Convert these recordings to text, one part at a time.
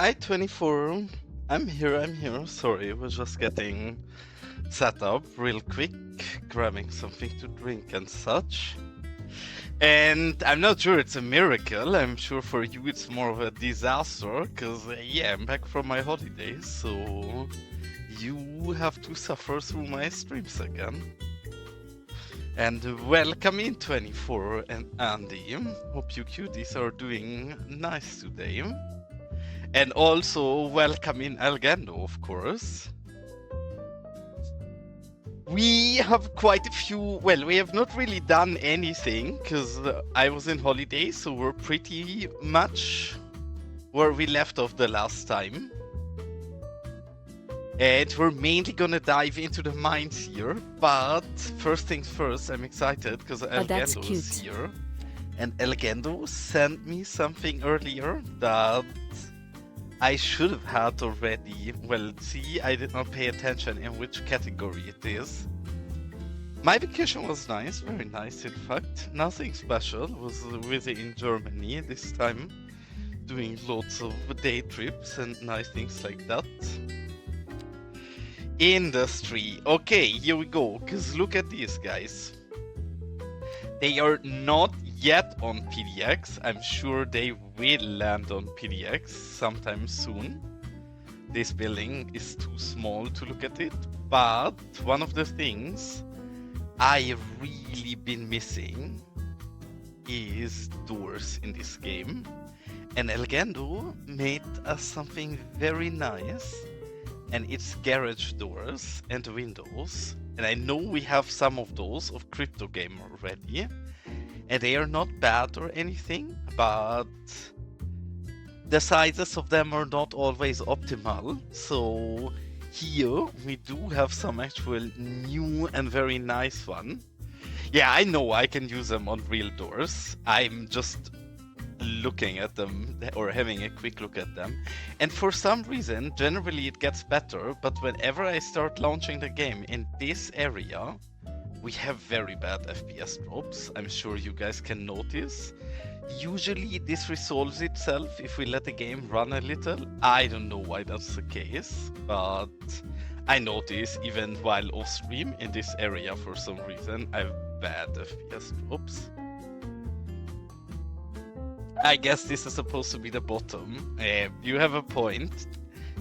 I-24. I'm here. Sorry, we're just getting set up real quick, grabbing something to drink and such. And I'm not sure it's a miracle. I'm sure for you it's more of a disaster, because, yeah, I'm back from my holidays, so you have to suffer through my streams again. And welcome in 24 and Andy. Hope you cuties are doing nice today. And also welcome in Algando, of course. We have quite a few, well, we have not really done anything because I was in holiday, so we're pretty much where we left off the last time. And we're mainly gonna dive into the mines here, but first things first, I'm excited because Elgendo is here. And Elgendo sent me something earlier that I should have had already. Well, see, I did not pay attention in which category it is. My vacation was nice, very nice in fact. Nothing special, was within Germany this time, doing lots of day trips and nice things like that. Industry. Okay, here we go, because look at these guys. They are not yet on PDX. I'm sure they will land on PDX sometime soon. This building is too small to look at it, but one of the things I've really been missing is doors in this game. And Elgando made us something very nice. And it's garage doors and windows. And I know we have some of those of Crypto Game already. And they are not bad or anything, but the sizes of them are not always optimal. So here we do have some actual new and very nice one. Yeah, I know I can use them on real doors. I'm just looking at them or having a quick look at them, and for some reason generally it gets better, but whenever I start launching the game in this area we have very bad FPS drops. I'm sure you guys can notice. Usually this resolves itself if we let the game run a little. I don't know why that's the case, but I notice even while off stream in this area for some reason I have bad FPS drops. I guess this is supposed to be the bottom. You have a point.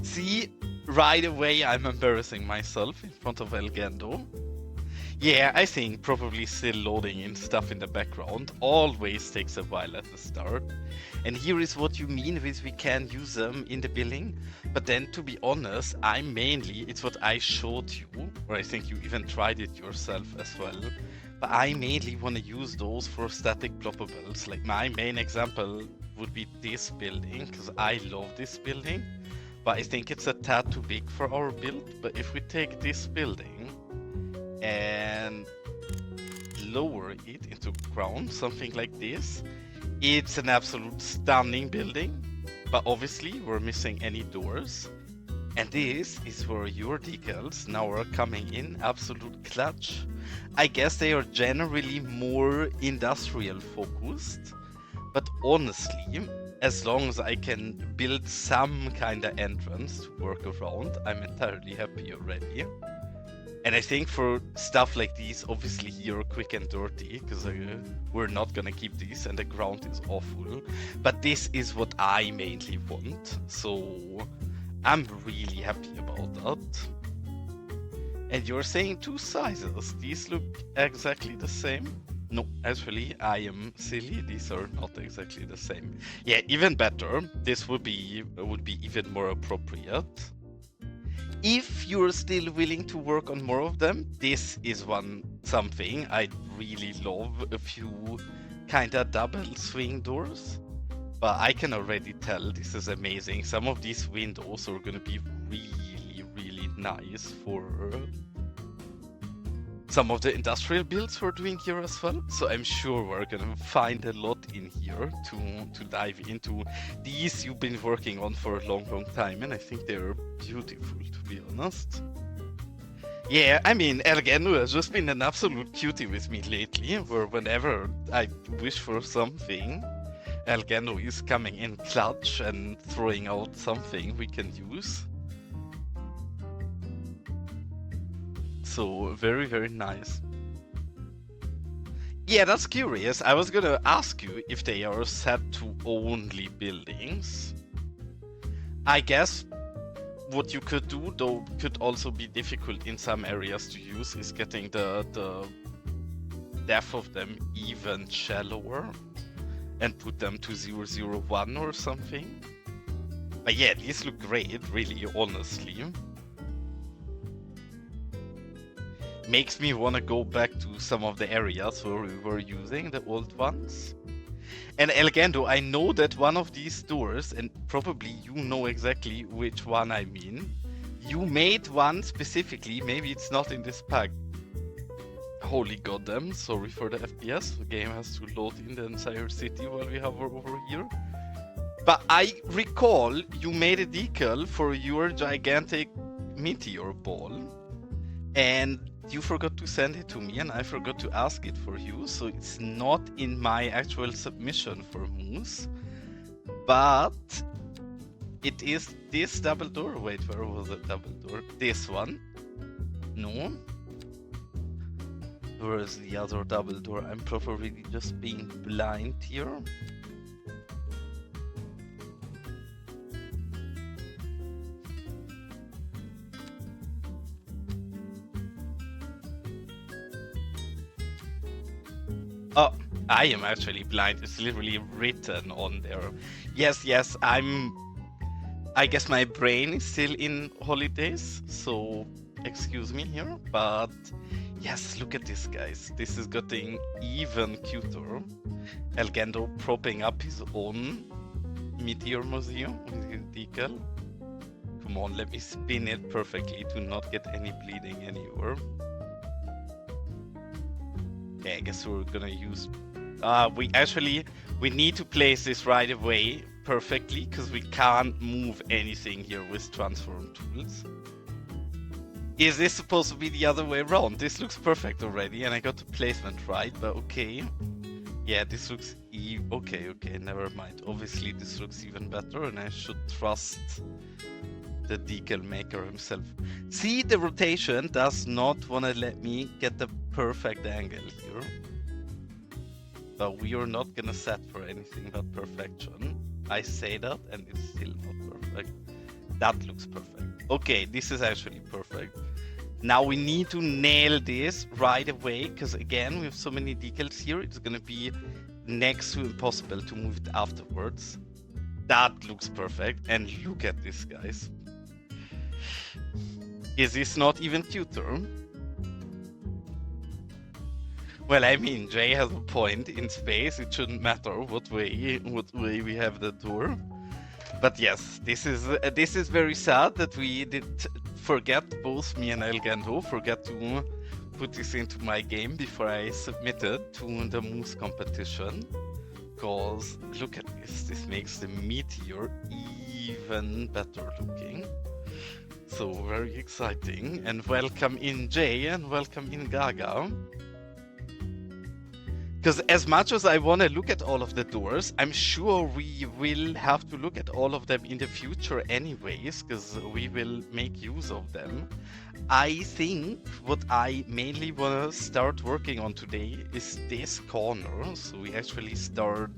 See, right away I'm embarrassing myself in front of Elgando. Yeah, I think probably still loading in stuff in the background always takes a while at the start. And here is what you mean with we can use them in the building. But then to be honest, it's what I showed you, or I think you even tried it yourself as well. But I mainly want to use those for static ploppables. Like my main example would be this building, because I love this building. But I think it's a tad too big for our build. But if we take this building and lower it into ground, something like this, it's an absolute stunning building. But obviously we're missing any doors. And this is where your decals now are coming in absolute clutch. I guess they are generally more industrial focused, but honestly, as long as I can build some kind of entrance to work around, I'm entirely happy already. And I think for stuff like these, obviously here quick and dirty, because we're not gonna keep these and the ground is awful. But this is what I mainly want, so I'm really happy about that. And you're saying two sizes. These look exactly the same. No, actually, I am silly. These are not exactly the same. Yeah, even better. This would be even more appropriate. If you're still willing to work on more of them, this is something I really love. A few kind of double swing doors. But I can already tell this is amazing. Some of these windows are going to be really nice for some of the industrial builds we're doing here as well. So I'm sure we're going to find a lot in here to dive into. These you've been working on for a long time, and I think they're beautiful, to be honest. Yeah, I mean, Elgendo has just been an absolute cutie with me lately, where whenever I wish for something, Elgendo is coming in clutch and throwing out something we can use. So very, very nice. Yeah, that's curious. I was gonna ask you if they are set to only buildings. I guess what you could do, though, could also be difficult in some areas to use, is getting the depth of them even shallower and put them to 001 or something. But yeah, these look great, really, honestly. Makes me want to go back to some of the areas where we were using the old ones. And Elgendo, I know that one of these doors, and probably you know exactly which one I mean, you made one specifically, maybe it's not in this pack. Holy goddamn, sorry for the FPS, the game has to load in the entire city while we hover over here. But I recall you made a decal for your gigantic meteor ball, and you forgot to send it to me, and I forgot to ask it for you, so it's not in my actual submission for Moose. But it is this double door. Wait, where was the double door? This one? No. Where is the other double door? I'm probably just being blind here. Oh, I am actually blind. It's literally written on there. Yes, I guess my brain is still in holidays, so excuse me here. But yes, look at this, guys. This is getting even cuter. Elgendo propping up his own meteor museum with his decal. Come on, let me spin it perfectly to not get any bleeding anywhere. Yeah, I guess we're gonna use... we need to place this right away perfectly, because we can't move anything here with transform tools. Is this supposed to be the other way around? This looks perfect already, and I got the placement right, but okay. Yeah, this looks... Okay, never mind. Obviously, this looks even better, and I should trust the decal maker himself. See, the rotation does not want to let me get the perfect angle here. But we are not gonna set for anything but perfection. I say that, and it's still not perfect. That looks perfect. Okay, this is actually perfect. Now we need to nail this right away, because again, we have so many decals here, it's gonna be next to impossible to move it afterwards. That looks perfect, and look at this, guys. Is this not even cuter? Well, I mean, Jay has a point. In space, it shouldn't matter what way we have the door. But yes, this is very sad that we did forget, both me and Elgendo forget to put this into my game before I submitted to the Moose competition. Because look at this, this makes the meteor even better looking. So very exciting, and welcome in Jay and welcome in Gaga. Because as much as I want to look at all of the doors, I'm sure we will have to look at all of them in the future anyways, because we will make use of them. I think what I mainly want to start working on today is this corner, so we actually start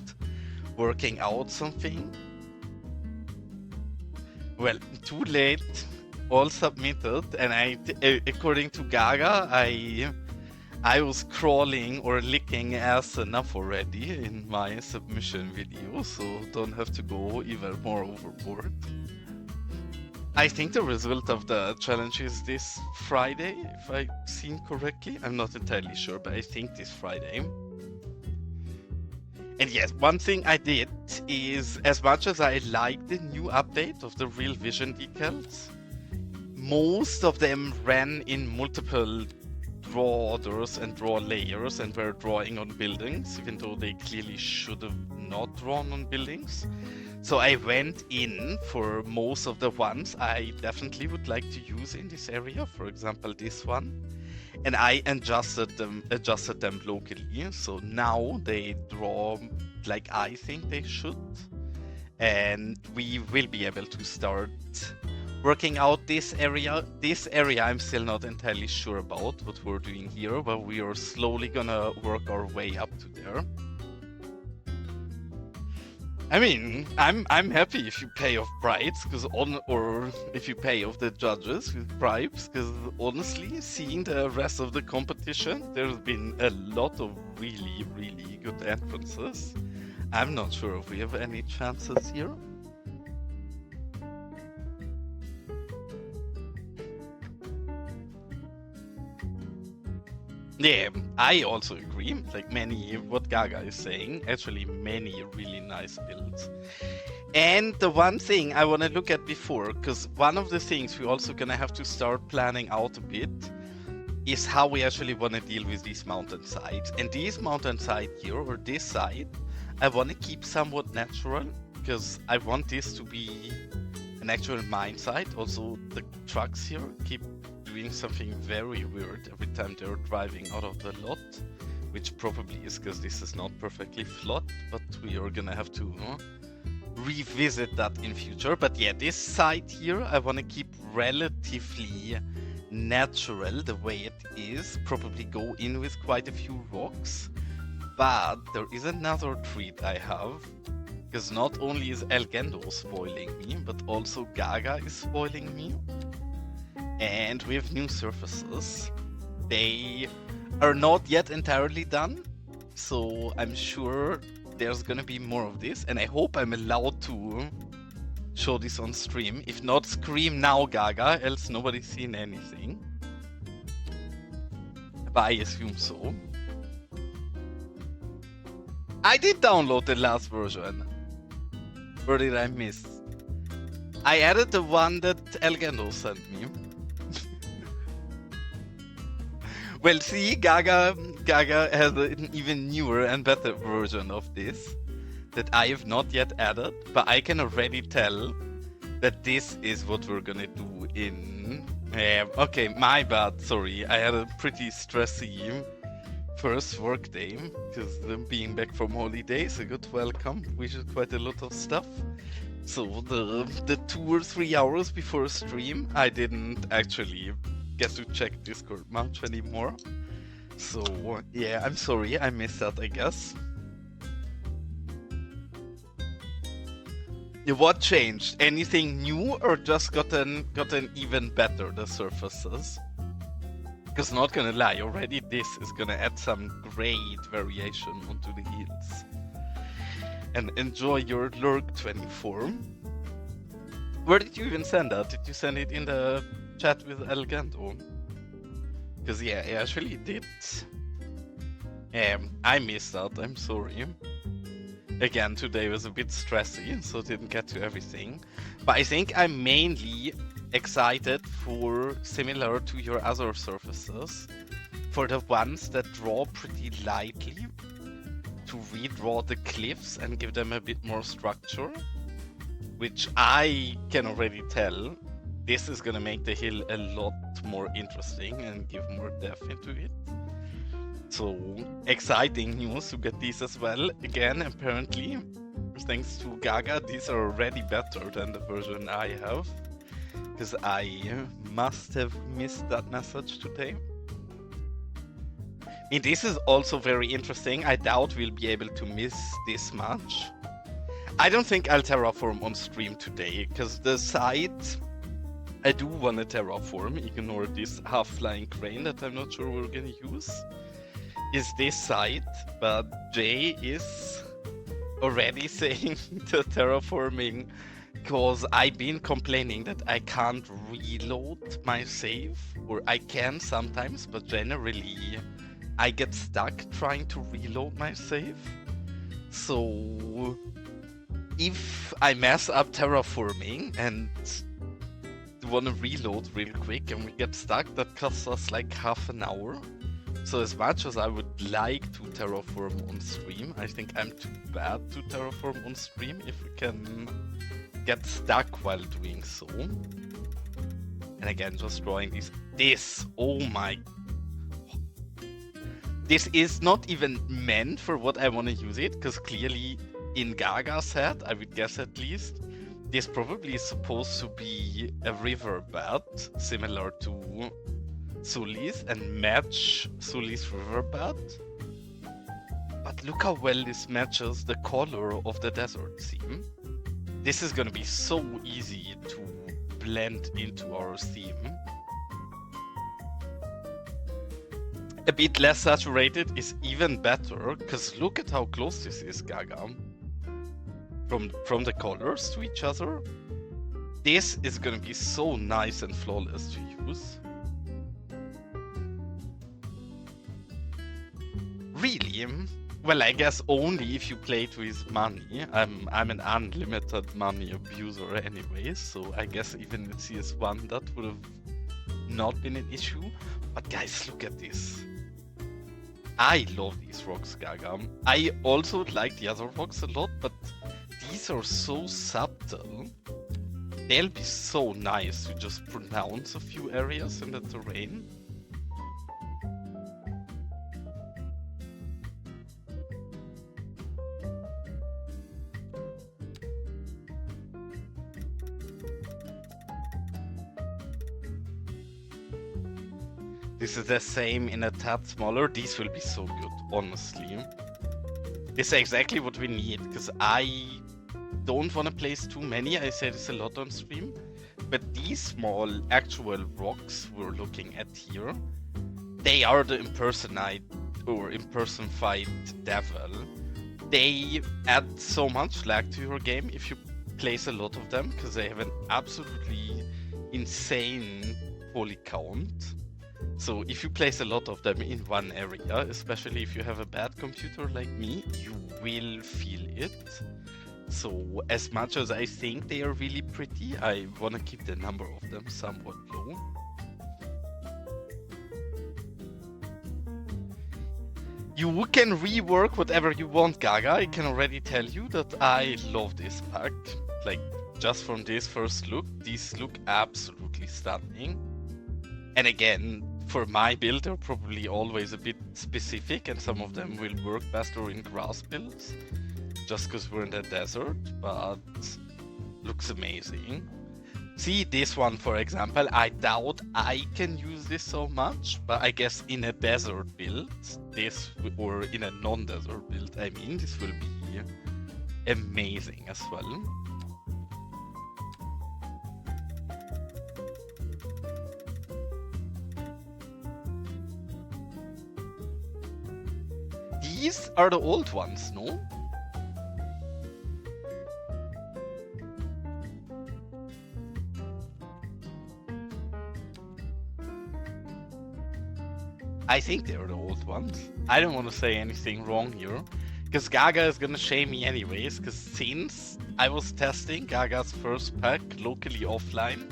working out something. Well, too late. All submitted, and according to Gaga, I was crawling or licking ass enough already in my submission video, so don't have to go even more overboard. I think the result of the challenge is this Friday, if I've seen correctly. I'm not entirely sure, but I think this Friday. And yes, one thing I did is, as much as I like the new update of the Real Vision decals, most of them ran in multiple draw orders and draw layers and were drawing on buildings, even though they clearly should have not drawn on buildings. So I went in for most of the ones I definitely would like to use in this area, for example this one, and I adjusted them locally, so now they draw like I think they should. And we will be able to start working out this area. This area I'm still not entirely sure about what we're doing here, but we are slowly gonna work our way up to there. I mean, I'm happy if you pay off bribes, or if you pay off the judges with bribes, because honestly, seeing the rest of the competition, there's been a lot of really, really good entrances. I'm not sure if we have any chances here. Yeah, I also agree. Like what Gaga is saying, actually many really nice builds. And the one thing I want to look at before, because one of the things we're also going to have to start planning out a bit is how we actually want to deal with these mountain sides. And these mountain side here, or this side, I want to keep somewhat natural, because I want this to be an actual mine site. Also, the trucks here keep doing something very weird every time they're driving out of the lot, which probably is because this is not perfectly flat, but we are gonna have to revisit that in future. But yeah, this side here I want to keep relatively natural the way it is, probably go in with quite a few rocks. But there is another treat I have, because not only is Elgendo spoiling me, but also Gaga is spoiling me. And we have new surfaces. They are not yet entirely done, so I'm sure there's gonna be more of this, and I hope I'm allowed to show this on stream. If not, scream now, Gaga, else nobody's seen anything. But I assume so. I did download the last version. Or did I miss? I added the one that Elgendo sent me. Well, see, Gaga has an even newer and better version of this that I have not yet added, but I can already tell that this is what we're gonna do in... okay, my bad, sorry. I had a pretty stressy first work day, because being back from holidays, I got welcome, which is quite a lot of stuff. So the 2 or 3 hours before stream, I didn't actually get to check Discord much anymore. So yeah, I'm sorry, I missed that, I guess. Yeah, what changed? Anything new, or just gotten even better, the surfaces? Because not gonna lie, already this is gonna add some great variation onto the hills. And enjoy your lurk 24. Where did you even send that? Did you send it in the chat with Elgando? Because yeah, I actually did. I missed out, I'm sorry. Again, today was a bit stressy, so didn't get to everything. But I think I'm mainly excited for, similar to your other surfaces, for the ones that draw pretty lightly, to redraw the cliffs and give them a bit more structure, which I can already tell this is gonna make the hill a lot more interesting and give more depth into it. So exciting news to get these as well. Again, apparently, thanks to Gaga, these are already better than the version I have, because I must have missed that message today. I mean, this is also very interesting. I doubt we'll be able to miss this much. I don't think I'll terraform on stream today, because the site I do want to terraform, ignore this half-flying crane that I'm not sure we're gonna use, is this site, but Jay is already saying the terraforming, because I've been complaining that I can't reload my save, or I can sometimes, but generally I get stuck trying to reload my save. So if I mess up terraforming and want to reload real quick and we get stuck, that costs us like half an hour. So as much as I would like to terraform on stream, I think I'm too bad to terraform on stream if we can get stuck while doing so. And again, just drawing this, oh my, this is not even meant for what I want to use it, because clearly in Gaga's head, I would guess at least, this probably is supposed to be a riverbed similar to Sully's and match Sully's riverbed. But look how well this matches the color of the desert theme. This is gonna be so easy to blend into our theme. A bit less saturated is even better, because look at how close this is, Gaga. From the colors to each other. This is gonna be so nice and flawless to use. Really? Well, I guess only if you play to his money. I'm an unlimited money abuser anyway, so I guess even in CS1 that would have not been an issue. But guys, look at this. I love these rocks, Gaga. I also like the other rocks a lot, but these are so subtle. They'll be so nice to just pronounce a few areas in the terrain. This is the same in a tad smaller. These will be so good, honestly. This is exactly what we need, because I don't want to place too many. I say this a lot on stream. But these small actual rocks we're looking at here, they are the impersonified devil. They add so much lag to your game if you place a lot of them, because they have an absolutely insane poly count. So if you place a lot of them in one area, especially if you have a bad computer like me, you will feel it. So as much as I think they are really pretty, I want to keep the number of them somewhat low. You can rework whatever you want, Gaga. I can already tell you that I love this pack. Like, just from this first look, these look absolutely stunning. And again, for my build, they're probably always a bit specific, and some of them will work better in grass builds, just because we're in the desert, but looks amazing. See this one, for example, I doubt I can use this so much, but I guess in a desert build, or in a non-desert build, I mean, this will be amazing as well. These are the old ones, no? I think they're the old ones. I don't want to say anything wrong here, because Gaga is gonna shame me anyways, because since I was testing Gaga's first pack locally offline,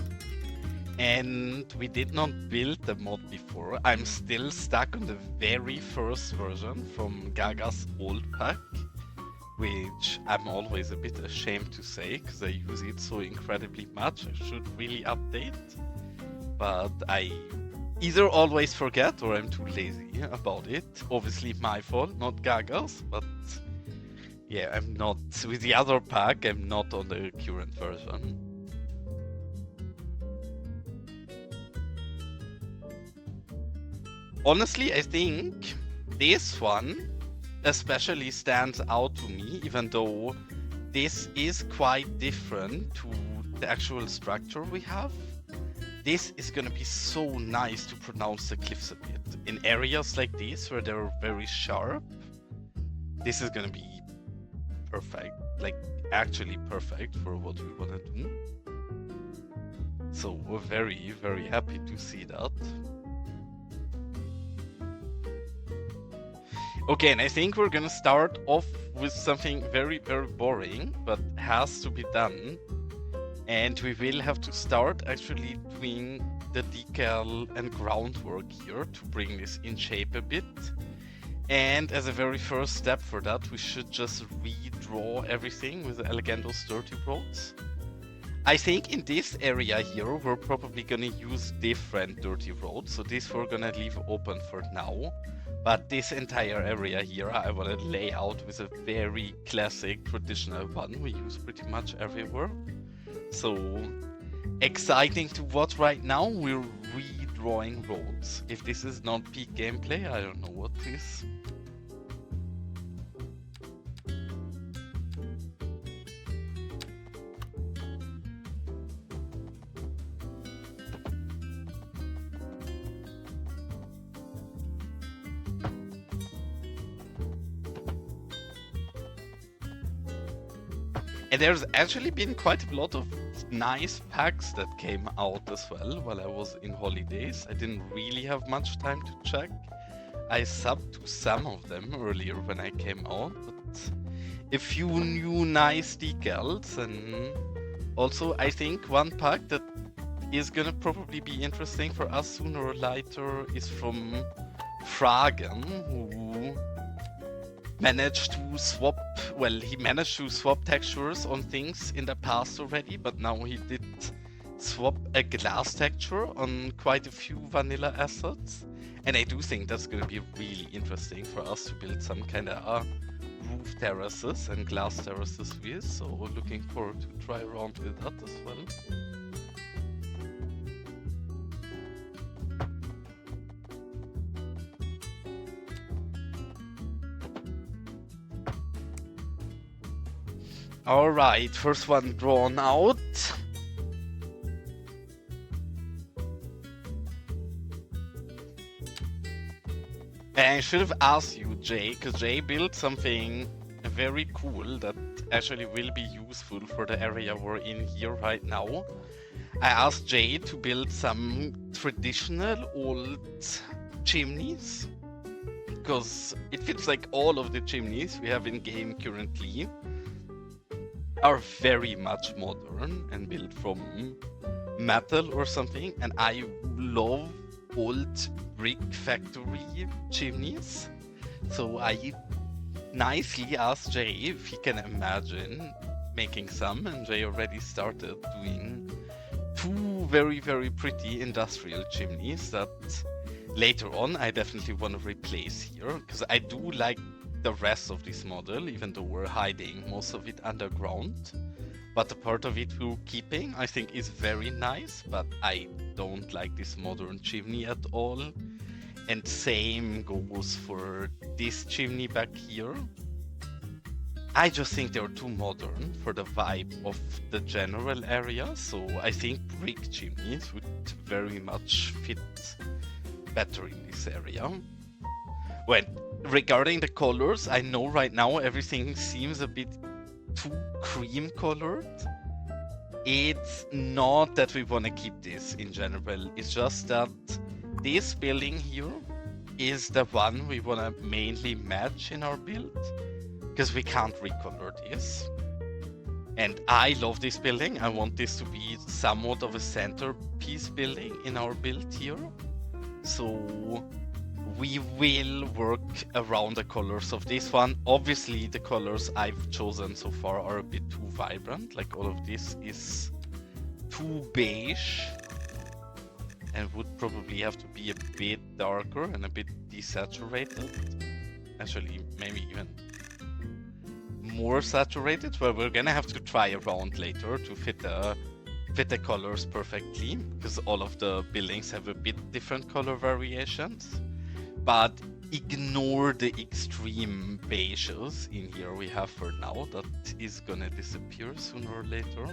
and we did not build the mod before, I'm still stuck on the very first version from Gaga's old pack, which I'm always a bit ashamed to say, because I use it so incredibly much. I should really update, but I either always forget or I'm too lazy about it. Obviously my fault, not Gaga's, but yeah, I'm not, with the other pack, I'm not on the current version. Honestly, I think this one especially stands out to me, even though this is quite different to the actual structure we have. This is gonna be so nice to pronounce the cliffs a bit. In areas like this where they're very sharp, this is gonna be perfect. Like, actually perfect for what we wanna do. So we're very, very happy to see that. Okay, and I think we're gonna start off with something very, very boring, but has to be done. And we will have to start actually doing the decal and groundwork here to bring this in shape a bit. And as a very first step for that, we should just redraw everything with Elegando's Dirty Roads. I think in this area here, we're probably gonna use different dirty roads. So this we're gonna leave open for now. But this entire area here, I want to lay out with a very classic traditional one we use pretty much everywhere. So exciting to watch right now. We're redrawing roads. If this is not peak gameplay, I don't know what is. And there's actually been quite a lot of nice packs that came out as well while I was in holidays. I didn't really have much time to check. I subbed to some of them earlier when I came out, but a few new nice decals, and also I think one pack that is gonna probably be interesting for us sooner or later is from Fragen, who managed to swap, well, he managed to swap textures on things in the past already, but now he did swap a glass texture on quite a few vanilla assets. And I do think that's going to be really interesting for us to build some kind of roof terraces and glass terraces with, so looking forward to try around with that as well. Alright, first one drawn out. And I should have asked you, Jay, because Jay built something very cool that actually will be useful for the area we're in here right now. I asked Jay to build some traditional old chimneys, because it feels like all of the chimneys we have in game currently are very much modern and built from metal or something, and I love old brick factory chimneys. So I nicely asked Jay if he can imagine making some, and Jay already started doing two very, very pretty industrial chimneys that later on I definitely want to replace here, because I do like the rest of this model, even though we're hiding most of it underground. But the part of it we're keeping, I think, is very nice, but I don't like this modern chimney at all. And same goes for this chimney back here. I just think they're too modern for the vibe of the general area, so I think brick chimneys would very much fit better in this area. Well, regarding the colors, I know right now everything seems a bit too cream colored. It's not that we want to keep this in general, it's just that this building here is the one we want to mainly match in our build, because we can't recolor this. And I love this building. I want this to be somewhat of a centerpiece building in our build here. So we will work around the colors of this one. Obviously, the colors I've chosen so far are a bit too vibrant. Like all of this is too beige and would probably have to be a bit darker and a bit desaturated. Actually, maybe even more saturated. Well, we're gonna have to try around later to fit the colors perfectly, because all of the buildings have a bit different color variations. But ignore the extreme beiges in here we have for now. That is gonna disappear sooner or later.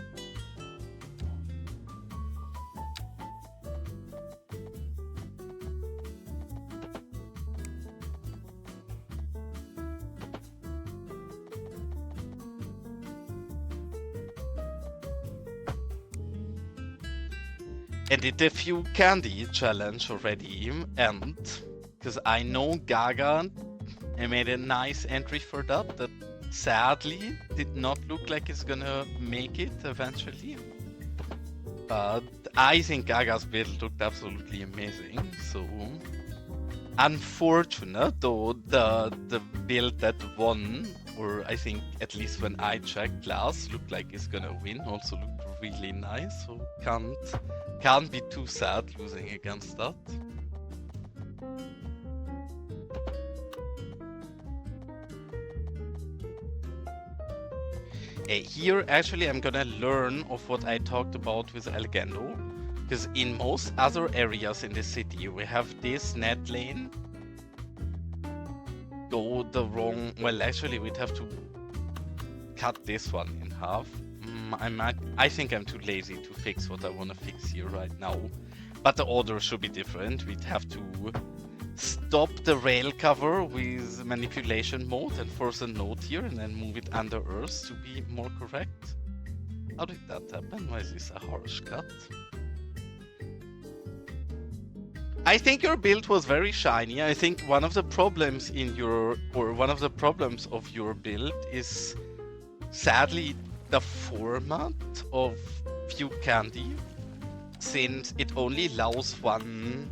And did the few candy challenge already end? Because I know Gaga made a nice entry for that sadly did not look like it's gonna make it eventually. But I think Gaga's build looked absolutely amazing, so unfortunate though the build that won, or I think at least when I checked last, looked like it's gonna win, also looked really nice, so can't be too sad losing against that. Here, actually, I'm gonna learn of what I talked about with Algendo, because in most other areas in the city, we have this net lane go the wrong. Well, actually, we'd have to cut this one in half. I think I'm too lazy to fix what I want to fix here right now. But the order should be different. We'd have to stop the rail cover with manipulation mode and force a node here and then move it under Earth to be more correct. How did that happen? Why is this a harsh cut? I think your build was very shiny. I think one of the problems of your build is sadly the format of View Candy, since it only allows one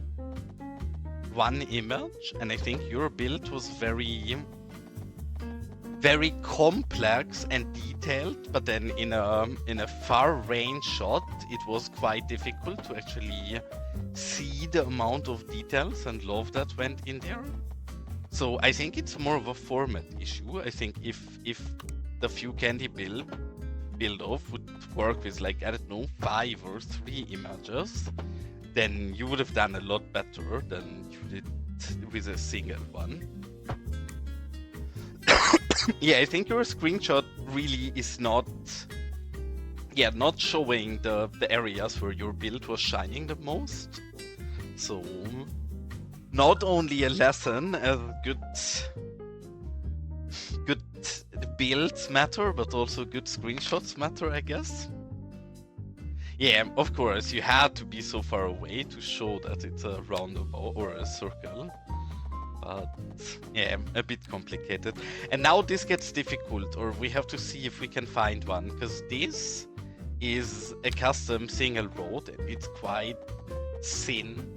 image, and I think your build was very complex and detailed, but then in a far range shot it was quite difficult to actually see the amount of details and love that went in there. So I think it's more of a format issue. I think if the Few Candy build off would work with, like, I don't know, 5 or 3 images, then you would have done a lot better than you did with a single one. Yeah, I think your screenshot really is not showing the areas where your build was shining the most. So not only a lesson as good builds matter, but also good screenshots matter, I guess. Yeah, of course, you had to be so far away to show that it's a roundabout or a circle. But yeah, a bit complicated. And now this gets difficult, or we have to see if we can find one, because this is a custom single road and it's quite thin.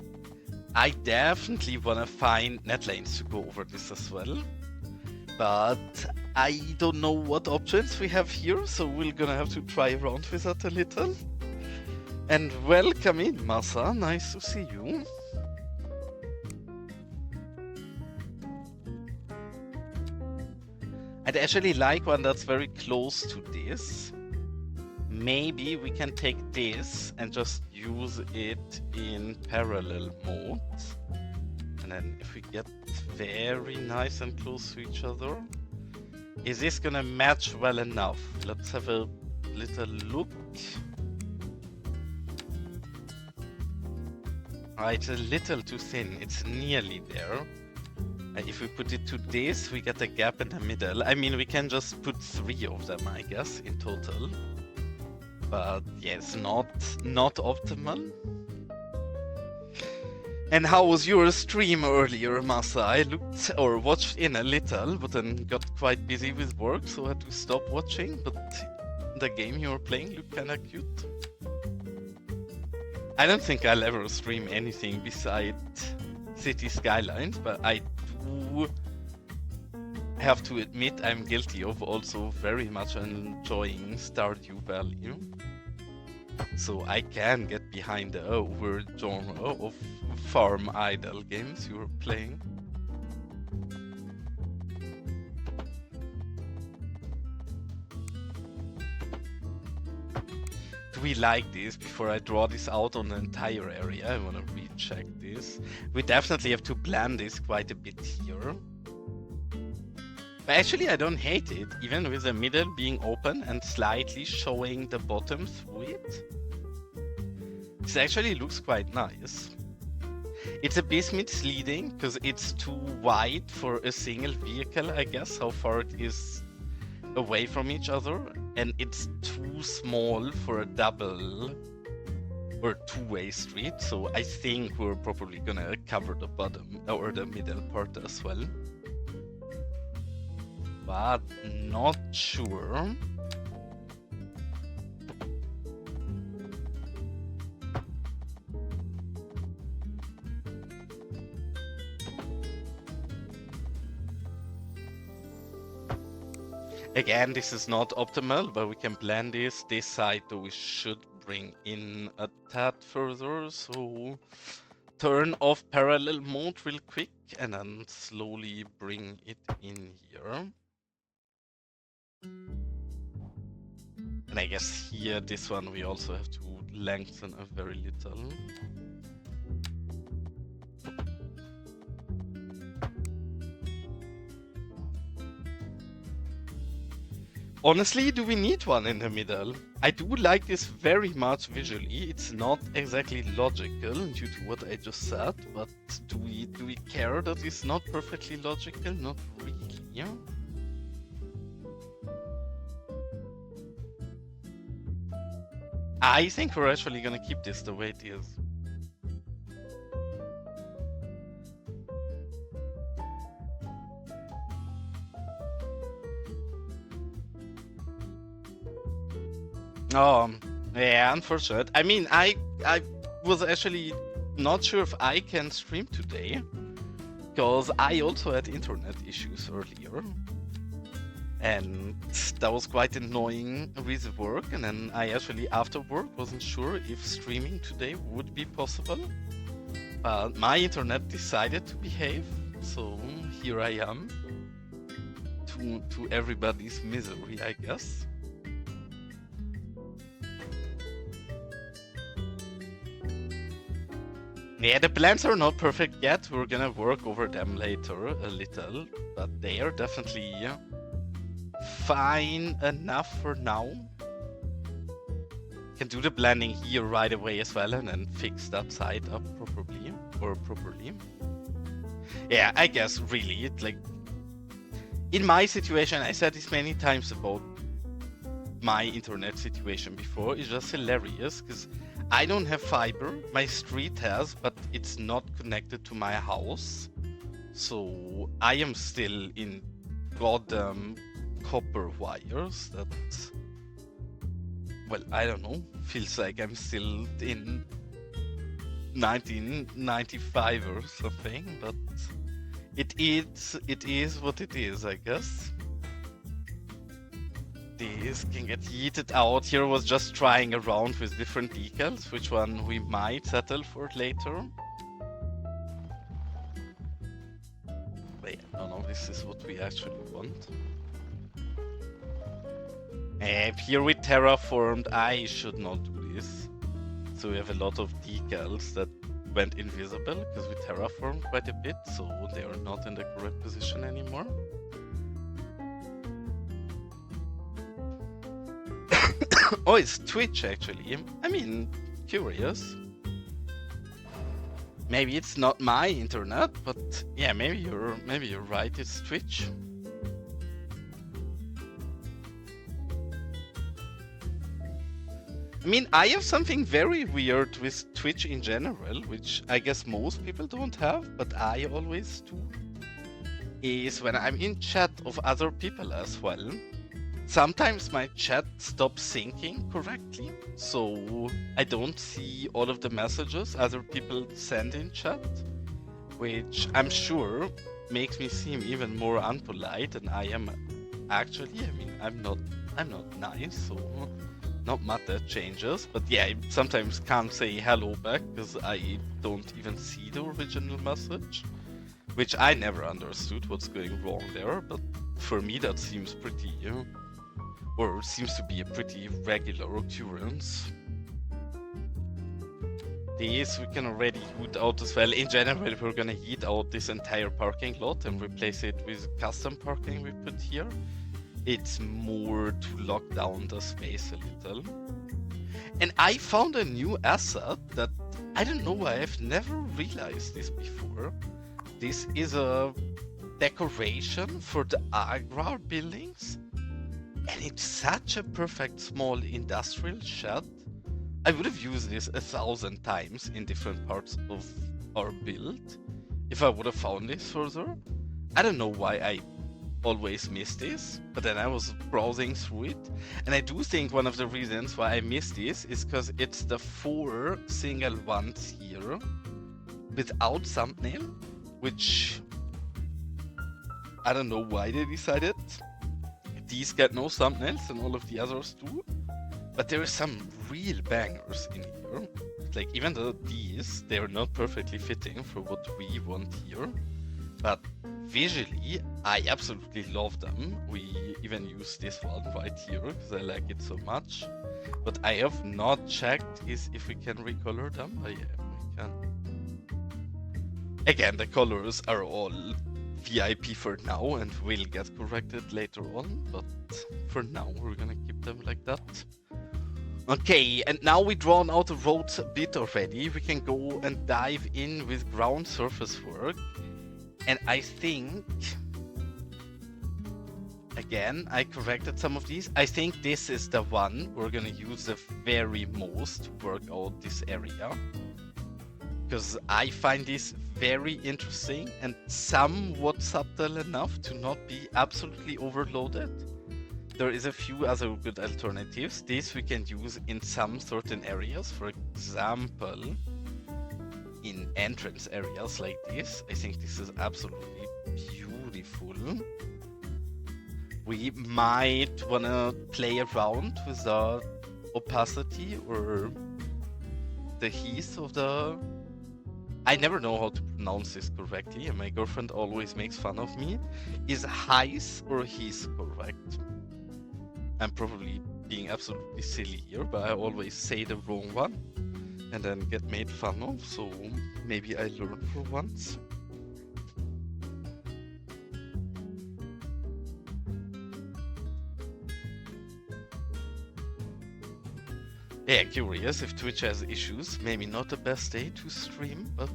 I definitely want to find net lanes to go over this as well, but I don't know what options we have here, so we're gonna have to try around with that a little. And welcome in, Masa, nice to see you. I'd actually like one that's very close to this. Maybe we can take this and just use it in parallel mode. And then if we get very nice and close to each other, is this gonna match well enough? Let's have a little look. It's a little too thin, it's nearly there. If we put it to this, we get a gap in the middle. I mean, we can just put 3 of them, I guess, in total. But yeah, it's not optimal. And how was your stream earlier, Masa? I looked or watched in a little, but then got quite busy with work, so I had to stop watching. But the game you were playing looked kinda cute. I don't think I'll ever stream anything besides Cities Skylines, but I do have to admit I'm guilty of also very much enjoying Stardew Valley. So I can get behind the over genre of farm idle games you're playing. Do we like this? Before I draw this out on the entire area, I want to recheck this. We definitely have to blend this quite a bit here. But actually I don't hate it, even with the middle being open and slightly showing the bottom through it. This actually looks quite nice. It's a bit misleading because it's too wide for a single vehicle, I guess, how far it is away from each other, and it's too small for a double or two-way street, so I think we're probably gonna cover the bottom or the middle part as well. But not sure. Again, this is not optimal, but we can blend this. This side, though, we should bring in a tad further. So turn off parallel mode real quick and then slowly bring it in here. And I guess here, this one, we also have to lengthen a very little. Honestly, do we need one in the middle? I do like this very much visually. It's not exactly logical due to what I just said, but do we care that it's not perfectly logical? Not really, yeah? I think we're actually gonna keep this the way it is. Yeah, unfortunate. I mean, I was actually not sure if I can stream today, because I also had internet issues earlier. And that was quite annoying with work, and then I actually, after work, wasn't sure if streaming today would be possible. But my internet decided to behave, so here I am. To everybody's misery, I guess. Yeah, the plans are not perfect yet. We're gonna work over them later a little, but they are definitely fine enough for now. Can do the blending here right away as well and then fix that side up properly. Yeah, I guess really, like, in my situation, I said this many times about my internet situation before, it's just hilarious because I don't have fiber, my street has, but it's not connected to my house. So I am still in goddamn copper wires that, well, I don't know, feels like I'm still in 1995 or something, but it is what it is, I guess. This can get yeeted out. Here was just trying around with different decals, which one we might settle for later. But yeah, no, this is what we actually want. Here we terraformed, I should not do this. So we have a lot of decals that went invisible because we terraformed quite a bit, so they are not in the correct position anymore. Oh, it's Twitch actually. I mean, curious. Maybe it's not my internet, but yeah, maybe you're right. It's Twitch. I mean, I have something very weird with Twitch in general, which I guess most people don't have, but I always do. Is when I'm in chat of other people as well. Sometimes my chat stops syncing correctly, so I don't see all of the messages other people send in chat, which I'm sure makes me seem even more unpolite than I am actually. I mean, I'm not nice, so not much that changes. But yeah, I sometimes can't say hello back because I don't even see the original message, which I never understood what's going wrong there. But for me, that seems pretty. Or seems to be a pretty regular occurrence. This we can already heat out as well. In general, we're gonna heat out this entire parking lot and replace it with custom parking we put here. It's more to lock down the space a little. And I found a new asset that I don't know why I've never realized this before. This is a decoration for the Agra buildings. And it's such a perfect small industrial shed. I would have used this 1,000 times in different parts of our build if I would have found this further. I don't know why I always miss this, but then I was browsing through it. And I do think one of the reasons why I missed this is because it's the 4 single ones here without thumbnail, which I don't know why they decided. These get no thumbnails and all of the others do. But there are some real bangers in here. Like even these, they are not perfectly fitting for what we want here. But visually, I absolutely love them. We even use this one right here because I like it so much. But I have not checked is if we can recolor them. Oh yeah, we can. Again, the colors are all VIP for now and will get corrected later on, but for now we're gonna keep them like that. Okay, and now we've drawn out the roads a bit already. We can go and dive in with ground surface work. And I think, again, I corrected some of these. I think this is the one we're gonna use the very most to work out this area. Because I find this very interesting and somewhat subtle enough to not be absolutely overloaded. There is a few other good alternatives. This we can use in some certain areas. For example, in entrance areas like this. I think this is absolutely beautiful. We might wanna play around with the opacity or the heath of the... I never know how to pronounce this correctly, and my girlfriend always makes fun of me. Is heath or heath correct? I'm probably being absolutely silly here, but I always say the wrong one and then get made fun of, so maybe I learn for once. Yeah, curious if Twitch has issues. Maybe not the best day to stream, but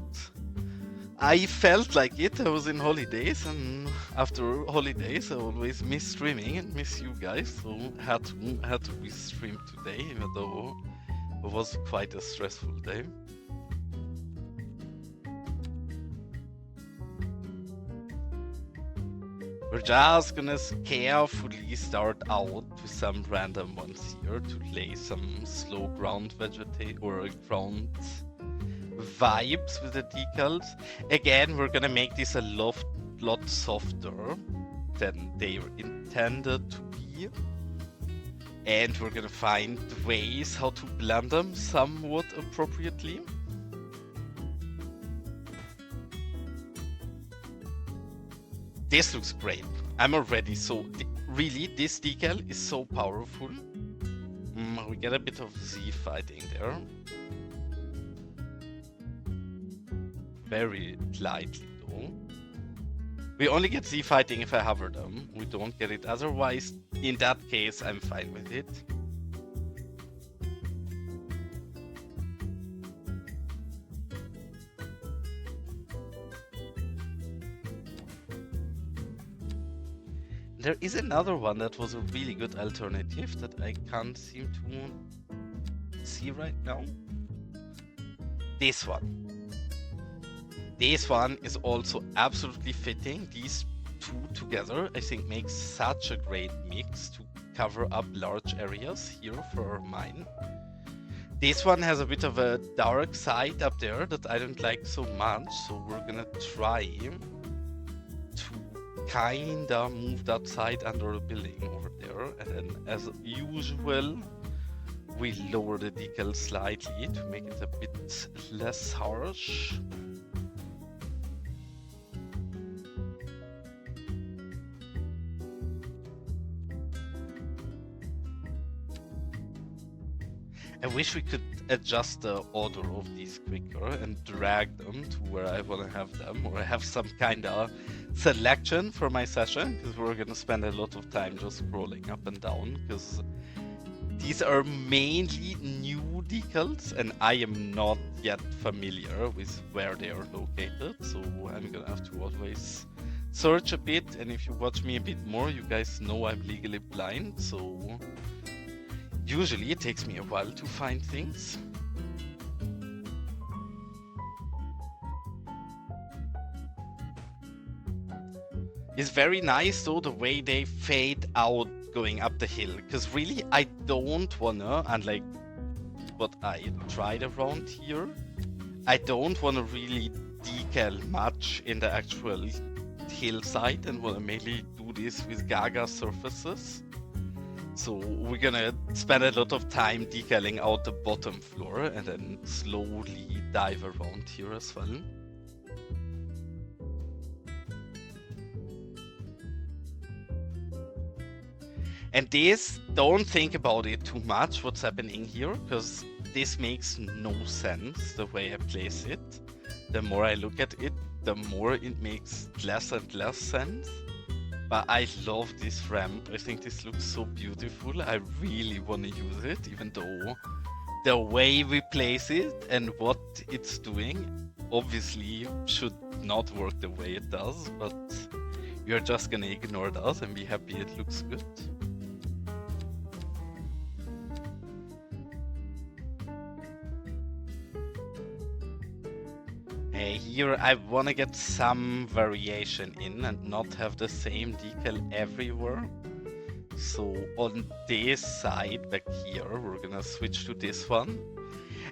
I felt like it. I was in holidays, and after holidays, I always miss streaming and miss you guys. So had to restream today, even though it was quite a stressful day. We're just gonna carefully start out with some random ones here to lay some slow ground vegetation or ground vibes with the decals. Again, we're gonna make this a lot softer than they were intended to be. And we're gonna find ways how to blend them somewhat appropriately. This looks great. I'm already so... Really, this decal is so powerful. We get a bit of Z fighting there. Very lightly though. We only get Z fighting if I hover them. We don't get it otherwise. In that case, I'm fine with it. There is another one that was a really good alternative that I can't seem to see right now. This one. This one is also absolutely fitting. These two together, I think, makes such a great mix to cover up large areas here for mine. This one has a bit of a dark side up there that I don't like so much, so we're gonna try to kinda move that side under a building over there, and then as usual we lower the decal slightly to make it a bit less harsh. I wish we could adjust the order of these quicker and drag them to where I want to have them, or have some kind of selection for my session, because we're going to spend a lot of time just scrolling up and down, because these are mainly new decals and I am not yet familiar with where they are located, so I'm going to have to always search a bit. And if you watch me a bit more, you guys know I'm legally blind, so usually it takes me a while to find things. It's very nice though the way they fade out going up the hill, because really I don't wanna, unlike what I tried around here, I don't wanna really decal much in the actual hillside and wanna mainly do this with Gaga surfaces. So we're gonna spend a lot of time decaling out the bottom floor and then slowly dive around here as well. And this, don't think about it too much, what's happening here, because this makes no sense the way I place it. The more I look at it, the more it makes less and less sense. But I love this ramp. I think this looks so beautiful. I really want to use it, even though the way we place it and what it's doing obviously should not work the way it does, but we are just gonna ignore that and be happy it looks good. Here I want to get some variation in and not have the same decal everywhere. So on this side back here, we're gonna switch to this one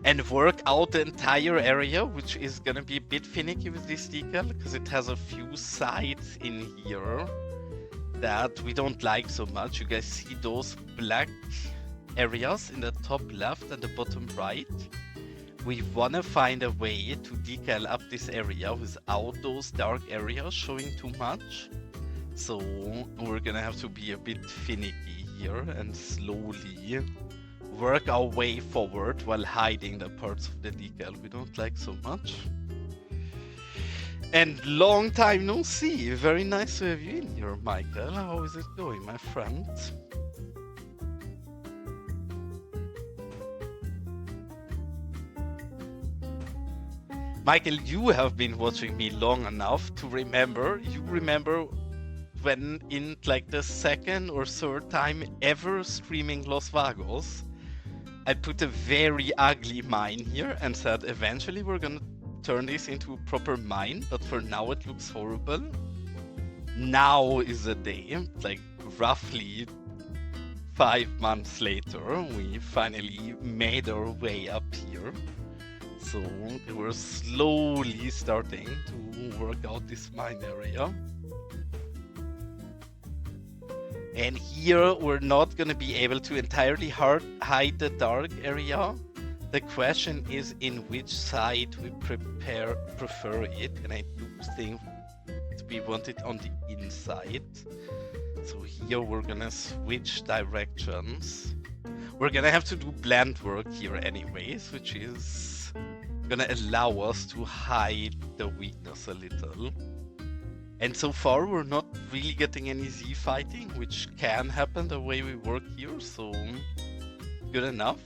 and work out the entire area, which is gonna be a bit finicky with this decal because it has a few sides in here that we don't like so much. You guys see those black areas in the top left and the bottom right? We want to find a way to decal up this area without those dark areas showing too much. So we're gonna have to be a bit finicky here and slowly work our way forward while hiding the parts of the decal we don't like so much. And long time no see. Very nice to have you in here, Michael. How is it going, my friend? Michael, you have been watching me long enough to remember. You remember when in like the second or third time ever streaming Los Vagos, I put a very ugly mine here and said eventually we're gonna turn this into a proper mine, but for now it looks horrible. Now is the day, like roughly 5 months later, we finally made our way up here. So we're slowly starting to work out this mine area. And here we're not going to be able to entirely hide the dark area. The question is in which side we prefer it, and I do think we want it on the inside. So here we're gonna switch directions. We're gonna have to do blend work here anyways, which is gonna allow us to hide the weakness a little. And so far we're not really getting any Z fighting, which can happen the way we work here, so good enough.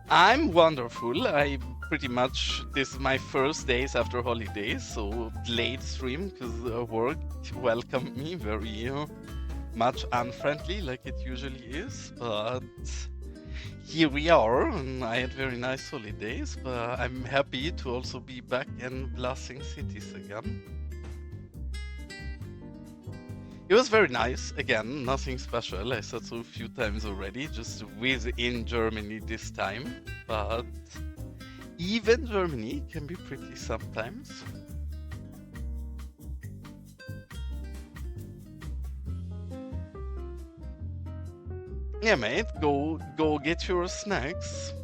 I'm wonderful. I pretty much, this is my first days after holidays, so late stream because work welcomed me very much unfriendly like it usually is, but here we are, and I had very nice holidays, but I'm happy to also be back and blasting cities again. It was very nice, again, nothing special, I said so a few times already, just within Germany this time, but even Germany can be pretty sometimes. Yeah, mate, go get your snacks.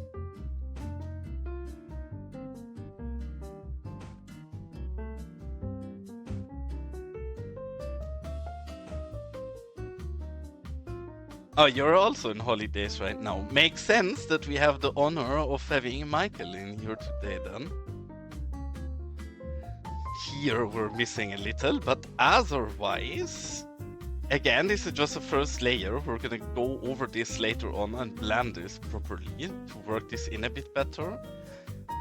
Oh, you're also in holidays right now. Makes sense that we have the honor of having Michael in here today then. Here we're missing a little, but otherwise, again, this is just the first layer. We're gonna go over this later on and blend this properly to work this in a bit better.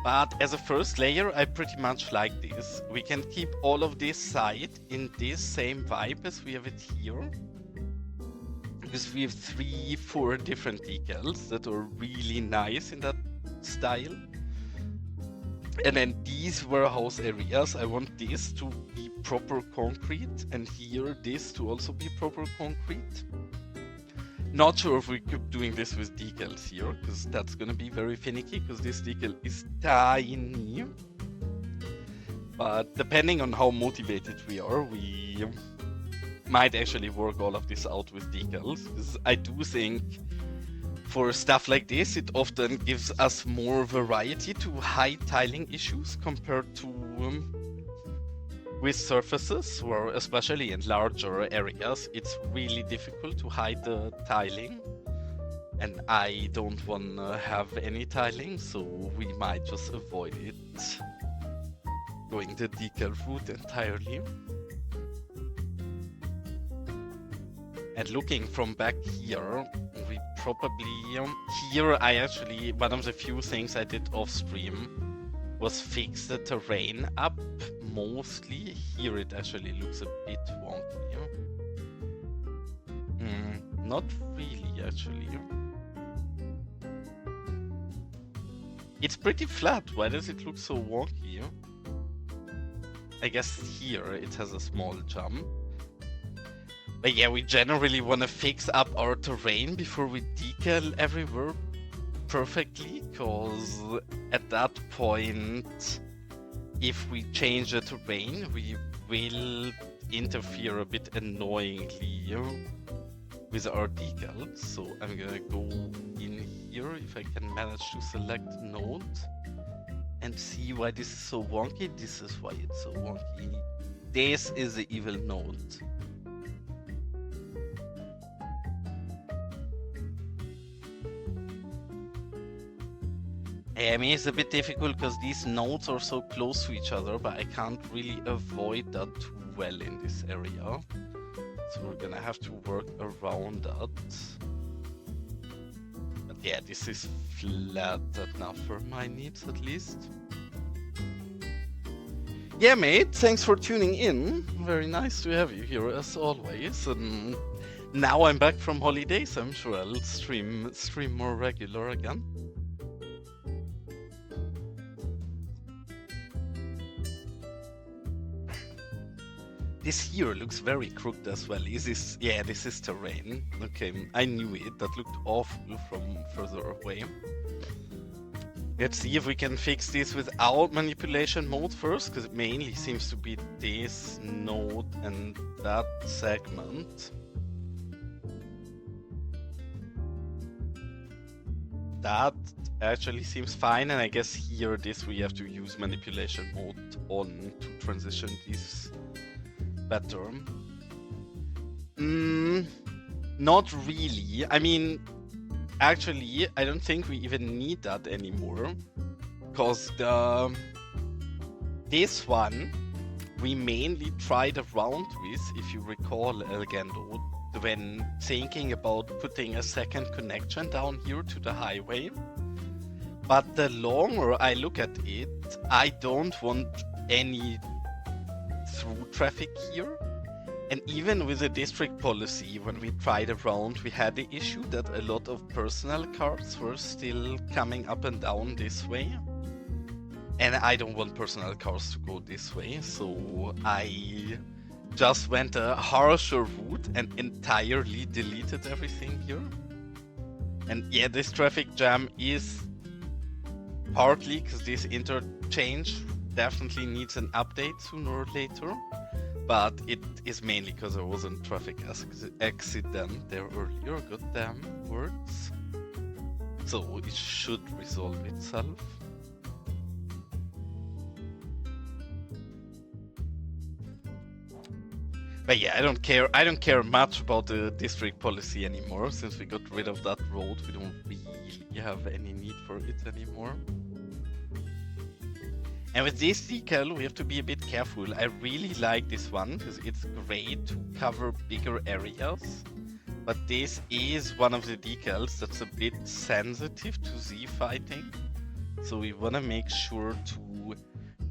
But as a first layer, I pretty much like this. We can keep all of this side in this same vibe as we have it here. Because we have 3-4 different decals that are really nice in that style. And then these warehouse areas, I want this to be proper concrete, and here this to also be proper concrete. Not sure if we keep doing this with decals here, because that's gonna be very finicky, because this decal is tiny. But depending on how motivated we are, we might actually work all of this out with decals, because I do think for stuff like this, it often gives us more variety to hide tiling issues compared to with surfaces, or especially in larger areas, it's really difficult to hide the tiling. And I don't want to have any tiling, so we might just avoid it. Going the decal route entirely. And looking from back here, we probably... here I actually... one of the few things I did off stream was fix the terrain up. Mostly here it actually looks a bit wonky. Not really actually. It's pretty flat. Why does it look so wonky? I guess here it has a small jump. But yeah, we generally want to fix up our terrain before we decal everywhere perfectly, because at that point, if we change the terrain, we will interfere a bit annoyingly with our decals. So I'm gonna go in here if I can manage to select node and see why this is so wonky. This is why it's so wonky. This is the evil node. I mean, it's a bit difficult because these nodes are so close to each other, but I can't really avoid that too well in this area. So we're gonna have to work around that. But yeah, this is flat enough for my needs at least. Yeah, mate, thanks for tuning in. Very nice to have you here as always. And now I'm back from holidays, I'm sure I'll stream more regular again. This here looks very crooked as well. Is this... yeah, this is terrain. Okay, I knew it. That looked awful from further away. Let's see if we can fix this without manipulation mode first, because it mainly seems to be this node and that segment. That actually seems fine, and I guess here this we have to use manipulation mode on to transition these better. Not really. I mean, actually, I don't think we even need that anymore, because this one we mainly tried around with, if you recall, Elgando, when thinking about putting a second connection down here to the highway. But the longer I look at it, I don't want any through traffic here. And even with the district policy, when we tried around, we had the issue that a lot of personal cars were still coming up and down this way. And I don't want personal cars to go this way, so I just went a harsher route and entirely deleted everything here. And yeah, this traffic jam is partly because this interchange definitely needs an update sooner or later, but it is mainly because there was a traffic accident there earlier. Goddamn words. So it should resolve itself. But yeah, I don't care much about the district policy anymore. Since we got rid of that road, we don't really have any need for it anymore. And with this decal, we have to be a bit careful. I really like this one because it's great to cover bigger areas. But this is one of the decals that's a bit sensitive to Z fighting. So we want to make sure to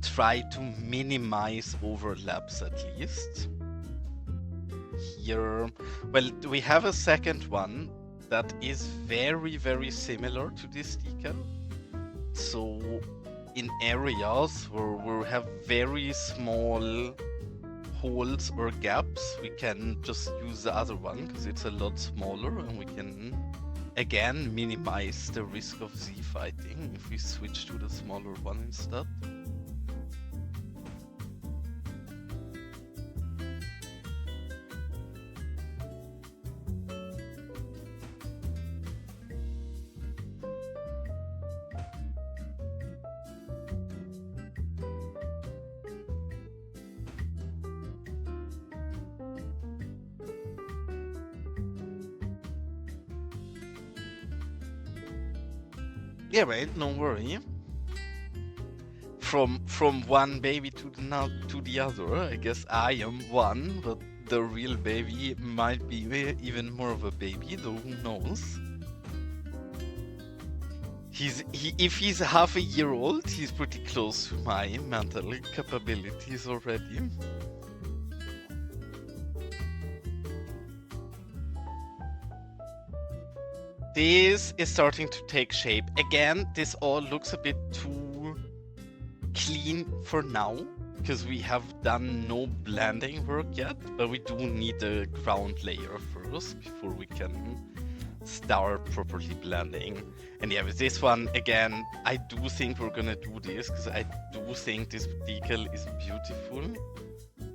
try to minimize overlaps at least. Here, well, we have a second one that is very, very similar to this decal. So in areas where we have very small holes or gaps, we can just use the other one because it's a lot smaller, and we can again minimize the risk of Z fighting if we switch to the smaller one instead. Yeah, mate, no worry. From one baby to the other, I guess I am one, but the real baby might be even more of a baby, though who knows? If he's half a year old, he's pretty close to my mental capabilities already. This is starting to take shape. Again, this all looks a bit too clean for now, because we have done no blending work yet, but we do need a ground layer first before we can start properly blending. And yeah, with this one, again, I do think we're gonna do this, because I do think this decal is beautiful,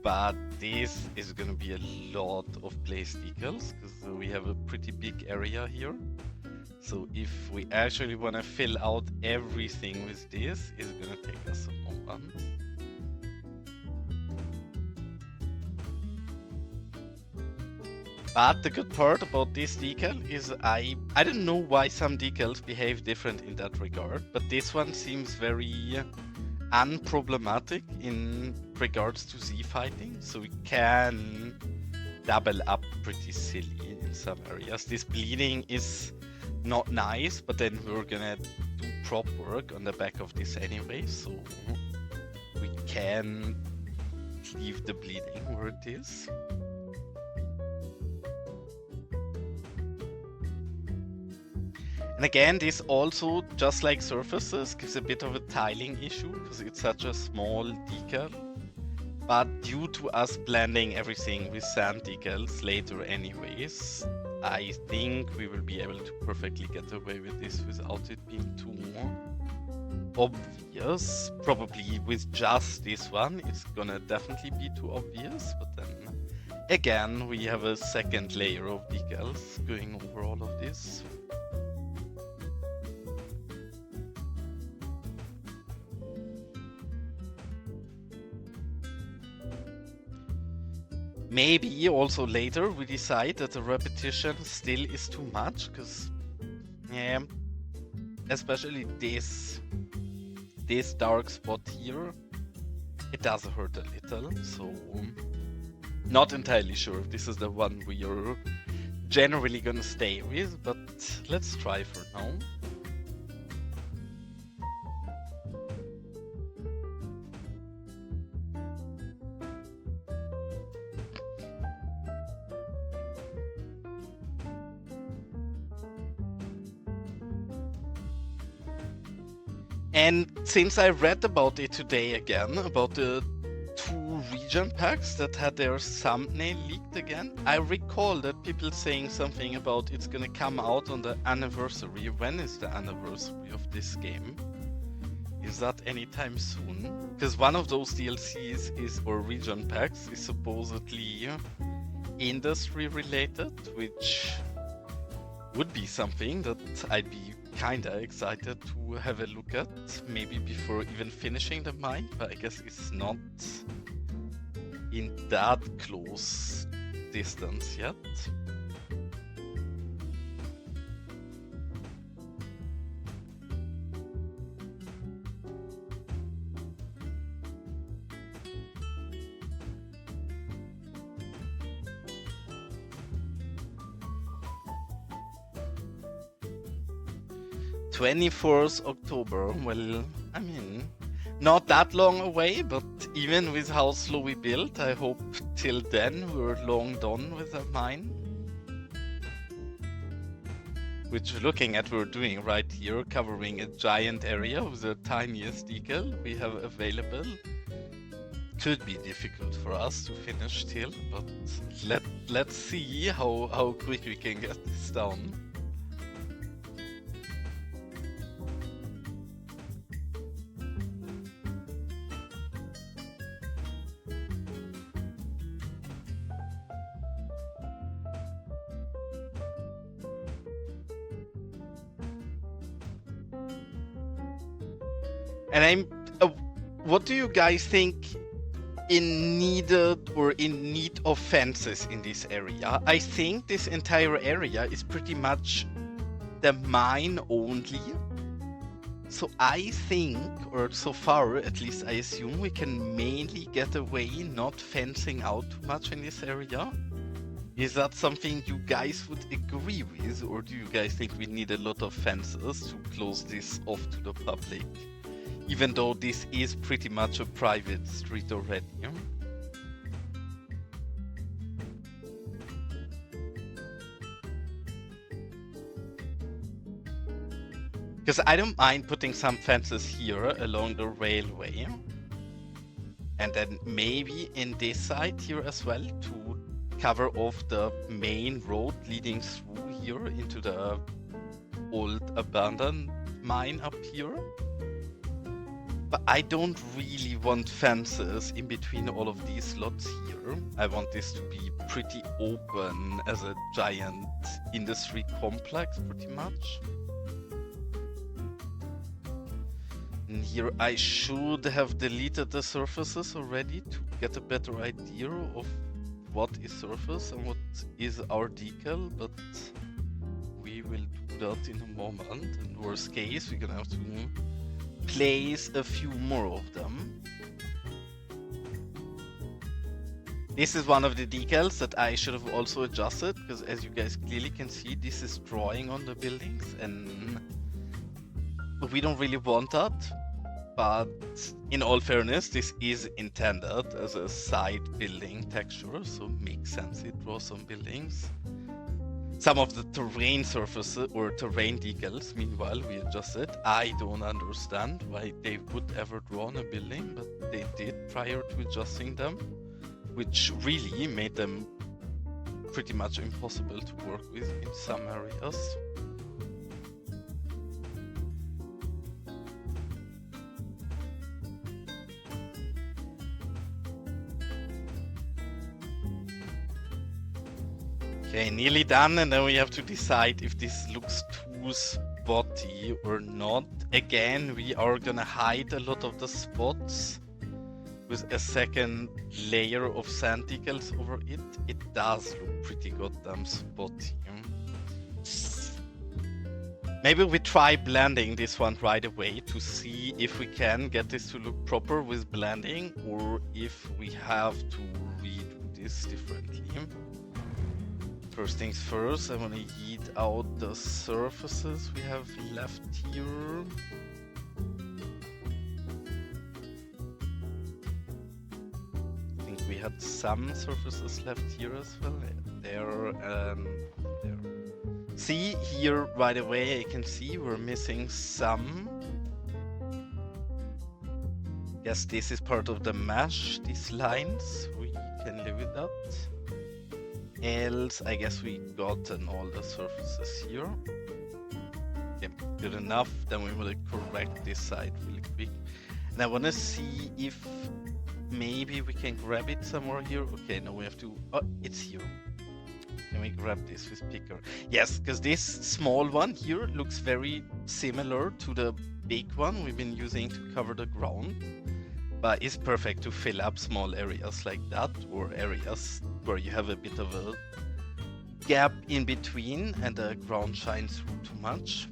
but this is gonna be a lot of place decals, because we have a pretty big area here. So if we actually want to fill out everything with this, it's gonna take us a moment. But the good part about this decal is I don't know why some decals behave different in that regard, but this one seems very unproblematic in regards to Z fighting, so we can double up pretty silly in some areas. This bleeding is not nice, but then we're gonna do prop work on the back of this anyway, so we can leave the bleeding where it is. And again, this also, just like surfaces, gives a bit of a tiling issue because it's such a small decal. But due to us blending everything with sand decals later anyways, I think we will be able to perfectly get away with this without it being too obvious. Probably with just this one, it's gonna definitely be too obvious, but then again, we have a second layer of decals going over all of this. Maybe also later we decide that the repetition still is too much, because yeah, especially this dark spot here, it does hurt a little, so not entirely sure if this is the one we are generally gonna stay with, but let's try for now. And since I read about it today again, about the 2 region packs that had their thumbnail leaked again, I recall that people saying something about it's gonna come out on the anniversary. When is the anniversary of this game? Is that anytime soon? Because one of those DLCs or region packs is supposedly industry related, which would be something that I'd be kinda excited to have a look at, maybe before even finishing the mine, but I guess it's not in that close distance yet. October 24th, well, I mean, not that long away, but even with how slow we built, I hope till then we're long done with the mine. Which, looking at what we're doing right here, covering a giant area with the tiniest decal we have available, could be difficult for us to finish still, but let's see how quick we can get this done. And what do you guys think in needed or in need of fences in this area? I think this entire area is pretty much the mine only. So I think, or so far at least I assume, we can mainly get away not fencing out too much in this area. Is that something you guys would agree with, or do you guys think we need a lot of fences to close this off to the public? Even though this is pretty much a private street already. Because I don't mind putting some fences here along the railway. And then maybe in this side here as well to cover off the main road leading through here into the old abandoned mine up here. But I don't really want fences in between all of these lots here. I want this to be pretty open as a giant industry complex, pretty much. And here I should have deleted the surfaces already to get a better idea of what is surface and what is our decal, but we will do that in a moment. And worst case, we're gonna have to place a few more of them. This is one of the decals that I should have also adjusted, because as you guys clearly can see, this is drawing on the buildings and we don't really want that. But in all fairness, this is intended as a side building texture, so it makes sense it draws some buildings. Some of the terrain surfaces or terrain decals, meanwhile, we adjusted. I don't understand why they would ever draw on a building, but they did prior to adjusting them, which really made them pretty much impossible to work with in some areas. Okay, nearly done, and then we have to decide if this looks too spotty or not. Again, we are gonna hide a lot of the spots with a second layer of sand decals over it. It does look pretty goddamn spotty. Maybe we try blending this one right away to see if we can get this to look proper with blending, or if we have to redo this differently. First things first, I want to yeet out the surfaces we have left here. I think we had some surfaces left here as well. There and there. See, here right away I can see we're missing some. Yes, this is part of the mesh, these lines. We can live with that. Else, I guess we gotten all the surfaces here. Okay, good enough. Then we will correct this side really quick. And I want to see if maybe we can grab it somewhere here. Okay, now we have to... Oh, it's here. Can we grab this with picker? Yes, because this small one here looks very similar to the big one we've been using to cover the ground. But it's perfect to fill up small areas like that, or areas where you have a bit of a gap in between and the ground shines through too much.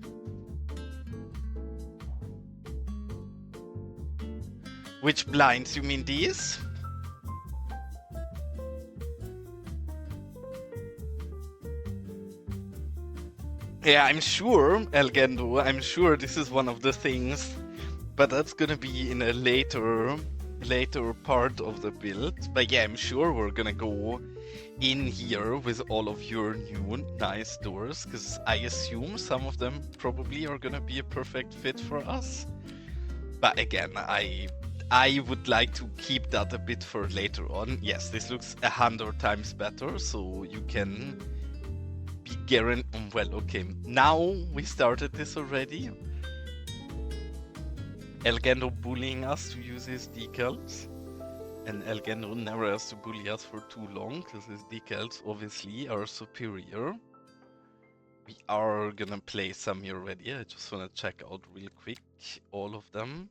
Which blinds? You mean these? Yeah, I'm sure, Elgendo, I'm sure this is one of the things, but that's gonna be in a later part of the build. But yeah, I'm sure we're gonna go in here with all of your new nice doors, because I assume some of them probably are gonna be a perfect fit for us. But again, I would like to keep that a bit for later on. Yes, this looks 100 times better, so you can be guaranteed. Well, okay, now we started this already. Elgendo bullying us to use his decals, and Elgendo never has to bully us for too long, because his decals obviously are superior. We are gonna play some here already. I just wanna check out real quick all of them.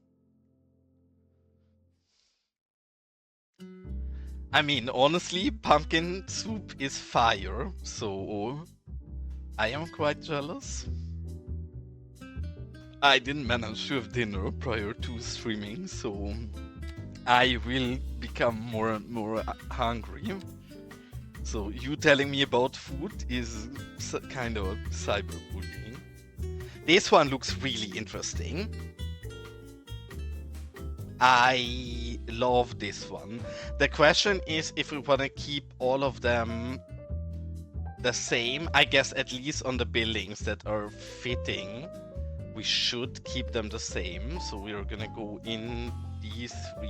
I mean, honestly, pumpkin soup is fire, so I am quite jealous. I didn't manage to have dinner prior to streaming, so I will become more and more hungry. So you telling me about food is kind of cyberbullying. This one looks really interesting. I love this one. The question is if we want to keep all of them the same. I guess at least on the buildings that are fitting, we should keep them the same. So we're gonna go in these 3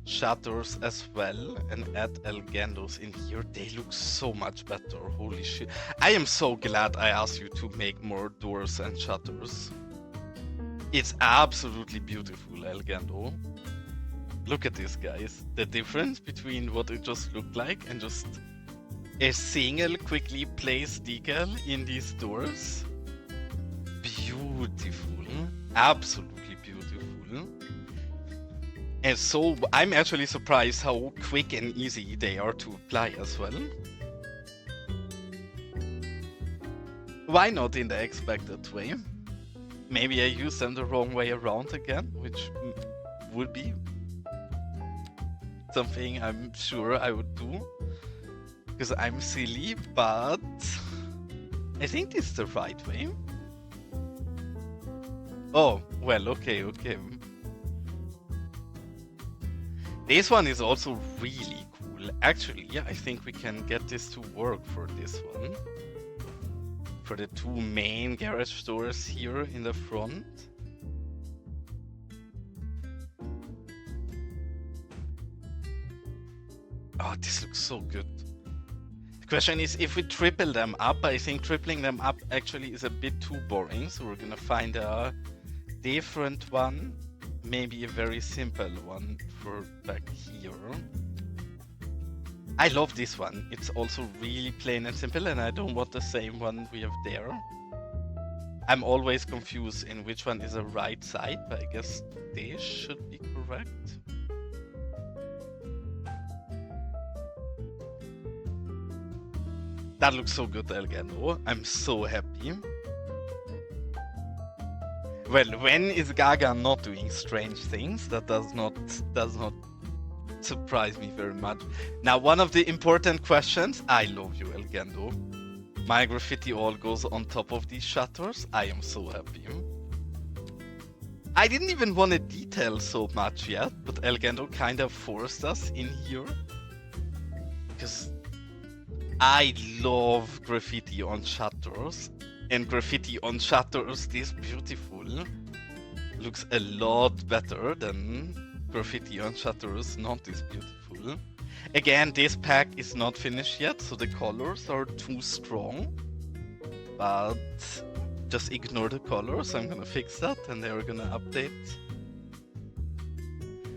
shutters as well and add Elgandos in here. They look so much better. Holy shit. I am so glad I asked you to make more doors and shutters. It's absolutely beautiful, Elgando. Look at this, guys. The difference between what it just looked like and just a single quickly placed decal in these doors. Beautiful. Absolutely beautiful. And so I'm actually surprised how quick and easy they are to apply as well. Why not in the expected way? Maybe I used them the wrong way around again, which would be something I'm sure I would do. Because I'm silly, but I think this is the right way. Oh, well, okay. This one is also really cool. Actually, yeah, I think we can get this to work for this one. For the 2 main garage doors here in the front. Oh, this looks so good. The question is if we triple them up. I think tripling them up actually is a bit too boring. So we're gonna find a different one. Maybe a very simple one for back here. I love this one. It's also really plain and simple, and I don't want the same one we have there. I'm always confused in which one is the right side, but I guess this should be correct. That looks so good, Elgano. I'm so happy. Well, when is Gaga not doing strange things? That does not surprise me very much. Now, one of the important questions. I love you, Elgando. My graffiti all goes on top of these shutters. I am so happy. I didn't even want to detail so much yet, but Elgando kind of forced us in here. Because I love graffiti on shutters. And graffiti on shutters this beautiful looks a lot better than graffiti on shutters not this beautiful. Again, this pack is not finished yet, so the colors are too strong. But just ignore the colors. I'm gonna fix that and they're gonna update.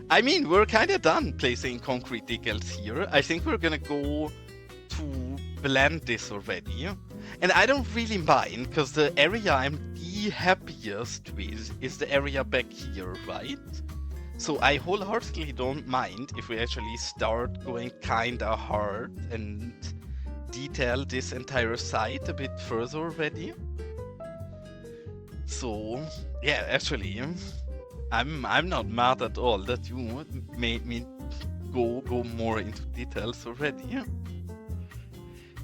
I mean, we're kind of done placing concrete decals here. I think we're gonna go to blend this already. And I don't really mind, because the area I'm the happiest with is the area back here, right? So I wholeheartedly don't mind if we actually start going kinda hard and detail this entire site a bit further already. So, yeah, actually, I'm not mad at all that you made me go more into details already.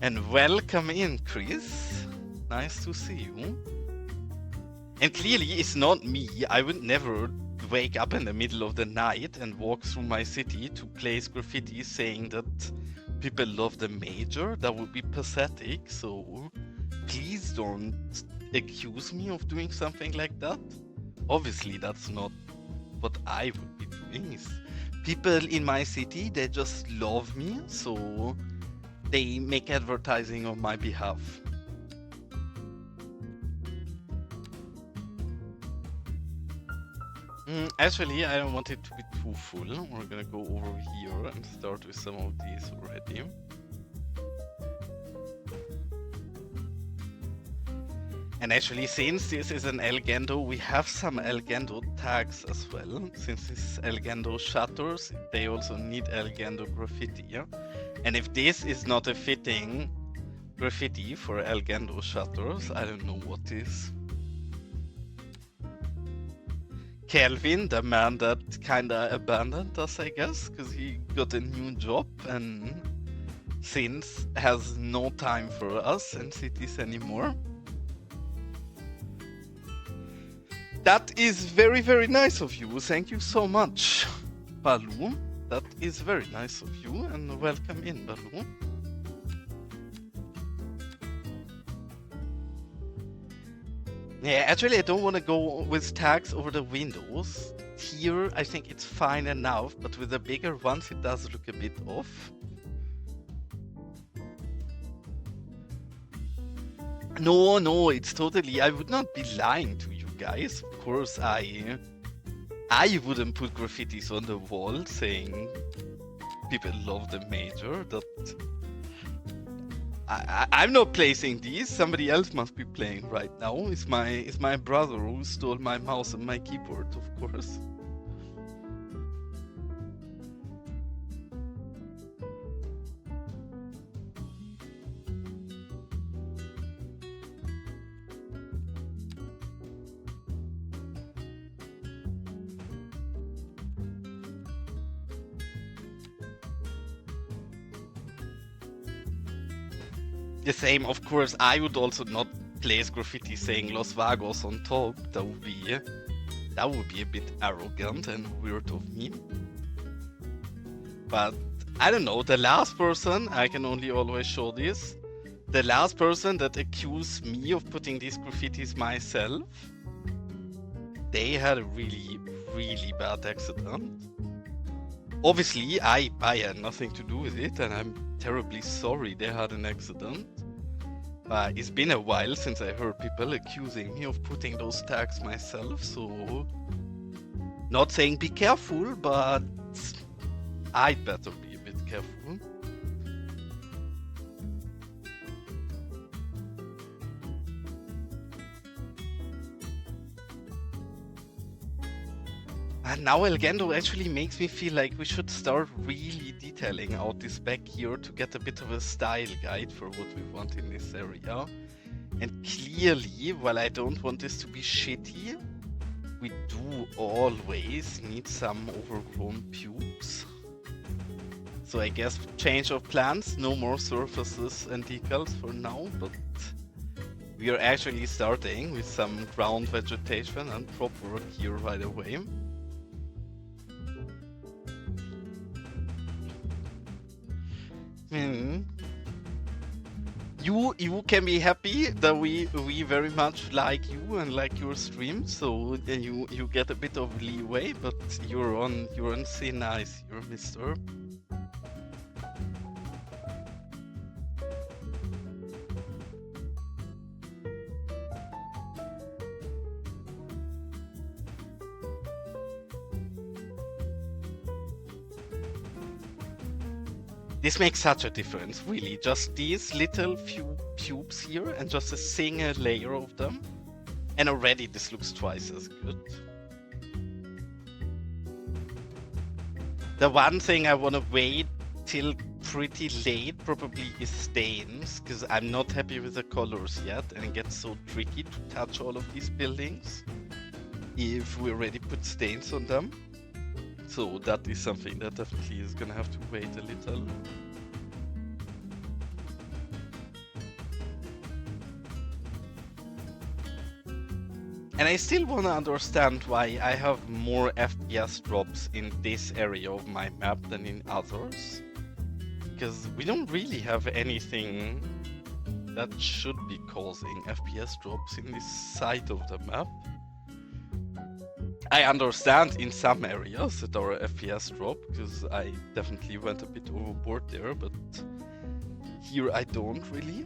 And welcome in, Chris. Nice to see you. And clearly it's not me. I would never wake up in the middle of the night and walk through my city to place graffiti saying that people love the major. That would be pathetic. So please don't accuse me of doing something like that. Obviously that's not what I would be doing. People in my city, they just love me. So they make advertising on my behalf. Actually, I don't want it to be too full. We're gonna go over here and start with some of these already. And actually, since this is an Elgando, we have some Elgando tags as well. Since this is Elgando shutters, they also need Elgando graffiti. Yeah? And if this is not a fitting graffiti for Elgando shutters, I don't know what is. Kelvin, the man that kinda abandoned us, I guess, because he got a new job and since has no time for us and cities anymore. That is very, very nice of you. Thank you so much, Baloo. That is very nice of you, and welcome in, Baloo. Yeah, actually, I don't want to go with tags over the windows. Here, I think it's fine enough, but with the bigger ones, it does look a bit off. No, it's totally... I would not be lying to you guys. Of course, I wouldn't put graffitis on the wall saying people love the major. That I'm not placing these. Somebody else must be playing right now. It's my brother who stole my mouse and my keyboard, of course. The same, of course, I would also not place graffiti saying Los Vagos on top. That would be a bit arrogant and weird of me. But I don't know, the last person, I can only always show this, the last person that accused me of putting these graffitis myself, they had a really, really bad accident. Obviously, I had nothing to do with it, and I'm terribly sorry they had an accident. It's been a while since I heard people accusing me of putting those tags myself, so... Not saying be careful, but I'd better be a bit careful. And now Elgendo actually makes me feel like we should start really detailing out this back here to get a bit of a style guide for what we want in this area. And clearly, while I don't want this to be shitty, we do always need some overgrown pubes. So I guess change of plans, no more surfaces and decals for now, but we are actually starting with some ground vegetation and prop work here right away. You can be happy that we very much like you and like your stream, so you get a bit of leeway, but you're on thin ice here, mister. This makes such a difference, really. Just these little few pubes here and just a single layer of them. And already this looks twice as good. The one thing I want to wait till pretty late probably is stains, because I'm not happy with the colors yet and it gets so tricky to touch all of these buildings if we already put stains on them. So that is something that definitely is gonna have to wait a little. And I still wanna understand why I have more FPS drops in this area of my map than in others. Because we don't really have anything that should be causing FPS drops in this side of the map. I understand in some areas that our FPS drop, because I definitely went a bit overboard there, but here I don't really.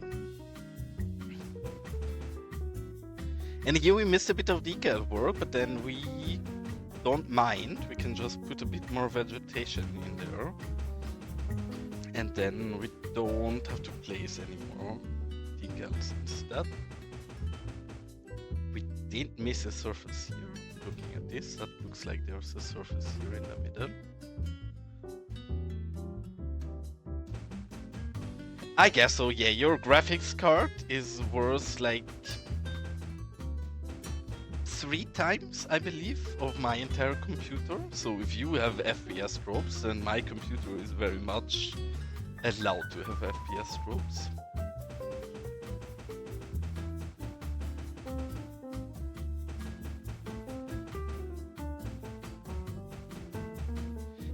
And here we missed a bit of decal work, but then we don't mind. We can just put a bit more vegetation in there. And then we don't have to place any more decals instead. We did miss a surface here. Looking at this, that looks like there's a surface here in the middle. I guess so, yeah, your graphics card is worth like 3 times, I believe, of my entire computer. So if you have FPS drops, then my computer is very much allowed to have FPS drops.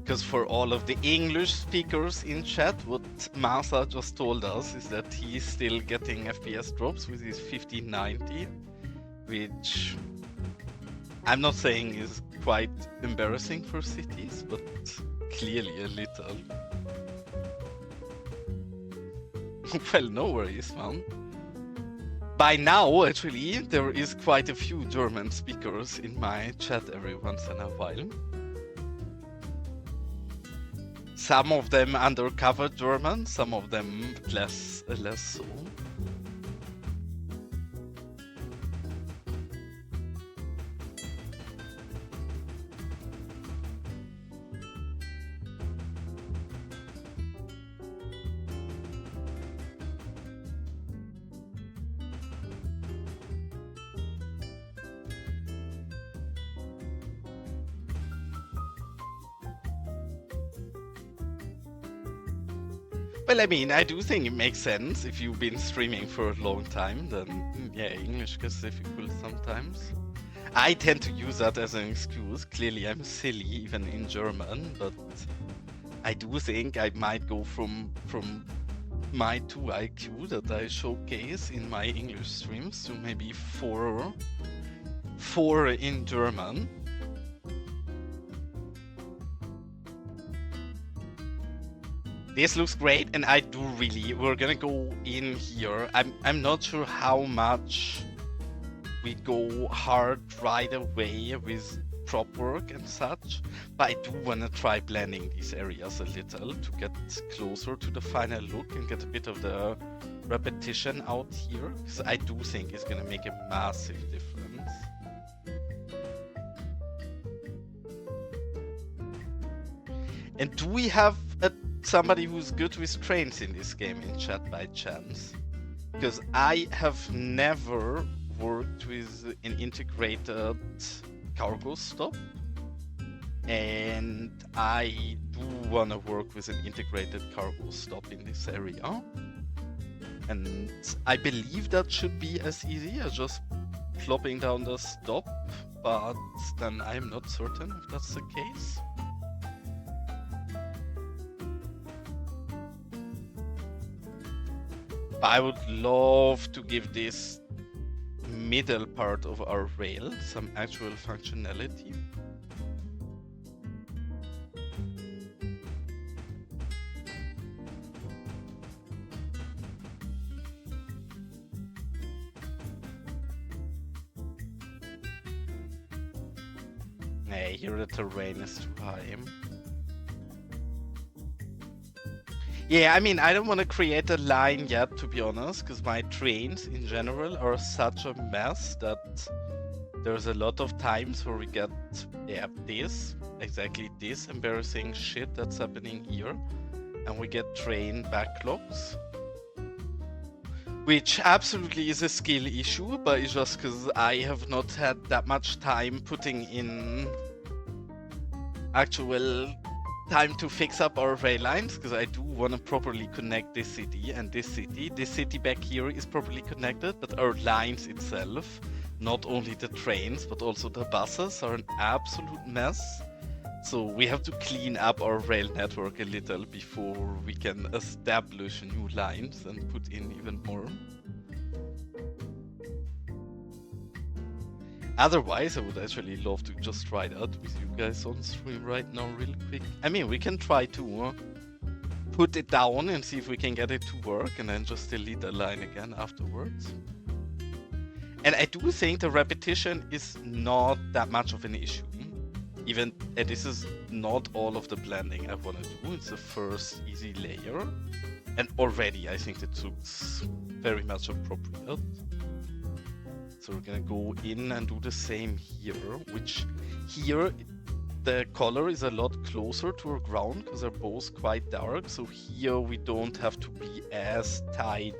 Because for all of the English speakers in chat, what Masa just told us is that he's still getting FPS drops with his 1590, which I'm not saying is quite embarrassing for cities, but clearly a little. Well, no worries, man. By now, actually, there is quite a few German speakers in my chat every once in a while. Some of them undercover German, some of them less so. Well, I mean, I do think it makes sense if you've been streaming for a long time, then yeah, English gets difficult sometimes. I tend to use that as an excuse. Clearly, I'm silly even in German, but I do think I might go from my 2 IQ that I showcase in my English streams to maybe 4 in German. This looks great, and I do really. We're gonna go in here. I'm not sure how much we go hard right away with prop work and such, but I do wanna try blending these areas a little to get closer to the final look and get a bit of the repetition out here, because I do think it's gonna make a massive difference. And do we have somebody who's good with trains in this game in chat by chance? Because I have never worked with an integrated cargo stop, and I do want to work with an integrated cargo stop in this area. And I believe that should be as easy as just plopping down the stop, but then I'm not certain if that's the case. I would love to give this middle part of our rail some actual functionality. Hey, here the terrain is too high. Yeah, I mean, I don't want to create a line yet, to be honest, because my trains in general are such a mess that there's a lot of times where we get, yeah, exactly this embarrassing shit that's happening here, and we get train backlogs, which absolutely is a skill issue, but it's just because I have not had that much time putting in actual time to fix up our rail lines, because I do want to properly connect this city and this city. This city back here is properly connected, but our lines itself, not only the trains, but also the buses, are an absolute mess. So we have to clean up our rail network a little before we can establish new lines and put in even more. Otherwise, I would actually love to just try that with you guys on stream right now real quick. I mean, we can try to put it down and see if we can get it to work, and then just delete the line again afterwards. And I do think the repetition is not that much of an issue. Even, and this is not all of the blending I want to do. It's the first easy layer. And already I think it looks very much appropriate. So we're gonna go in and do the same here, which here the color is a lot closer to our ground because they're both quite dark. So here we don't have to be as tidy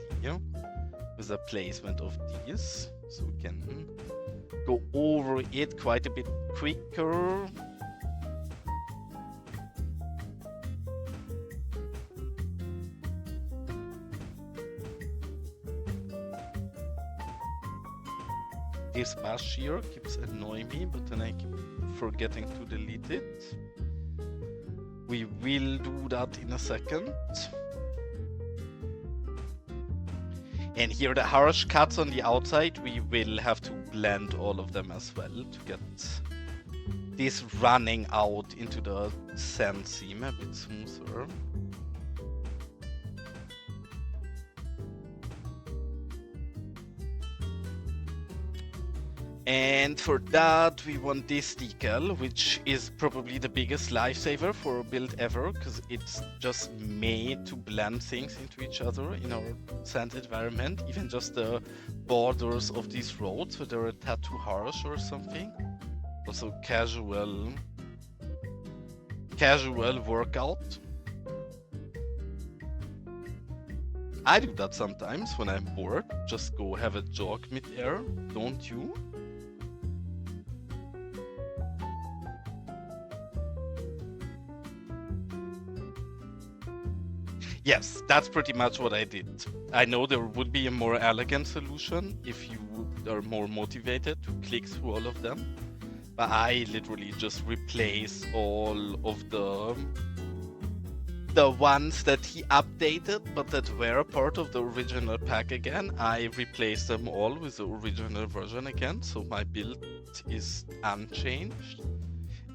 with the placement of these. So we can go over it quite a bit quicker. This mesh here keeps annoying me, but then I keep forgetting to delete it. We will do that in a second. And here the harsh cuts on the outside, we will have to blend all of them as well to get this running out into the sand seam a bit smoother. And for that we want this decal, which is probably the biggest lifesaver for a build ever, because it's just made to blend things into each other in our sand environment, even just the borders of these roads where they're a tad too harsh or something. Also casual workout. I do that sometimes when I'm bored, just go have a jog mid-air, don't you? Yes, that's pretty much what I did. I know there would be a more elegant solution if you are more motivated to click through all of them, but I literally just replace all of the ones that he updated but that were a part of the original pack again. I replaced them all with the original version again, so my build is unchanged.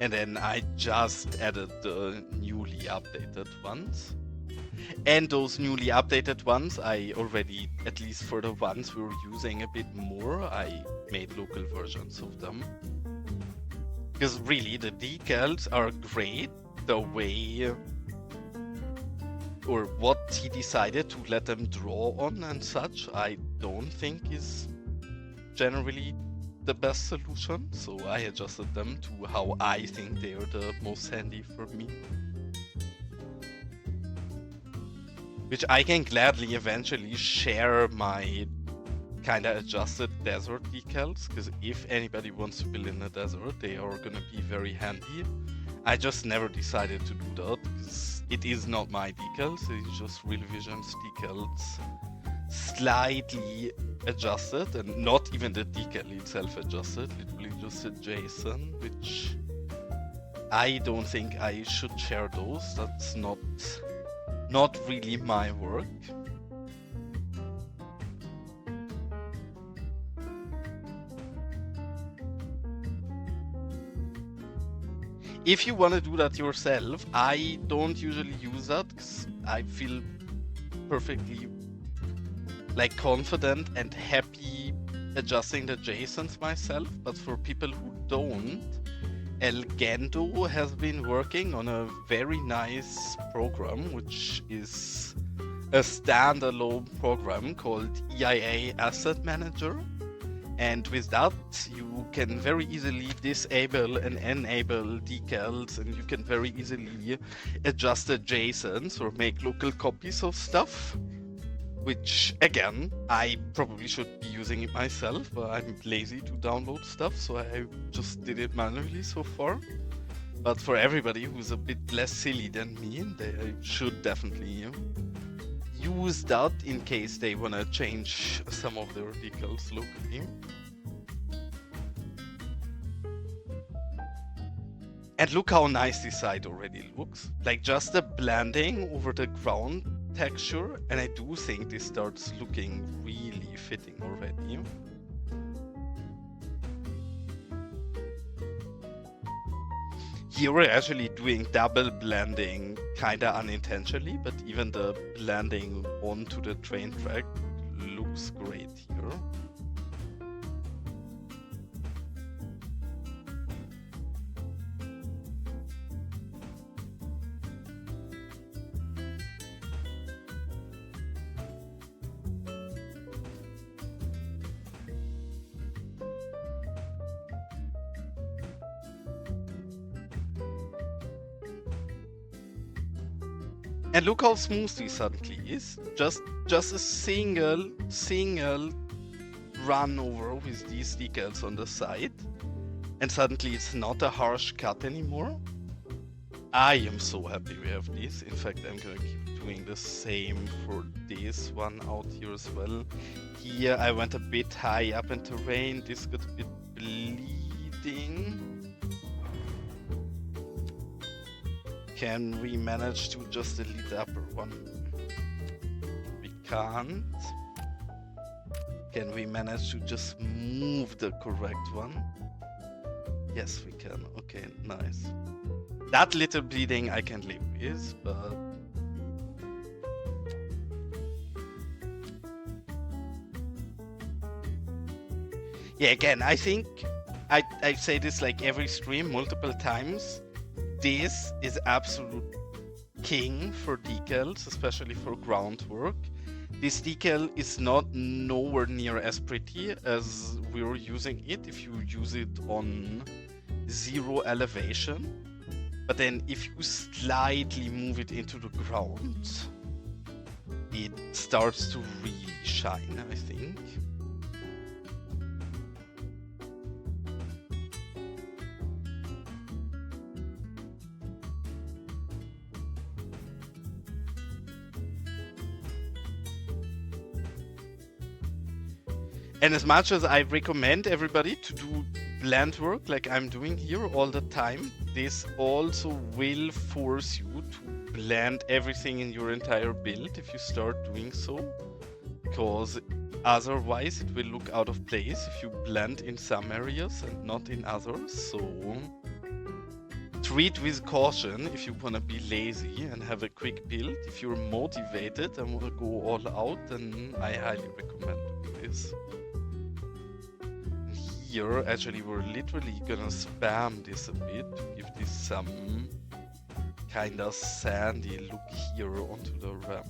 And then I just added the newly updated ones. And those newly updated ones, I already, at least for the ones we were using a bit more, I made local versions of them. Because really, the decals are great. The way, or what he decided to let them draw on and such, I don't think is generally the best solution. So I adjusted them to how I think they are the most handy for me. Which I can gladly eventually share my kinda adjusted desert decals, because if anybody wants to build in a desert, they are gonna be very handy. I just never decided to do that, because it is not my decals, it's just Real Vision's decals slightly adjusted, and not even the decal itself adjusted, literally just a JSON, which I don't think I should share those. That's not really my work. If you want to do that yourself, I don't usually use that because I feel perfectly like confident and happy adjusting the JSONs myself. But for people who don't, Elgendo has been working on a very nice program, which is a standalone program called EIA Asset Manager. And with that, you can very easily disable and enable decals, and you can very easily adjust the JSONs or make local copies of stuff. Which, again, I probably should be using it myself, but I'm lazy to download stuff, so I just did it manually so far. But for everybody who's a bit less silly than me, they should definitely use that in case they want to change some of their decals locally. And look how nice this side already looks. Like just the blending over the ground texture, and I do think this starts looking really fitting already. Here we're actually doing double blending kinda unintentionally, but even the blending onto the train track looks great here. And look how smooth this suddenly is. Just a single run over with these decals on the side, and suddenly it's not a harsh cut anymore. I am so happy we have this. In fact, I'm gonna keep doing the same for this one out here as well. Here I went a bit high up in terrain. This got a bit bleeding. Can we manage to just delete the upper one? We can't. Can we manage to just move the correct one? Yes, we can. Okay, nice. That little bleeding I can live with, but... yeah, again, I think I say this like every stream multiple times. This is absolute king for decals, especially for groundwork. This decal is not nowhere near as pretty as we're using it if you use it on 0 elevation. But then if you slightly move it into the ground, it starts to really shine, I think. And as much as I recommend everybody to do blend work like I'm doing here all the time, this also will force you to blend everything in your entire build if you start doing so. Because otherwise it will look out of place if you blend in some areas and not in others. So treat with caution if you want to be lazy and have a quick build. If you're motivated and want to go all out, then I highly recommend doing this. Here, actually, we're literally gonna spam this a bit to give this some kind of sandy look here onto the ramp.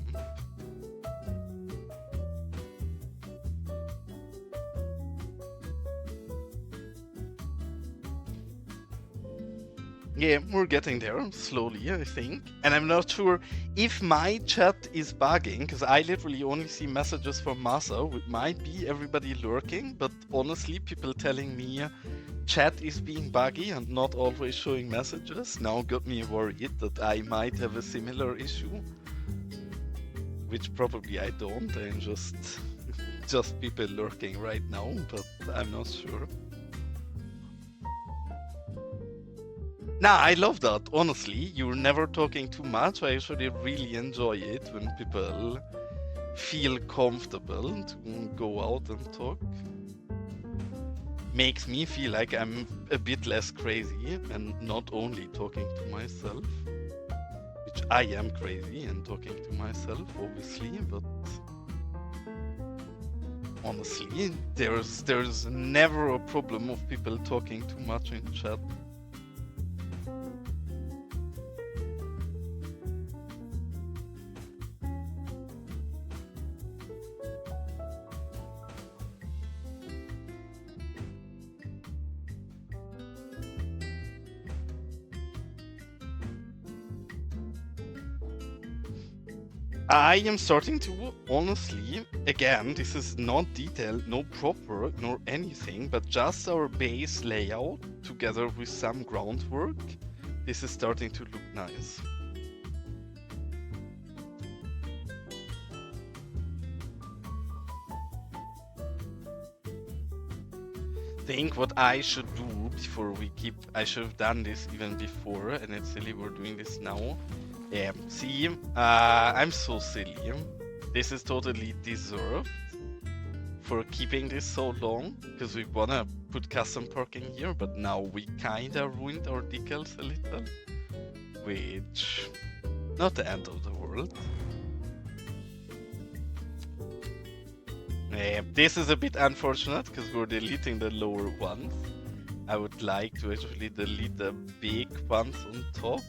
Yeah, we're getting there slowly, I think. And I'm not sure if my chat is bugging, because I literally only see messages from Masa. It might be everybody lurking, but honestly, people telling me chat is being buggy and not always showing messages now got me worried that I might have a similar issue. Which probably I don't, I'm just people lurking right now, but I'm not sure. Nah, I love that, honestly. You're never talking too much. I actually really enjoy it when people feel comfortable to go out and talk. Makes me feel like I'm a bit less crazy and not only talking to myself. Which I am crazy and talking to myself, obviously, but... honestly, there's never a problem of people talking too much in chat. I am starting to, honestly, again, this is not detailed, no proper, nor anything, but just our base layout together with some groundwork. This is starting to look nice. Think what I should do before we keep, I should have done this even before, and it's silly we're doing this now. Yeah, see, I'm so silly. This is totally deserved for keeping this so long, because we wanna put custom parking here, but now we kinda ruined our decals a little, which, not the end of the world. Yeah, this is a bit unfortunate, because we're deleting the lower ones. I would like to actually delete the big ones on top.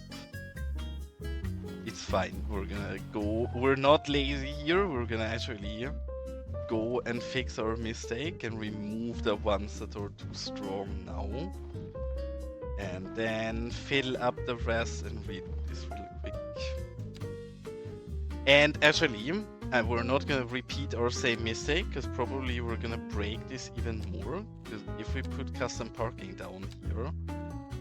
It's fine, we're gonna go, we're not lazy here, we're gonna actually go and fix our mistake and remove the ones that are too strong now. And then fill up the rest and read this real quick. And actually, And we're not gonna repeat our same mistake, because probably we're gonna break this even more. Because if we put custom parking down here,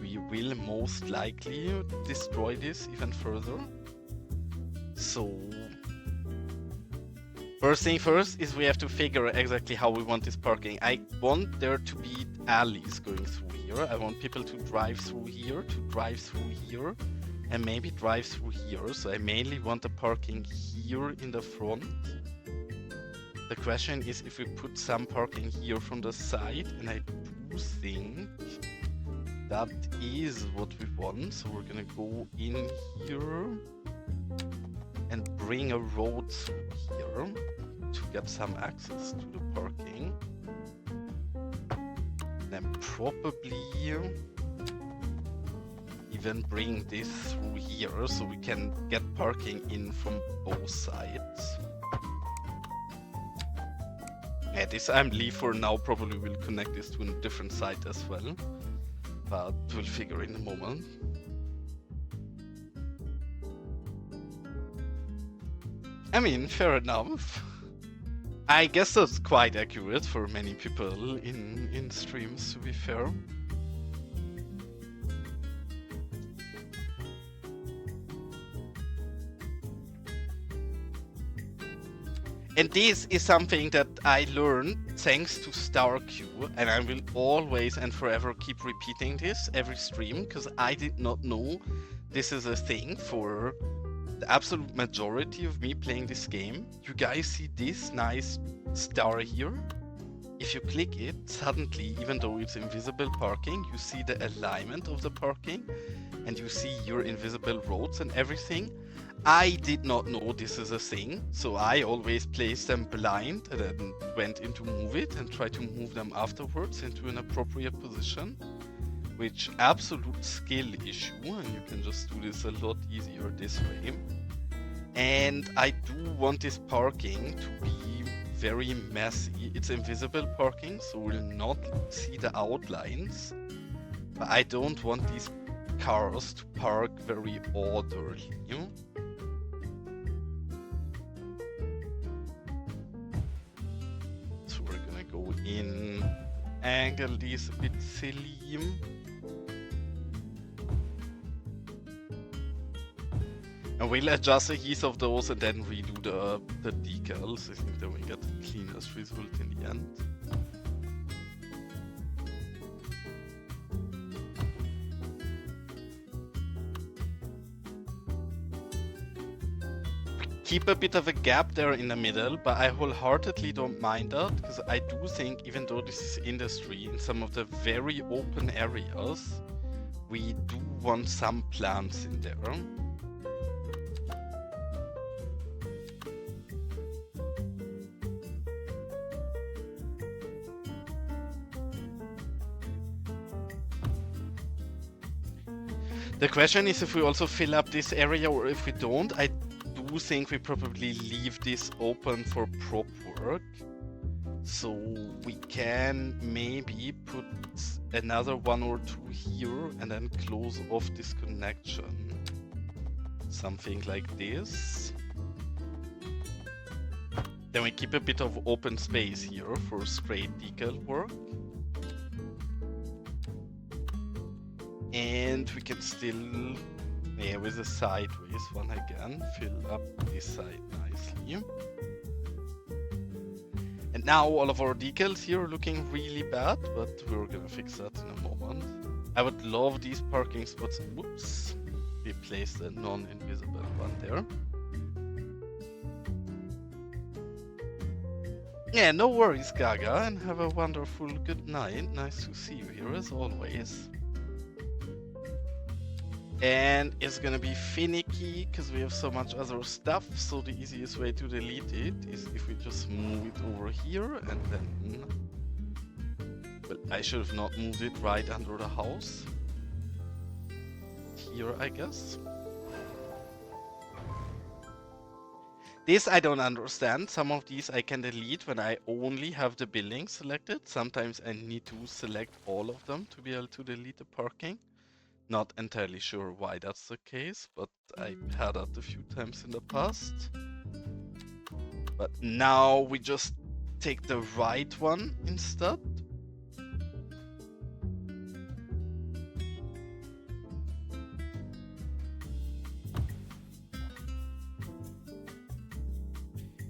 we will most likely destroy this even further. So, first thing first is we have to figure exactly how we want this parking. I want there to be alleys going through here. I want people to drive through here, and maybe drive through here. So I mainly want the parking here in the front. The question is if we put some parking here from the side, and I do think that is what we want. So we're gonna go in here and bring a road through here to get some access to the parking. Then probably even bring this through here so we can get parking in from both sides. Yeah, this I'm leave for now. Probably will connect this to a different site as well, but we'll figure in a moment. I mean, fair enough. I guess that's quite accurate for many people in streams, to be fair. And this is something that I learned thanks to StarQ, and I will always and forever keep repeating this every stream, because I did not know this is a thing for the absolute majority of me playing this game. You guys see this nice star here? If you click it, suddenly, even though it's invisible parking, you see the alignment of the parking, and you see your invisible roads and everything. I did not know this is a thing, so I always placed them blind and then went in to move it and try to move them afterwards into an appropriate position, which absolute skill issue, and you can just do this a lot easier this way. And I do want this parking to be very messy. It's invisible parking, so we'll not see the outlines, but I don't want these cars to park very orderly. So we're gonna go in, angle these a bit silly. And we'll adjust the heat of those and then redo the decals. I think then we get the cleanest result in the end. Keep a bit of a gap there in the middle, but I wholeheartedly don't mind that, because I do think, even though this is industry, in some of the very open areas, we do want some plants in there. The question is if we also fill up this area or if we don't. I do think we probably leave this open for prop work. So we can maybe put another one or two here and then close off this connection. Something like this. Then we keep a bit of open space here for straight decal work. And we can still, yeah, with a sideways one again, fill up this side nicely. And now all of our decals here are looking really bad, but we're gonna fix that in a moment. I would love these parking spots. Whoops, we placed a non-invisible one there. Yeah, no worries, Gaga, and have a wonderful good night. Nice to see you here as always. And it's gonna be finicky because we have so much other stuff, so the easiest way to delete it is if we just move it over here and then... Well, I should have not moved it right under the house. Here, I guess. This I don't understand. Some of these I can delete when I only have the building selected. Sometimes I need to select all of them to be able to delete the parking. Not entirely sure why that's the case, but I've had that a few times in the past. But now we just take the right one instead.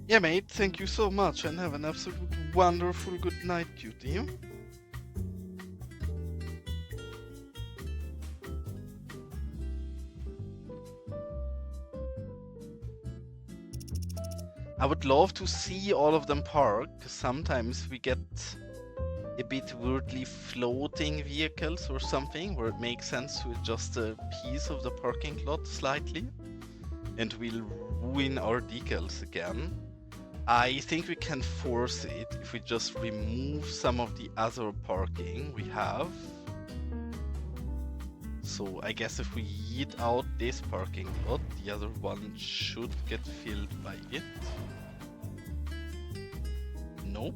Yeah, mate, thank you so much and have an absolute wonderful good night, cutie. I would love to see all of them park, because sometimes we get a bit weirdly floating vehicles or something, where it makes sense to adjust a piece of the parking lot slightly, and we'll ruin our decals again. I think we can force it if we just remove some of the other parking we have. So I guess if we yeet out this parking lot, the other one should get filled by it. Nope.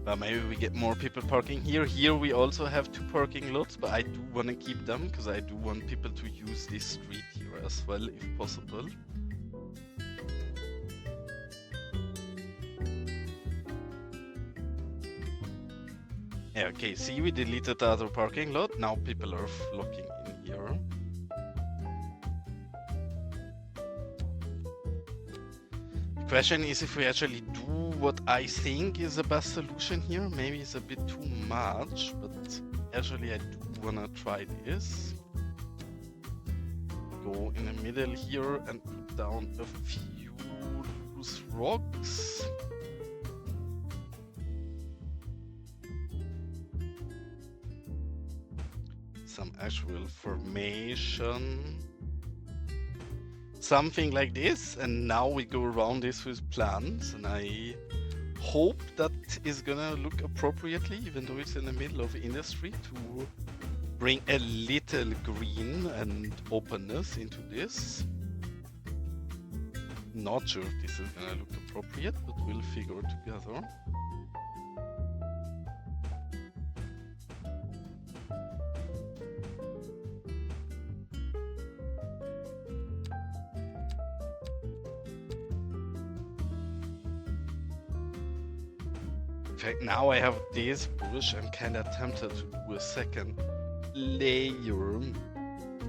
But maybe we get more people parking here. Here we also have 2 parking lots, but I do want to keep them because I do want people to use this street here as well, if possible. Yeah, okay, see, we deleted the other parking lot. Now people are flocking in here. The question is if we actually do what I think is the best solution here. Maybe it's a bit too much, but actually I do wanna try this. Go in the middle here and put down a few loose rocks. Some actual formation. Something like this, and now we go around this with plants, and I hope that is gonna look appropriately, even though it's in the middle of industry, to bring a little green and openness into this. Not sure if this is gonna look appropriate, but we'll figure it together. In fact, now I have this bush, I'm kinda tempted to do a second layer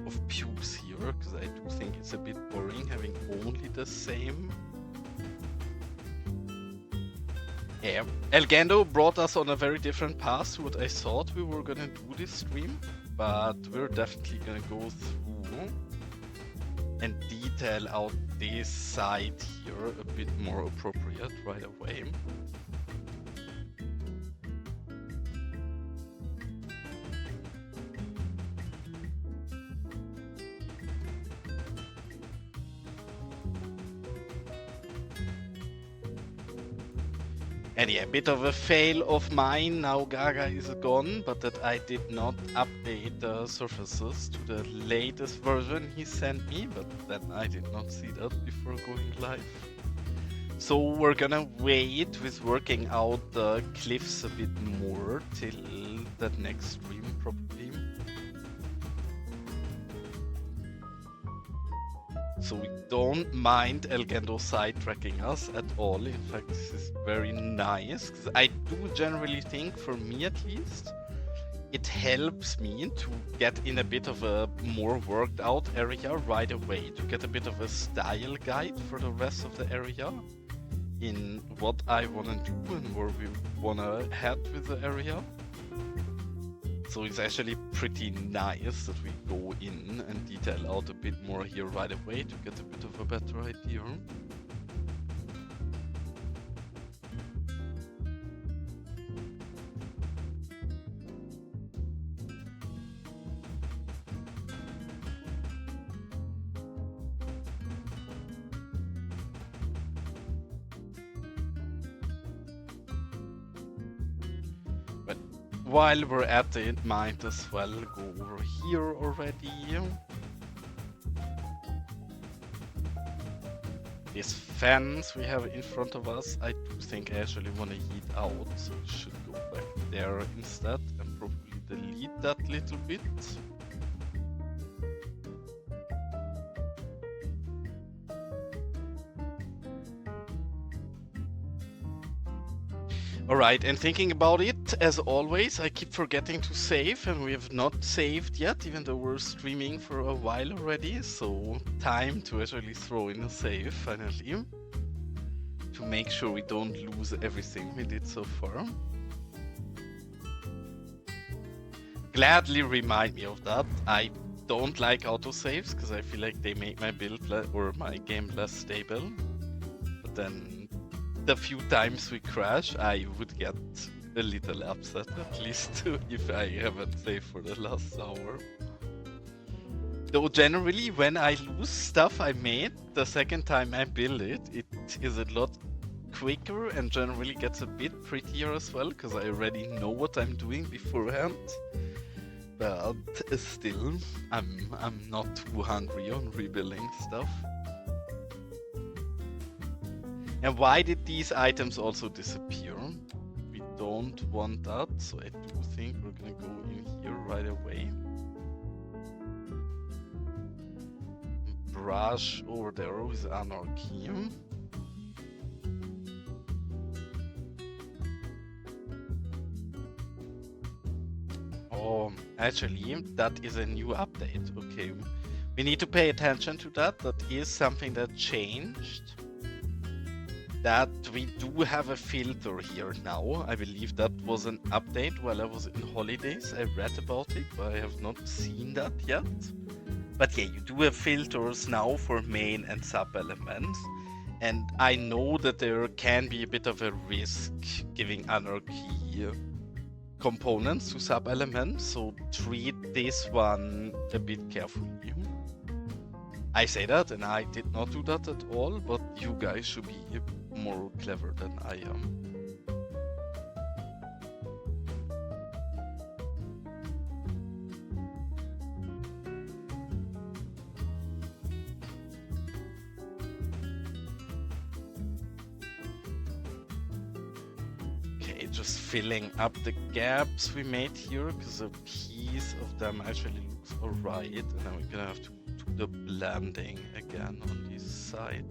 of pubes here, because I do think it's a bit boring having only the same. Yeah, Elgando brought us on a very different path to what I thought we were gonna do this stream, but we're definitely gonna go through and detail out this side here a bit more appropriate right away. And yeah, a bit of a fail of mine, now Gaga is gone, but that I did not update the surfaces to the latest version he sent me, but then I did not see that before going live. So we're gonna wait with working out the cliffs a bit more till the next stream probably. So we don't mind Elgando sidetracking us at all. In fact, this is very nice. 'Cause I do generally think, for me at least, it helps me to get in a bit of a more worked out area right away, to get a bit of a style guide for the rest of the area in what I want to do and where we want to head with the area. So it's actually pretty nice that we go in and detail out a bit more here right away to get a bit of a better idea. While we're at it, might as well go over here already. This fence we have in front of us, I do think I actually want to yeet out, so we should go back there instead and probably delete that little bit. Alright, and thinking about it, as always, I keep forgetting to save, and we have not saved yet, even though we're streaming for a while already, so time to actually throw in a save, finally. To make sure we don't lose everything we did so far. Gladly remind me of that. I don't like autosaves, because I feel like they make my build or my game less stable. But then, the few times we crash, I would get a little upset, at least, if I haven't saved for the last hour. Though generally, when I lose stuff I made, the second time I build it, it is a lot quicker and generally gets a bit prettier as well, because I already know what I'm doing beforehand. But still, I'm not too hungry on rebuilding stuff. And why did these items also disappear? We don't want that, so I do think we're gonna go in here right away. Brush over there with anarchy. Oh, actually, that is a new update. Okay, we need to pay attention to that. That is something that changed. That we do have a filter here now. I believe that was an update while I was in holidays. I read about it, but I have not seen that yet. But yeah, you do have filters now for main and sub-elements. And I know that there can be a bit of a risk giving anarchy components to sub-elements, so treat this one a bit carefully. I say that, and I did not do that at all, but you guys should be more clever than I am. Okay, just filling up the gaps we made here, because a piece of them actually looks alright, and then we're gonna have to do the blending again on this side.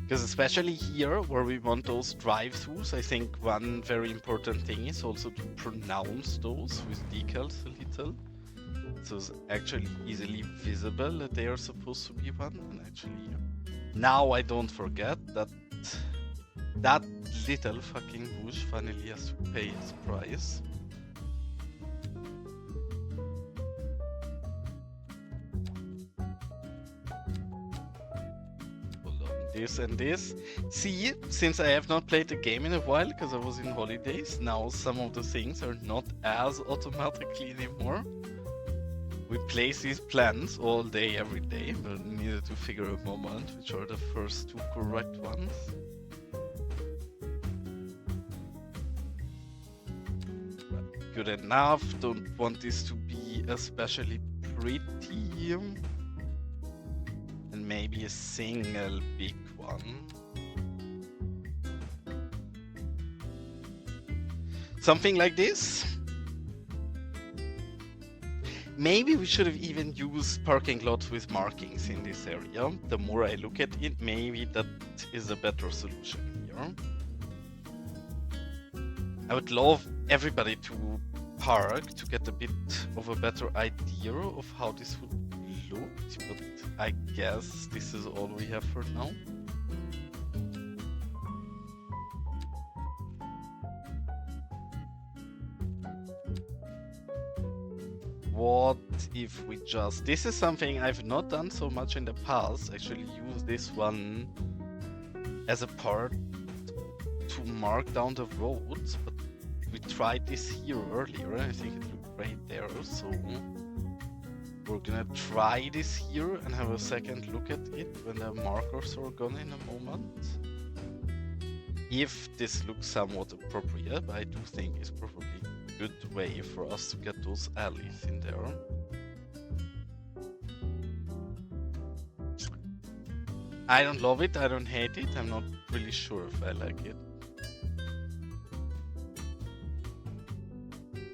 Because especially here, where we want those drive-throughs, I think one very important thing is also to pronounce those with decals a little. So it's actually easily visible that they are supposed to be one. And actually, now I don't forget that that little fucking bush finally has to pay its price. This and this. See, since I have not played the game in a while because I was in holidays, now some of the things are not as automatically anymore. We place these plans all day, every day, but needed to figure a moment which are the first two correct ones. Good enough, don't want this to be especially pretty. And maybe a single big one. Something like this. Maybe we should have even used parking lots with markings in this area. The more I look at it, maybe that is a better solution here. I would love everybody to park to get a bit of a better idea of how this would look, but I guess this is all we have for now. What if we just... This is something I've not done so much in the past, actually use this one as a part to mark down the roads, but we tried this here earlier and I think it looked great there, so we're gonna try this here and have a second look at it when the markers are gone in a moment. If this looks somewhat appropriate, I do think it's probably a good way for us to get those alleys in there. I don't love it, I don't hate it, I'm not really sure if I like it.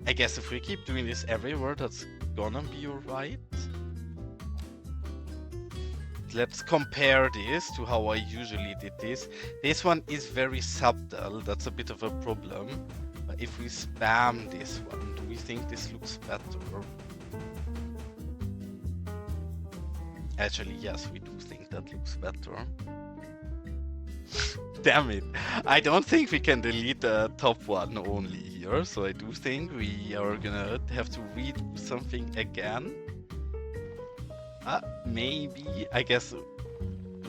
I guess if we keep doing this everywhere, that's gonna be alright. Let's compare this to how I usually did this. This one is very subtle, that's a bit of a problem. But if we spam this one, do we think this looks better? Actually, yes, we do think that looks better. Damn it. I don't think we can delete the top one only here, so I do think we are gonna have to redo something again. Maybe. I guess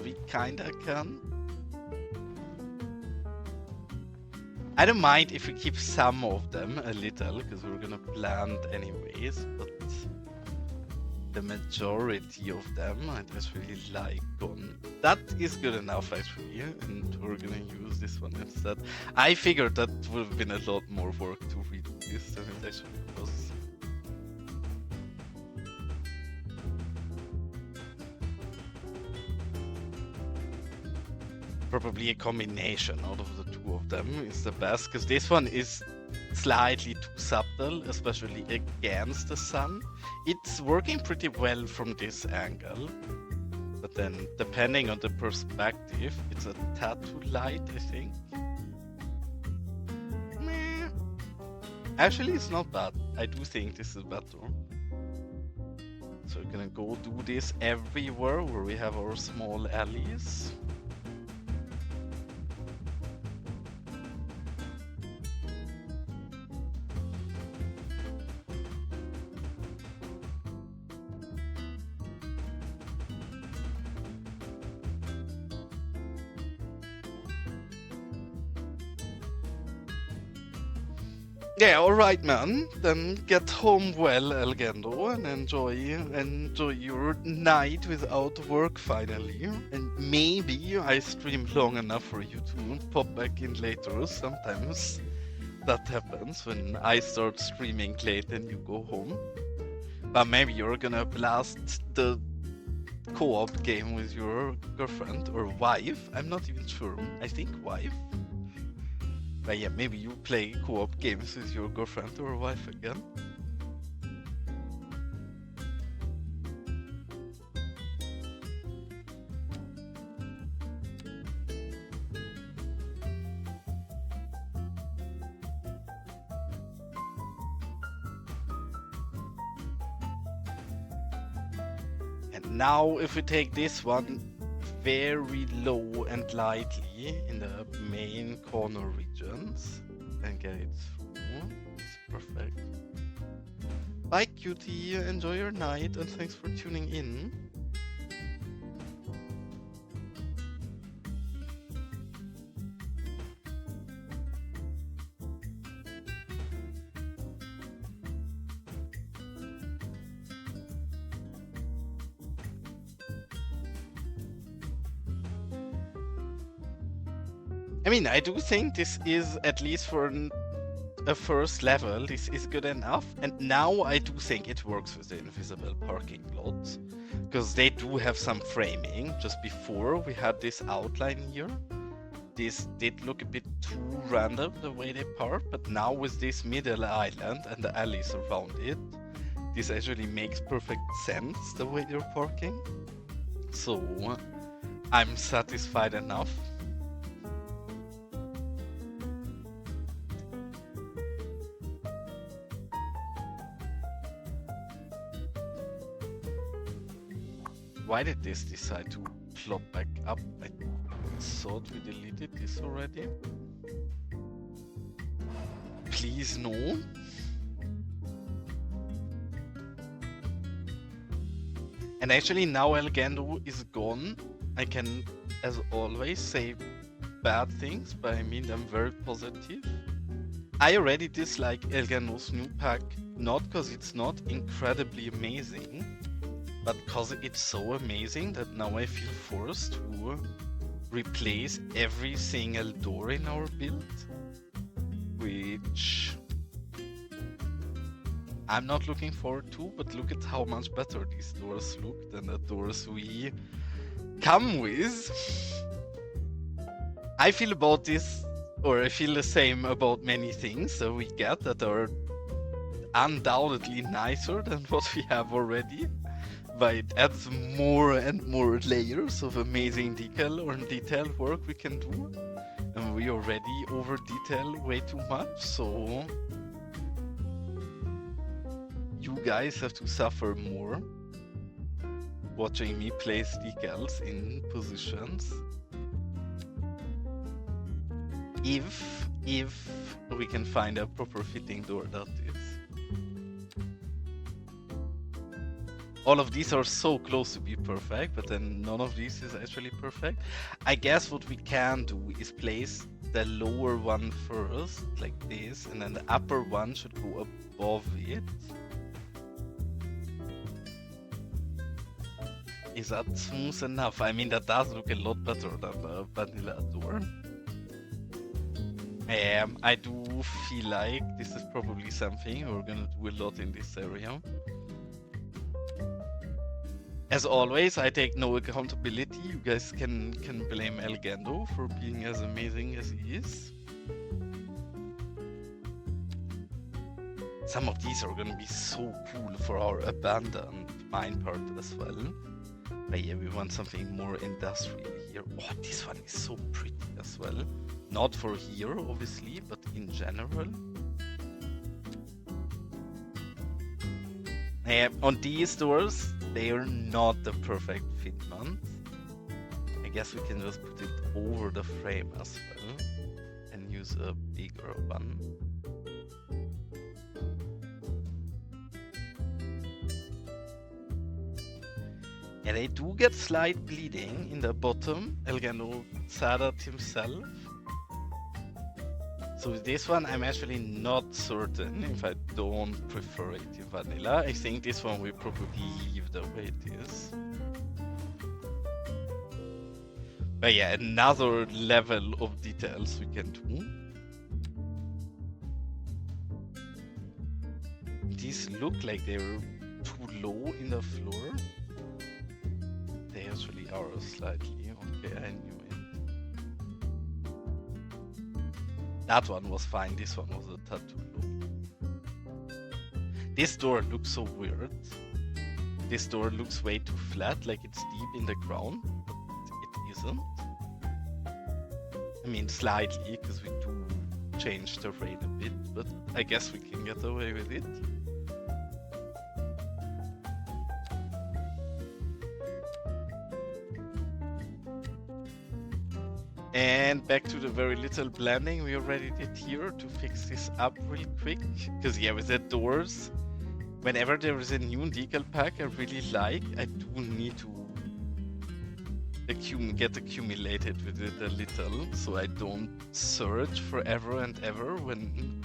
we kinda can. I don't mind if we keep some of them a little, because we're gonna blend anyways, but the majority of them I just really like gone. That is good enough actually, and we're gonna use this one instead. I figured that would have been a lot more work to redo this than it actually was. Probably a combination out of the two of them is the best, because this one is slightly too subtle, especially against the sun. It's working pretty well from this angle, but then depending on the perspective, it's a tad too light, I think. Meh. Actually, it's not bad. I do think this is better. So we're gonna go do this everywhere where we have our small alleys. Yeah, alright man, then get home well, Elgendo, and enjoy your night without work finally. And maybe I stream long enough for you to pop back in later. Sometimes that happens when I start streaming late and you go home. But maybe you're gonna blast the co-op game with your girlfriend or wife. I'm not even sure. I think wife. But yeah, maybe you play co-op games with your girlfriend or wife again. And now if we take this one very low and lightly in the main corner regions and get it through. It's perfect. Bye cutie, enjoy your night and thanks for tuning in. I mean, I do think this is, at least for a first level, this is good enough. And now I do think it works with the invisible parking lots, because they do have some framing. Just before we had this outline here, this did look a bit too random the way they park, but now with this middle island and the alleys around it, this actually makes perfect sense the way they're parking. So I'm satisfied enough. Why did this decide to plop back up? I thought we deleted this already. Please no. And actually now Elgendo is gone. I can, as always, say bad things, but I mean I'm very positive. I already dislike Elgendo's new pack, not because it's not incredibly amazing, but because it's so amazing that now I feel forced to replace every single door in our build, which I'm not looking forward to, but look at how much better these doors look than the doors we come with. I feel about this, or I feel the same about many things that we get that are undoubtedly nicer than what we have already, but it adds more and more layers of amazing decal or detailed work we can do. And we already over detail way too much, so you guys have to suffer more watching me place decals in positions. If we can find a proper fitting door, that is. All of these are so close to be perfect, but then none of these is actually perfect. I guess what we can do is place the lower one first, like this, and then the upper one should go above it. Is that smooth enough? I mean, that does look a lot better than the vanilla door. I do feel like this is probably something we're gonna do a lot in this area. As always, I take no accountability. You guys can blame Elgando for being as amazing as he is. Some of these are gonna be so cool for our abandoned mine part as well. But yeah, we want something more industrial here. Oh, this one is so pretty as well. Not for here, obviously, but in general. On these doors, they are not the perfect fitment. I guess we can just put it over the frame as well and use a bigger one. Yeah, they do get slight bleeding in the bottom. Elgando said that himself. So with this one, I'm actually not certain if I don't prefer it in vanilla. I think this one will probably leave the way it is. But yeah, another level of details we can do. These look like they're too low in the floor. They actually are slightly. Okay, I knew it. That one was fine, this one was a tad too low. This door looks so weird. This door looks way too flat, like it's deep in the ground, but it isn't. I mean, slightly, because we do change the terrain a bit, but I guess we can get away with it. And back to the very little blending we already did here to fix this up real quick. Because yeah, with the doors, whenever there is a new decal pack I really like, I do need to get accumulated with it a little, so I don't search forever and ever when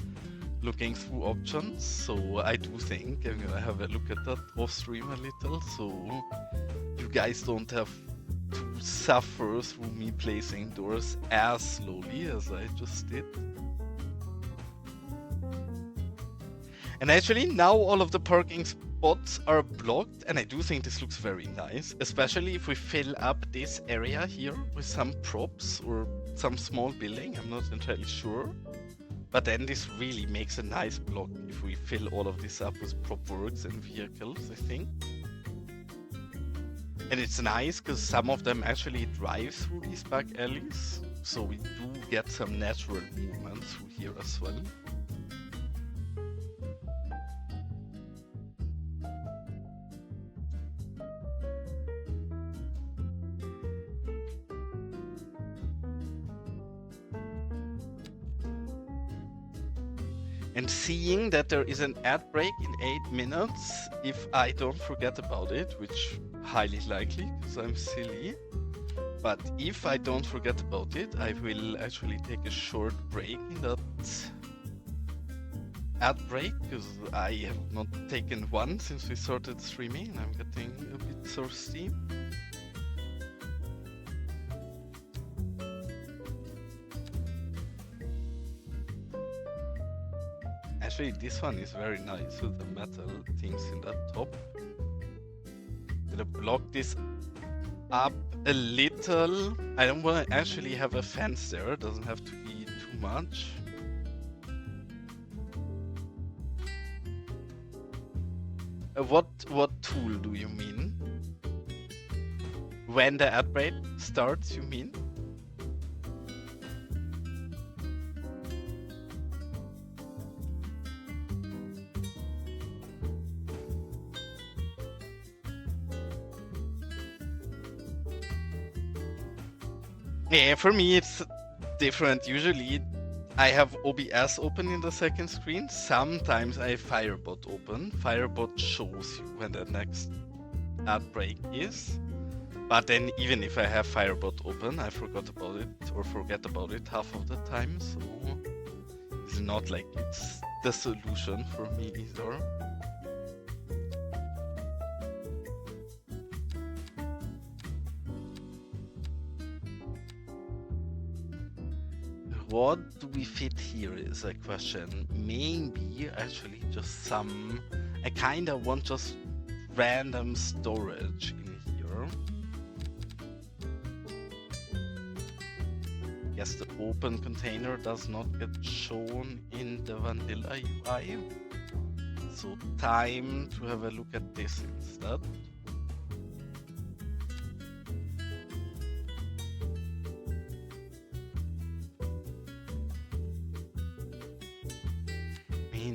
looking through options. So I do think I'm gonna have a look at that off stream a little, so you guys don't have to suffer through me placing doors as slowly as I just did. And actually now all of the parking spots are blocked, and I do think this looks very nice, especially if we fill up this area here with some props or some small building. I'm not entirely sure, but then this really makes a nice block if we fill all of this up with prop works and vehicles, I think. And it's nice because some of them actually drive through these back alleys, so we do get some natural movement through here as well. And seeing that there is an ad break in 8 minutes, if I don't forget about it, which highly likely because I'm silly, but if I don't forget about it, I will actually take a short break in that ad break, because I have not taken one since we started streaming and I'm getting a bit thirsty. Actually, this one is very nice with the metal things in the top. Gonna block this up a little. I don't want to actually have a fence there, it doesn't have to be too much. What tool do you mean? When the ad break starts, you mean? Yeah, for me it's different. Usually I have OBS open in the second screen. Sometimes I have Firebot open. Firebot shows you when the next ad break is. But then even if I have Firebot open, I forget about it half of the time. So it's not like it's the solution for me either. What do we fit here is a question. Maybe actually just some. I kinda want just random storage in here. Yes, the open container does not get shown in the vanilla UI. So time to have a look at this instead.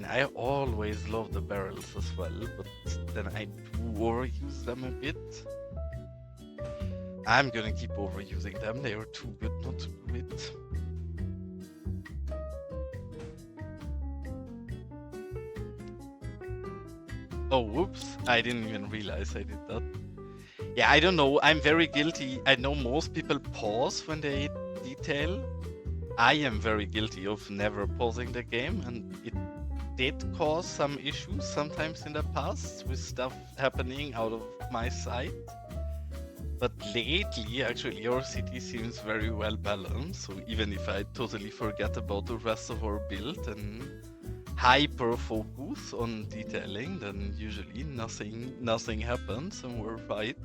I always love the barrels as well, but then I do overuse them a bit. I'm gonna keep overusing them, they are too good not to do it. Oh, whoops, I didn't even realize I did that. Yeah, I don't know, I'm very guilty. I know most people pause when they detail. I am very guilty of never pausing the game, and it did cause some issues sometimes in the past with stuff happening out of my sight. But lately, actually, our city seems very well balanced. So even if I totally forget about the rest of our build and hyper focus on detailing, then usually nothing happens and we're right.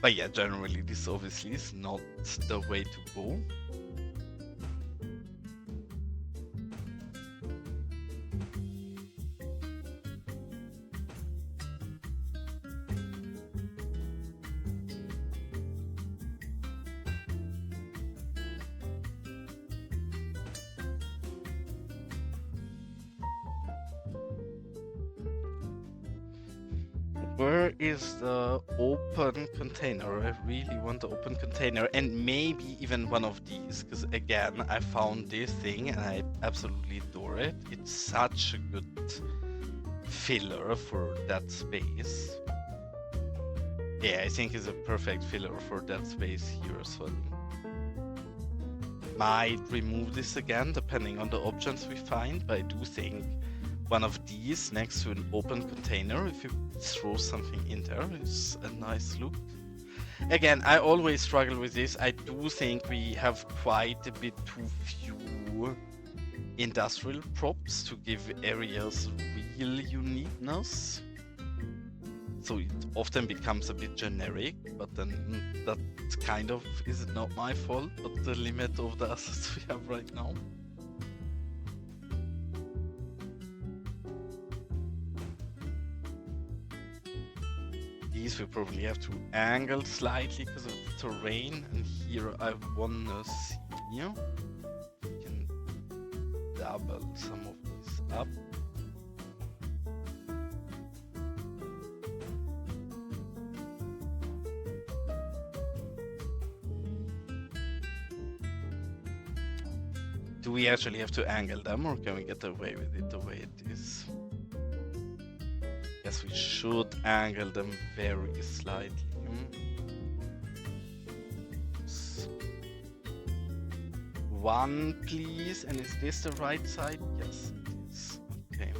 But yeah, generally this obviously is not the way to go. Where is the open container? I really want the open container, and maybe even one of these, because again, I found this thing and I absolutely adore it. It's such a good filler for that space. Yeah, I think it's a perfect filler for that space here as well. Might remove this again, depending on the options we find, but I do think one of these next to an open container, if you throw something in there, is a nice look. Again, I always struggle with this. I do think we have quite a bit too few industrial props to give areas real uniqueness. So it often becomes a bit generic, but then that kind of is not my fault, but the limit of the assets we have right now. These we probably have to angle slightly because of the terrain, and here I wanna see if we can double some of these up. Do we actually have to angle them, or can we get away with it the way it is? Yes, we should angle them very slightly. One, please. And is this the right side? Yes, it is. Okay.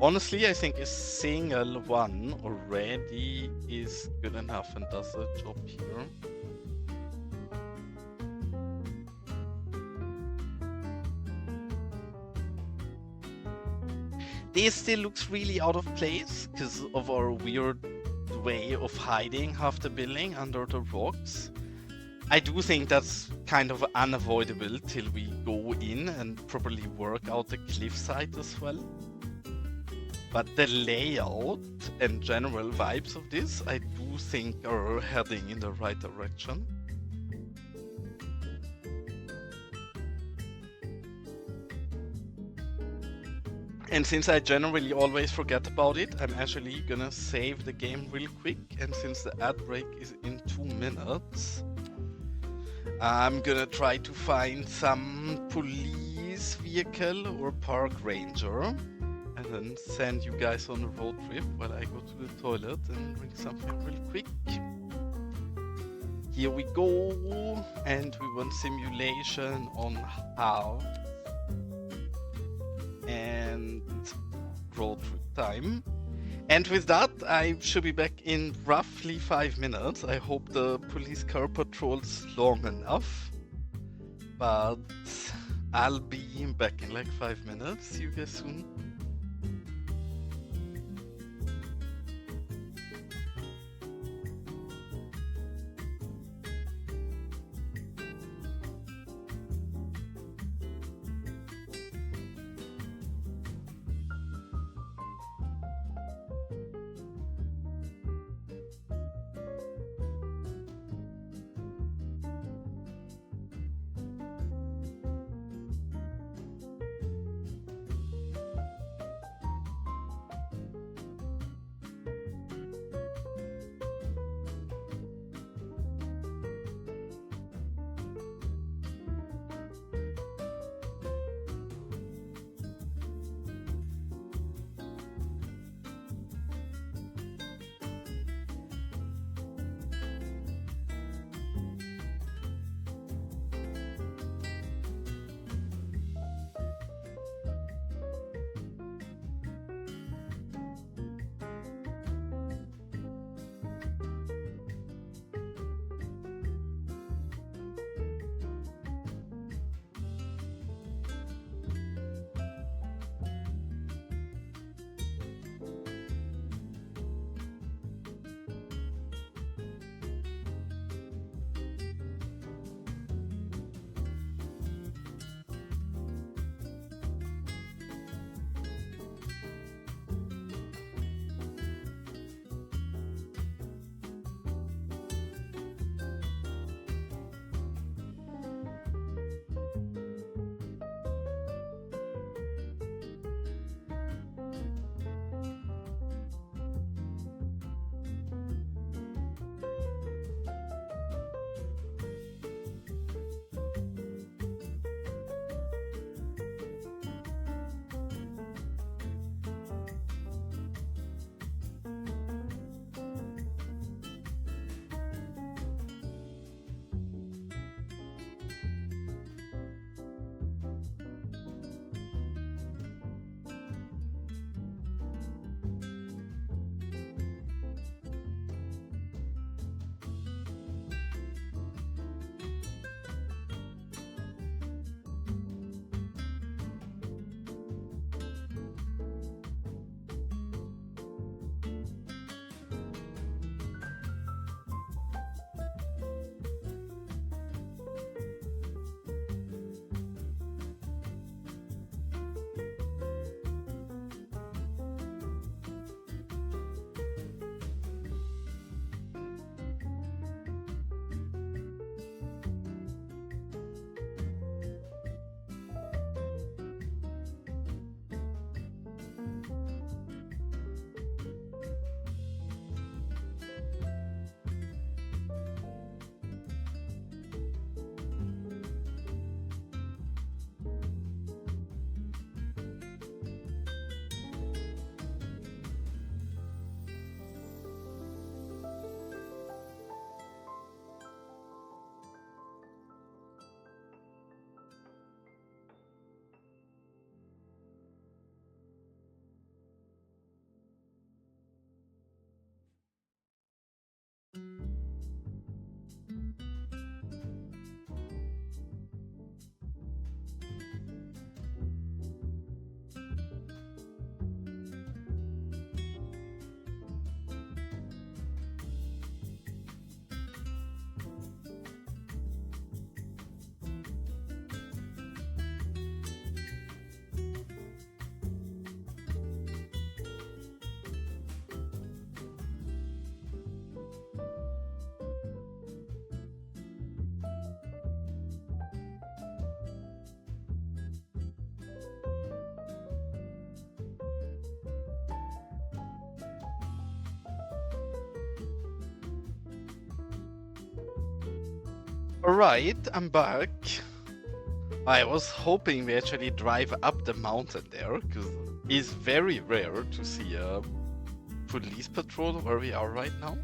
Honestly, I think a single one already is good enough and does the job here. This still looks really out of place because of our weird way of hiding half the building under the rocks. I do think that's kind of unavoidable till we go in and properly work out the cliffside as well. But the layout and general vibes of this, I do think are heading in the right direction. And since I generally always forget about it, I'm actually gonna save the game real quick. And since the ad break is in 2 minutes, I'm gonna try to find some police vehicle or park ranger and then send you guys on a road trip while I go to the toilet and drink something real quick. Here we go, and we want simulation on how and road trip time. And with that, I should be back in roughly 5 minutes. I hope the police car patrol's long enough. But I'll be back in like 5 minutes. See you guys soon. Alright, I'm back. I was hoping we actually drive up the mountain there, because it's very rare to see a police patrol where we are right now.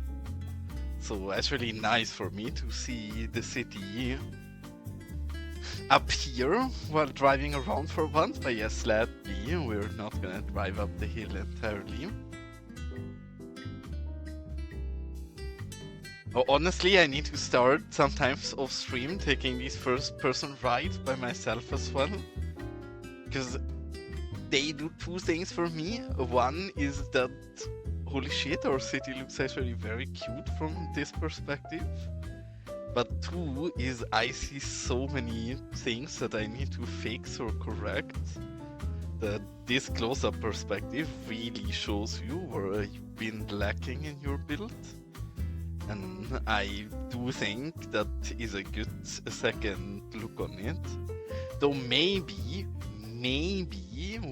So actually nice for me to see the city up here while driving around for once, but yes, sadly, we're not gonna drive up the hill entirely. Oh, honestly, I need to start sometimes off stream taking these first-person rides by myself as well, because they do two things for me. One is that, holy shit, our city looks actually very cute from this perspective. But two is I see so many things that I need to fix or correct that this close-up perspective really shows you where you've been lacking in your build. And I do think that is a good second look on it. Though maybe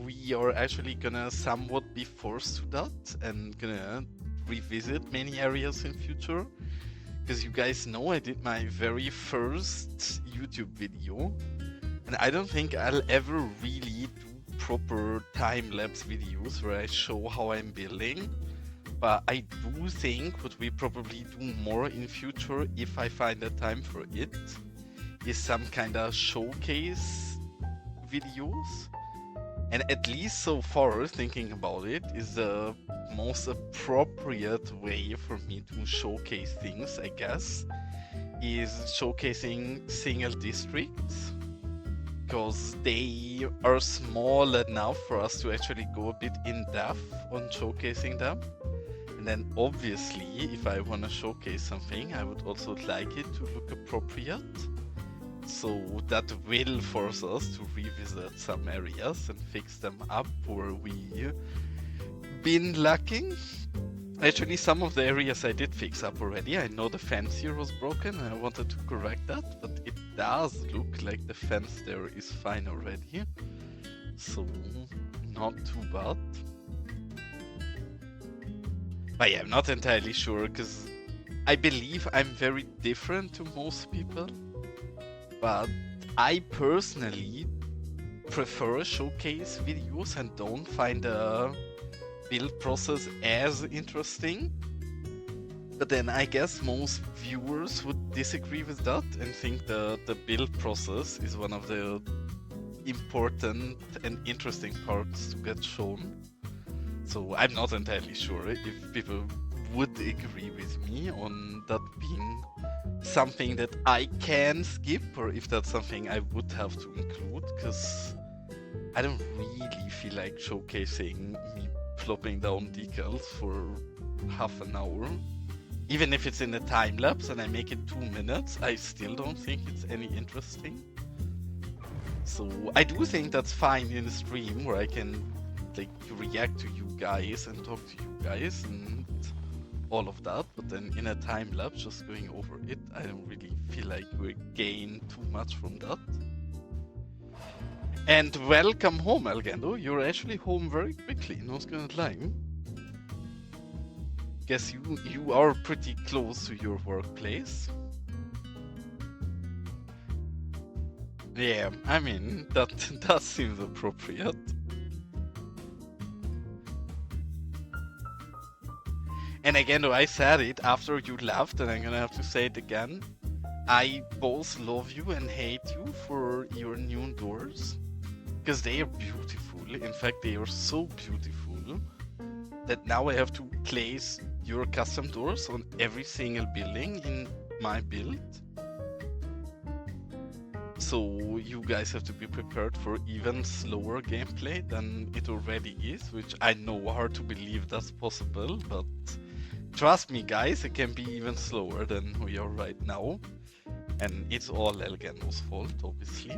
we are actually gonna somewhat be forced to that and gonna revisit many areas in future. Because you guys know I did my very first YouTube video, and I don't think I'll ever really do proper time-lapse videos where I show how I'm building. But I do think what we probably do more in future, if I find the time for it, is some kind of showcase videos. And at least so far, thinking about it, is the most appropriate way for me to showcase things, I guess, is showcasing single districts. Because they are small enough for us to actually go a bit in depth on showcasing them. And then obviously, if I want to showcase something, I would also like it to look appropriate. So that will force us to revisit some areas and fix them up where we've been lacking. Actually, some of the areas I did fix up already. I know the fence here was broken and I wanted to correct that, but it does look like the fence there is fine already. So, not too bad. But yeah, I'm not entirely sure, because I believe I'm very different to most people. But I personally prefer showcase videos and don't find the build process as interesting. But then I guess most viewers would disagree with that and think that the build process is one of the important and interesting parts to get shown. So I'm not entirely sure if people would agree with me on that being something that I can skip, or if that's something I would have to include, because I don't really feel like showcasing me plopping down decals for half an hour. Even if it's in a time lapse and I make it 2 minutes, I still don't think it's any interesting. So I do think that's fine in a stream where I can like react to you guys and talk to you guys and all of that, but then in a time lapse just going over it, I don't really feel like we gain too much from that. And welcome home, Elgando. You're actually home very quickly, not gonna lie. Guess you are pretty close to your workplace. Yeah, I mean, that seems appropriate. And again, though, I said it after you left, and I'm gonna have to say it again. I both love you and hate you for your new doors. Because they are beautiful. In fact, they are so beautiful that now I have to place your custom doors on every single building in my build. So you guys have to be prepared for even slower gameplay than it already is, which I know hard to believe that's possible, but trust me guys, it can be even slower than we are right now. And it's all Elgando's fault, obviously.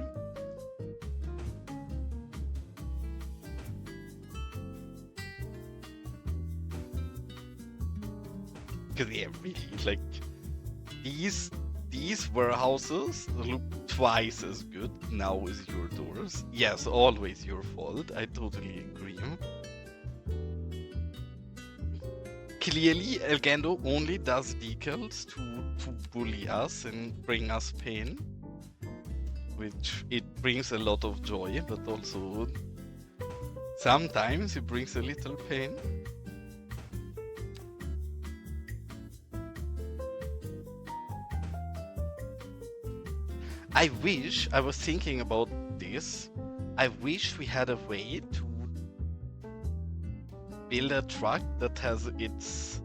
Because yeah, really, like, these warehouses look twice as good now with your doors. Yes, always your fault, I totally agree. clearly, Elgando only does decals to bully us and bring us pain, which it brings a lot of joy, but also sometimes it brings a little pain. I was thinking about this, I wish we had a way to build a truck that has its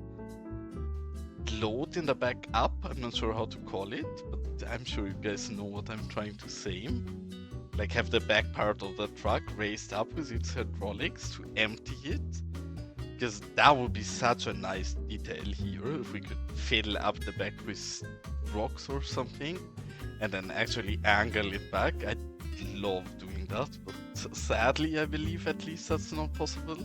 load in the back up. I'm not sure how to call it, but I'm sure you guys know what I'm trying to say. Like have the back part of the truck raised up with its hydraulics to empty it. Because that would be such a nice detail here if we could fill up the back with rocks or something and then actually angle it back. I'd love doing that, but sadly I believe at least that's not possible.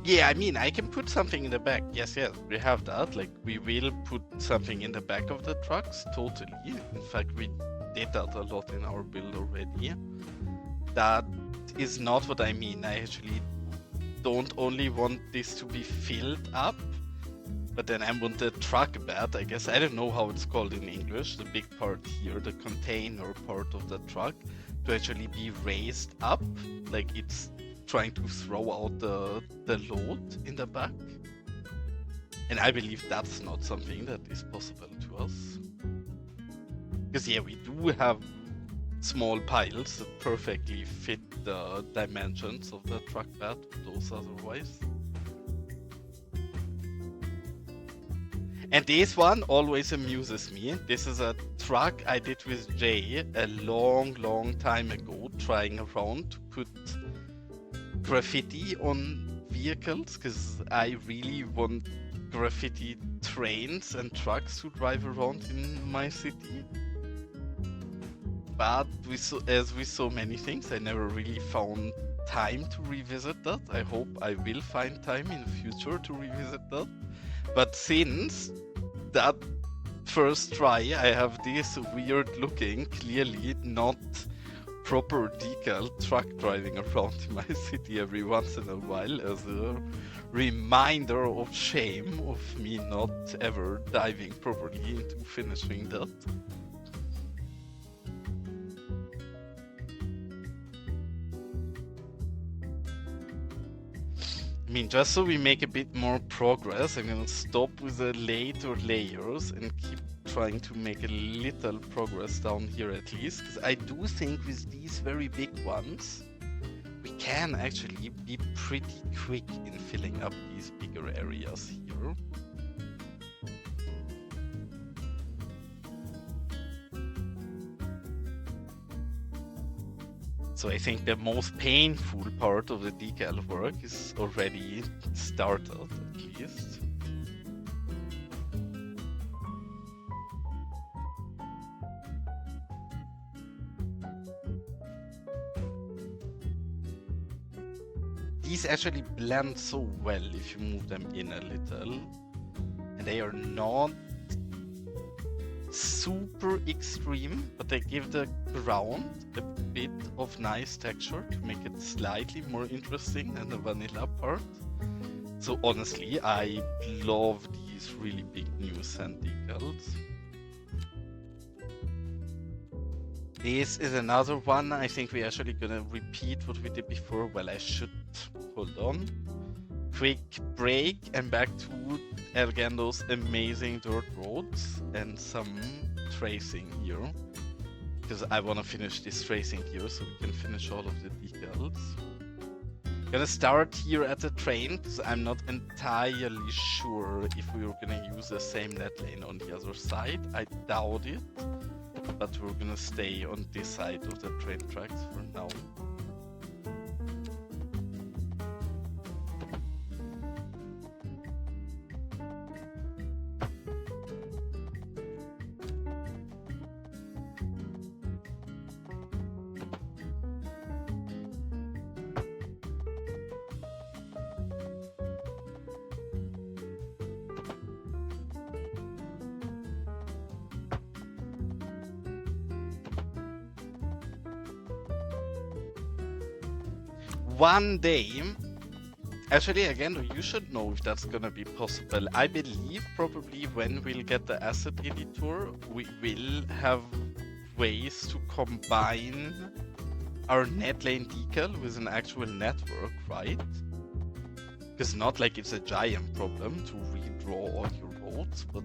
Yeah, I mean, I can put something in the back. Yes, we have that. Like, we will put something in the back of the trucks, totally. In fact, we did that a lot in our build already. That is not what I mean. I actually don't only want this to be filled up, but then I want the truck bed, I guess. I don't know how it's called in English, the big part here, the container part of the truck, to actually be raised up, like it's trying to throw out the load in the back. And I believe that's not something that is possible to us. Because yeah, we do have small piles that perfectly fit the dimensions of the truck bed, those otherwise. And this one always amuses me. This is a truck I did with Jay a long time ago, trying around to put graffiti on vehicles, because I really want graffiti trains and trucks to drive around in my city. But as with so many things, I never really found time to revisit that. I hope I will find time in the future to revisit that. But since that first try, I have this weird looking, clearly not proper decal truck driving around in my city every once in a while as a reminder of shame of me not ever diving properly into finishing that. I mean, just so we make a bit more progress, I'm gonna stop with the later layers and keep trying to make a little progress down here at least, because I do think with these very big ones, we can actually be pretty quick in filling up these bigger areas here. So I think the most painful part of the decal work is already started, at least. These actually blend so well if you move them in a little. And they are not super extreme, but they give the ground a bit of nice texture to make it slightly more interesting than the vanilla part. So honestly, I love these really big new sand decals. This is another one. I think we're actually gonna repeat what we did before. Well, I should. Hold on. Quick break and back to Elgando's amazing dirt roads and some tracing here. Because I want to finish this tracing here so we can finish all of the decals. Gonna start here at the train because I'm not entirely sure if we were gonna use the same net lane on the other side. I doubt it. But we're gonna stay on this side of the train tracks for now. one day, actually, again, you should know if that's gonna be possible. I believe probably when we'll get the asset editor, we will have ways to combine our net lane decal with an actual network, right? Because not like it's a giant problem to redraw all your roads, but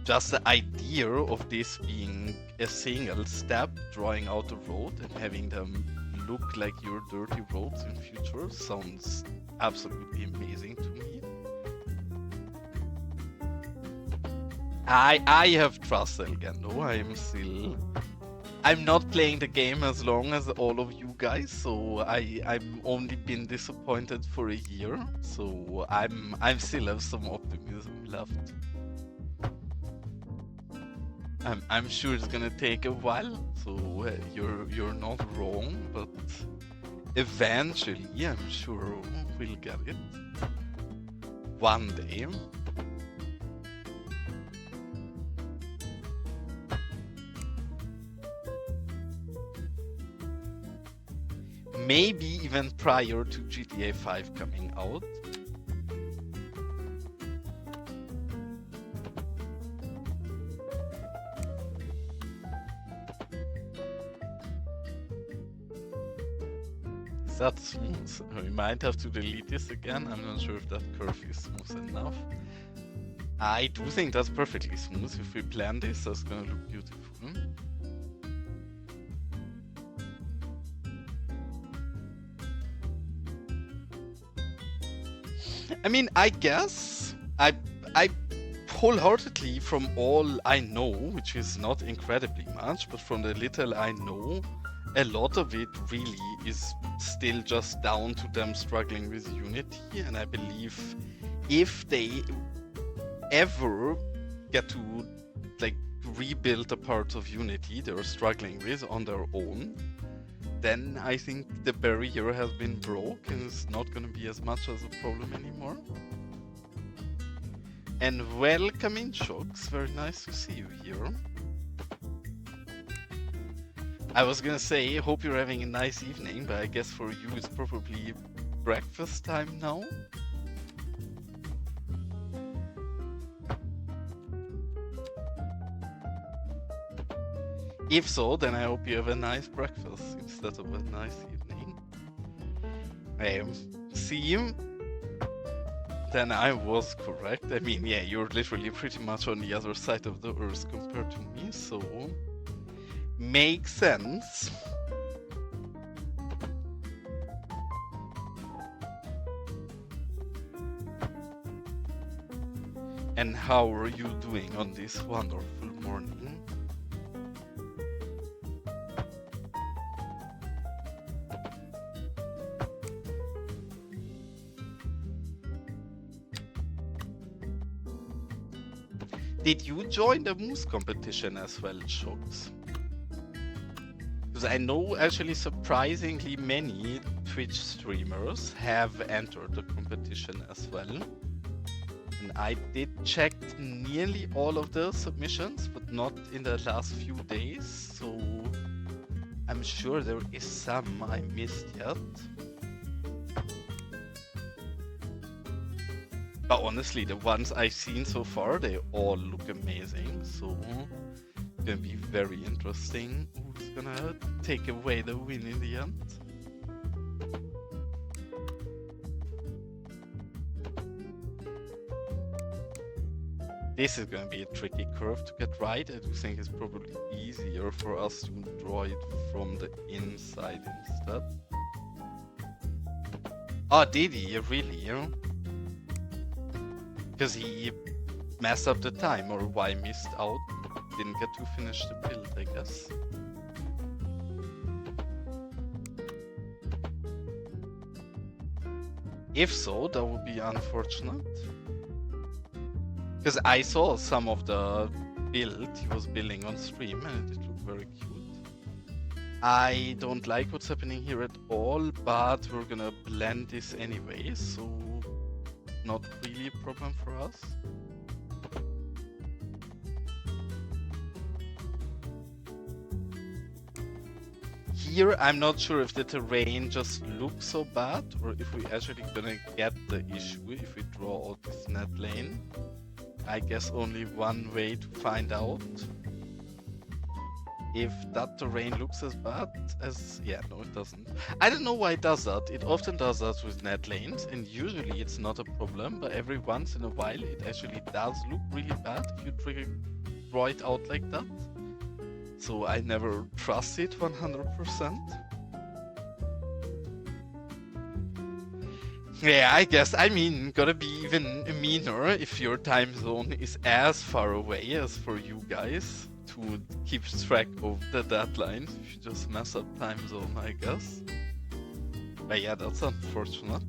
just the idea of this being a single step, drawing out a road and having them look like your dirty roads in future sounds absolutely amazing to me. I have trust, Elgando. I'm not playing the game as long as all of you guys, so I've only been disappointed for a year, so I'm still have some optimism left. I'm sure it's gonna take a while, so you're not wrong, but eventually I'm sure we'll get it one day. Maybe even prior to GTA 5 coming out. Is that smooth? We might have to delete this again. I'm not sure if that curve is smooth enough. I do think that's perfectly smooth. If we plan this, that's gonna look beautiful. I mean, I guess I wholeheartedly, from all I know, which is not incredibly much, but from the little I know, a lot of it really is still just down to them struggling with Unity, and I believe if they ever get to like rebuild the parts of Unity they're struggling with on their own, then I think the barrier has been broke and it's not going to be as much as a problem anymore. And welcome in, Shocks. Very nice to see you here. I was gonna say, hope you're having a nice evening, but I guess for you it's probably breakfast time now. If so, then I hope you have a nice breakfast instead of a nice evening. See, then I was correct. I mean, yeah, you're literally pretty much on the other side of the earth compared to me, so makes sense. And how are you doing on this wonderful morning? Did you join the Moose competition as well, Shocks? Because I know actually surprisingly many Twitch streamers have entered the competition as well. And I did check nearly all of the submissions, but not in the last few days, so I'm sure there is some I missed yet. But honestly, the ones I've seen so far, they all look amazing, so it's gonna be very interesting who's gonna take away the win in the end. This is gonna be a tricky curve to get right. I do think it's probably easier for us to draw it from the inside instead. Oh, did he? Really? You know? Because he messed up the time, or why missed out? Didn't get to finish the build, I guess. If so, that would be unfortunate. Because I saw some of the build he was building on stream and it looked very cute. I don't like what's happening here at all, but we're gonna blend this anyway, so not really a problem for us. here, I'm not sure if the terrain just looks so bad or if we actually gonna get the issue if we draw out this net lane. I guess only one way to find out if that terrain looks as bad as... Yeah, no, it doesn't. I don't know why it does that. It often does that with net lanes, and usually it's not a problem, but every once in a while it actually does look really bad if you draw it out like that. So I never trust it 100%. Yeah, I guess, I mean, gotta be even meaner if your time zone is as far away as for you guys to keep track of the deadlines if you just mess up time zone, I guess. But yeah, that's unfortunate.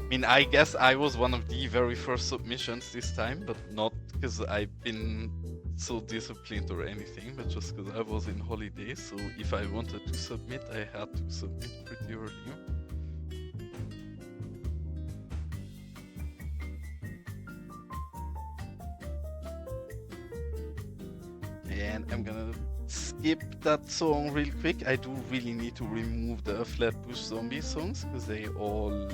I mean, I guess I was one of the very first submissions this time, but not because I've been so disciplined or anything, but just because I was in holiday, so if I wanted to submit, I had to submit pretty early. And I'm gonna skip that song real quick. I do really need to remove the Flatbush Zombie songs, because they all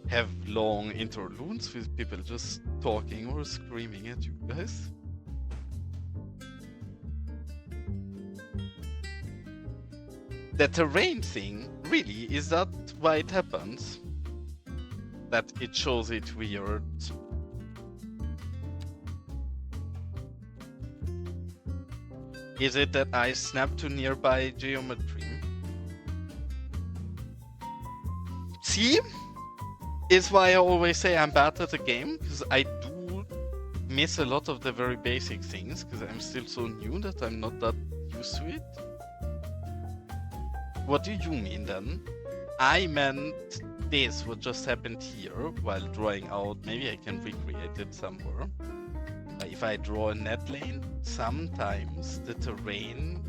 have long interludes with people just talking or screaming at you guys. The terrain thing, really, is that why it happens? That it shows it weird? Is it that I snap to nearby geometry? See? Is why I always say I'm bad at the game, because I do miss a lot of the very basic things, because I'm still so new that I'm not that used to it. What do you mean then? I meant this, what just happened here, while drawing out, maybe I can recreate it somewhere. If I draw a net lane, sometimes the terrain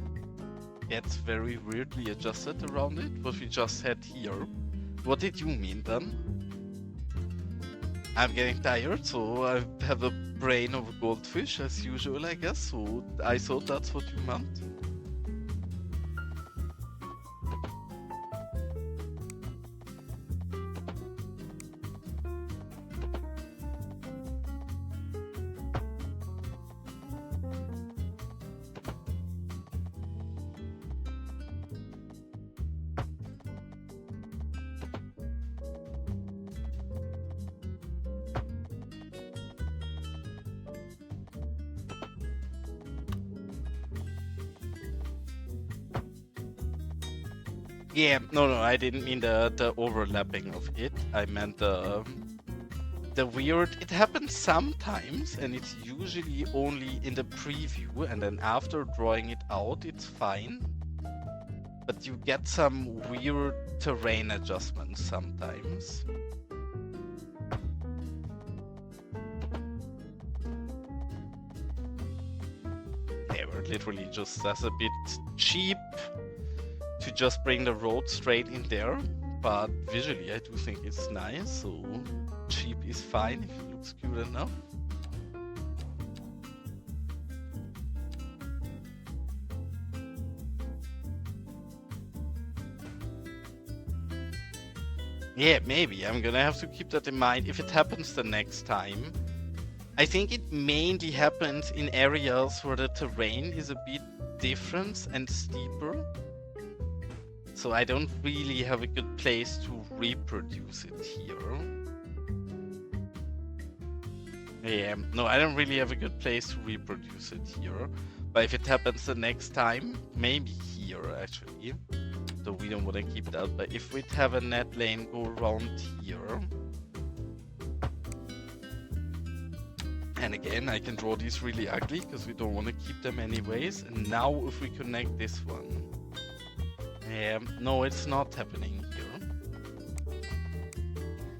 gets very weirdly adjusted around it, what we just had here. What did you mean then? I'm getting tired, so I have a brain of a goldfish as usual, I guess, so I thought that's what you meant. Yeah, no, I didn't mean the overlapping of it. I meant the weird... It happens sometimes, and it's usually only in the preview, and then after drawing it out, it's fine. But you get some weird terrain adjustments sometimes. They were literally just that's a bit cheap to just bring the road straight in there, but visually I do think it's nice, so cheap is fine if it looks cute enough. Yeah, maybe. I'm gonna have to keep that in mind if it happens the next time. I think it mainly happens in areas where the terrain is a bit different and steeper. So I don't really have a good place to reproduce it here. Yeah, no, I don't really have a good place to reproduce it here. But if it happens the next time, maybe here actually. So we don't want to keep that. But if we have a net lane go around here. And again, I can draw these really ugly because we don't want to keep them anyways. And now if we connect this one. No, it's not happening here.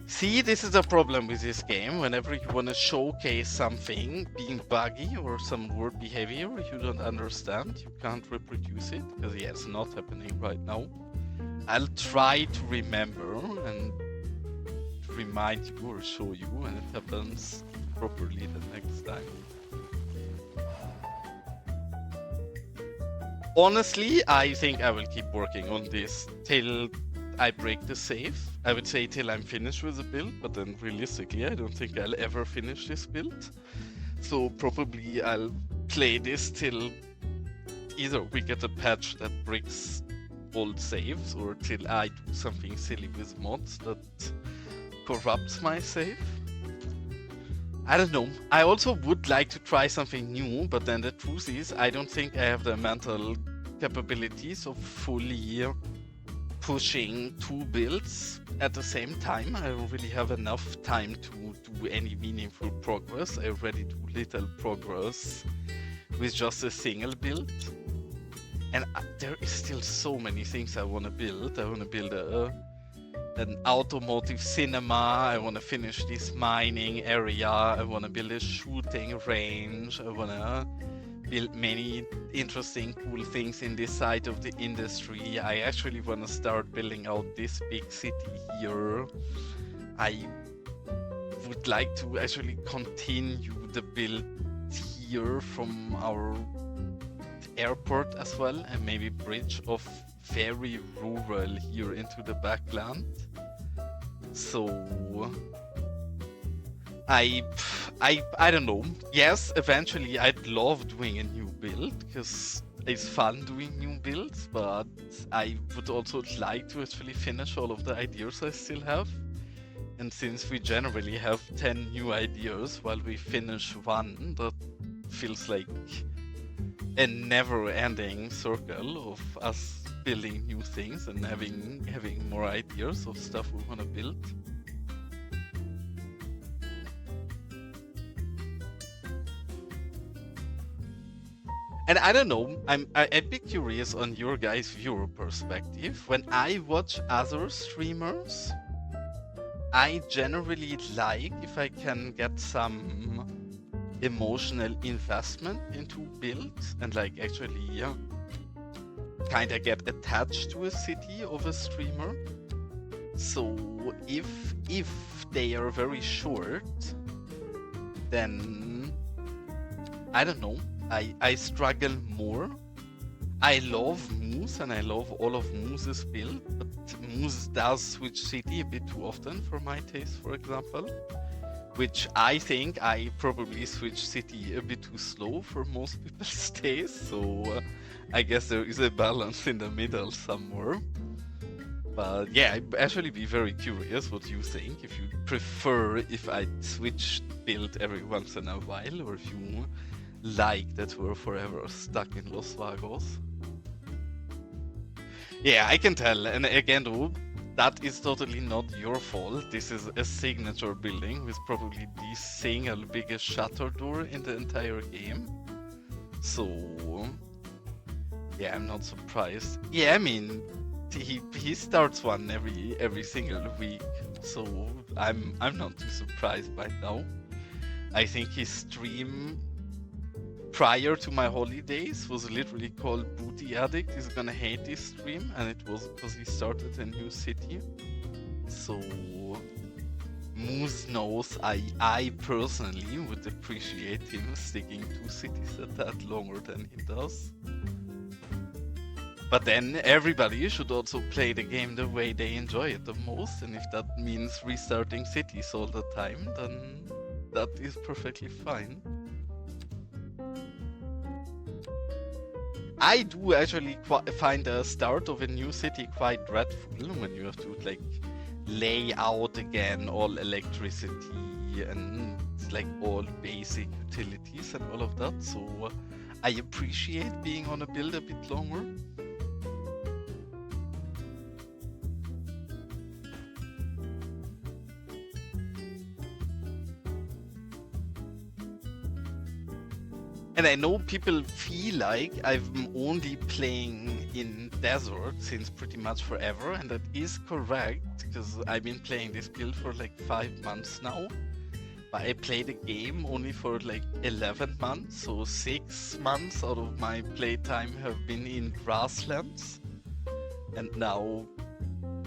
See, this is a problem with this game. Whenever you want to showcase something being buggy or some weird behavior you don't understand, you can't reproduce it, because yeah, it's not happening right now. I'll try to remember and remind you or show you when it happens properly the next time. Honestly, I think I will keep working on this till I break the save. I would say till I'm finished with the build, but then realistically, I don't think I'll ever finish this build. So probably I'll play this till either we get a patch that breaks old saves, or till I do something silly with mods that corrupts my save. I don't know. I also would like to try something new, but then the truth is, I don't think I have the mental capabilities of fully pushing 2 builds at the same time. I don't really have enough time to do any meaningful progress. I already do little progress with just a single build. And there is still so many things I want to build. I want to build an automotive cinema. I want to finish this mining area. I want to build a shooting range. I want to build many interesting, cool things in this side of the industry. I actually want to start building out this big city here. I would like to actually continue the build here from our airport as well, and maybe bridge off very rural here into the backland. So I don't know. Yes, eventually I'd love doing a new build because it's fun doing new builds, but I would also like to actually finish all of the ideas I still have. And since we generally have 10 new ideas while we finish one, that feels like a never-ending circle of us building new things and having more ideas of stuff we want to build. And I don't know, I'd be curious on your guys' viewer perspective. When I watch other streamers, I generally like if I can get some emotional investment into builds and like actually kind of get attached to a city of a streamer. So if they are very short, then I don't know, I struggle more. I love Moose and I love all of Moose's build, but Moose does switch city a bit too often for my taste, for example. Which I think I probably switch city a bit too slow for most people's taste, so I guess there is a balance in the middle somewhere. But yeah, I'd actually be very curious what you think, if you prefer if I switch build every once in a while, or if you like that we're forever stuck in Los Vagos. Yeah, I can tell, and again though, that is totally not your fault. This is a signature building with probably the single biggest shutter door in the entire game. So yeah, I'm not surprised. Yeah, I mean, he starts one every single week, so I'm not too surprised by now. I think his stream prior to my holidays was literally called b00tyaddict. He's gonna hate this stream, and it was because he started a new city. So Moose knows I personally would appreciate him sticking 2 cities at that longer than he does. But then everybody should also play the game the way they enjoy it the most, and if that means restarting cities all the time, then that is perfectly fine. I do actually find the start of a new city quite dreadful when you have to like lay out again all electricity and like all basic utilities and all of that. So I appreciate being on a build a bit longer. And I know people feel like I'm only playing in desert since pretty much forever, and that is correct, because I've been playing this build for like 5 months now. But I played the game only for like 11 months, so 6 months out of my playtime have been in grasslands. And now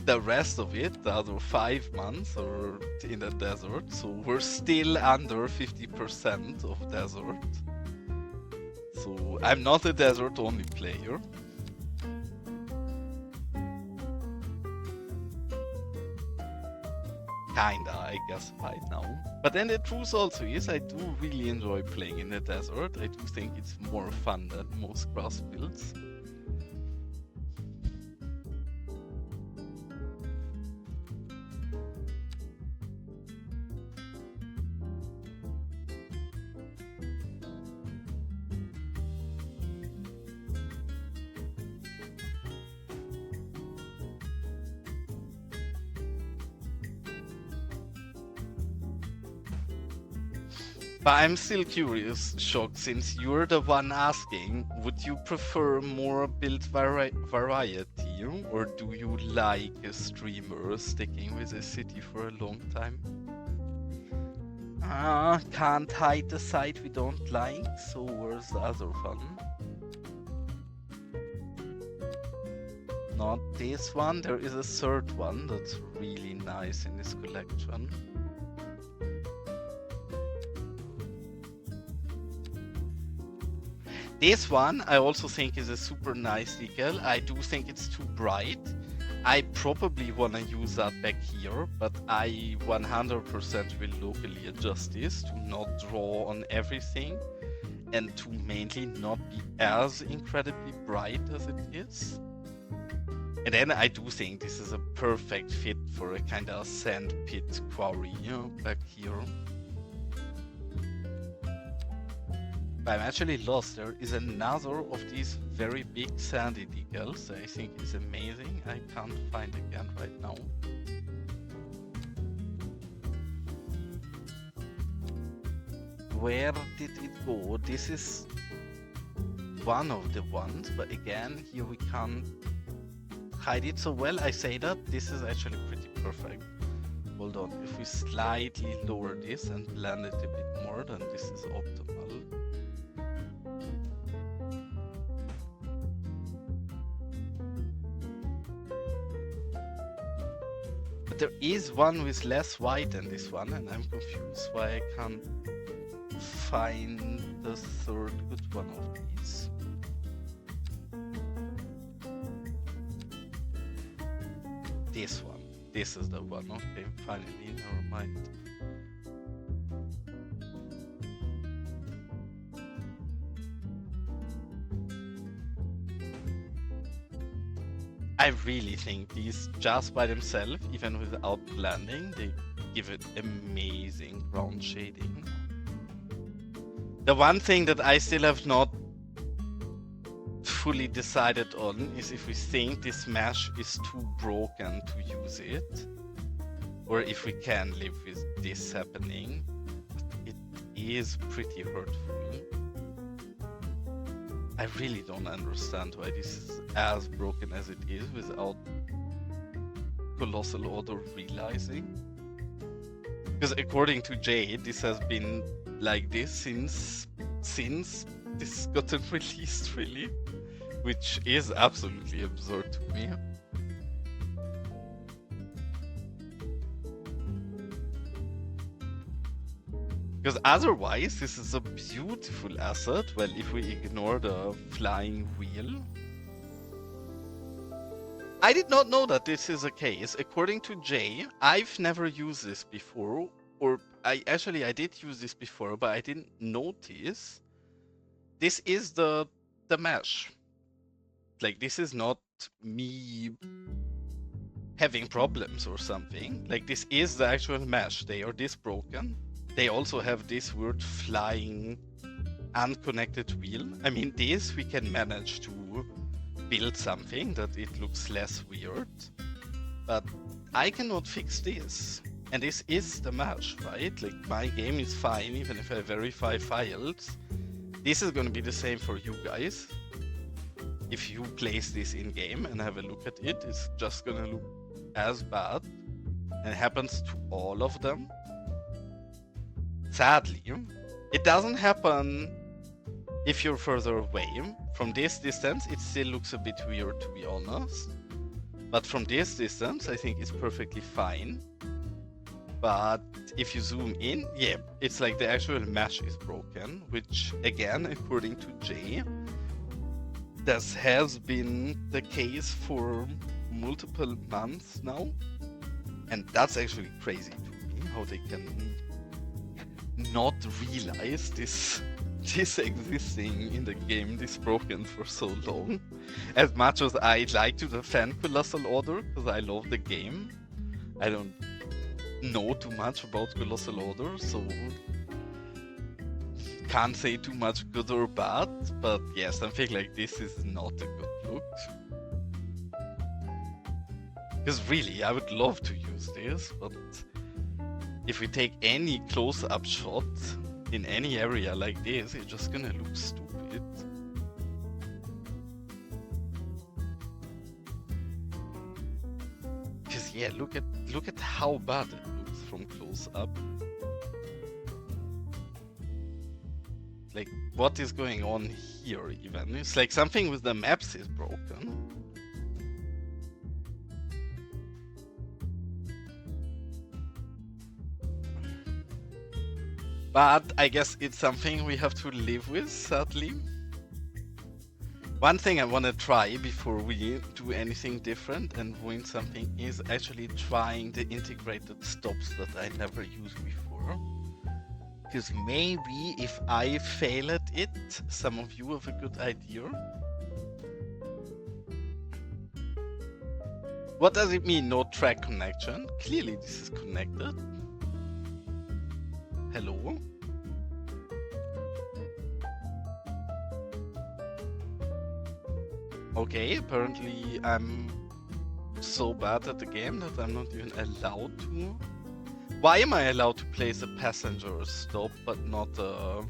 the rest of it, the other 5 months, are in the desert, so we're still under 50% of desert. So I'm not a desert-only player. kinda, I guess, right now. But then the truth also is, I do really enjoy playing in the desert. I do think it's more fun than most grass builds. But I'm still curious, Shock, since you're the one asking, would you prefer more build variety, or do you like a streamer sticking with a city for a long time? Can't hide the side we don't like, so where's the other one? Not this one, there is a third one that's really nice in this collection. This one I also think is a super nice decal. I do think it's too bright. I probably want to use that back here, but I 100% will locally adjust this to not draw on everything and to mainly not be as incredibly bright as it is. And then I do think this is a perfect fit for a kind of sand pit quarry, you know, back here. I'm actually lost. There is another of these very big sandy decals that I think is amazing. I can't find again right now. Where did it go? This is one of the ones, but again, here we can't hide it so well. I say that this is actually pretty perfect. Hold on, if we slightly lower this and blend it a bit more, then this is optimal. There is one with less white than this one, and I'm confused why I can't find the third good one of these. This one. This is the one. Okay, finally, never mind. I really think these, just by themselves, even without blending, they give it amazing ground shading. The one thing that I still have not fully decided on is if we think this mesh is too broken to use it, or if we can live with this happening. It is pretty hurtful. I really don't understand why this is as broken as it is without Colossal Order realizing. Because according to Jay, this has been like this since this gotten released, really. Which is absolutely absurd to me. Because otherwise, this is a beautiful asset. Well, if we ignore the flying wheel. I did not know that this is a case. According to Jay, I've never used this before. Or I did use this before, but I didn't notice. This is the mesh. Like, this is not me having problems or something. Like, this is the actual mesh. They are this broken. They also have this weird flying unconnected wheel. I mean, this we can manage to build something that it looks less weird. But I cannot fix this. And this is the mesh, right? Like, my game is fine even if I verify files. This is going to be the same for you guys. If you place this in-game and have a look at it, it's just going to look as bad. And it happens to all of them. Sadly, it doesn't happen if you're further away. From this distance, it still looks a bit weird, to be honest. But from this distance, I think it's perfectly fine. But if you zoom in, yeah, it's like the actual mesh is broken, which, again, according to Jay, this has been the case for multiple months now. And that's actually crazy to me, how they can not realize this existing in the game, this broken for so long. As much as I like to defend Colossal Order, because I love the game, I don't know too much about Colossal Order, so can't say too much good or bad, but yeah, something like this is not a good look. Because really, I would love to use this, but if we take any close-up shot in any area like this, it's just gonna look stupid. Because yeah, look at how bad it looks from close up. Like, what is going on here even? It's like something with the maps is broken. But I guess it's something we have to live with, sadly. One thing I want to try before we do anything different and ruin something is actually trying the integrated stops that I never used before. Because maybe if I fail at it, some of you have a good idea. What does it mean, no track connection? Clearly this is connected. Hello? Okay, apparently I'm so bad at the game that I'm not even allowed to. Why am I allowed to place a passenger stop but not a...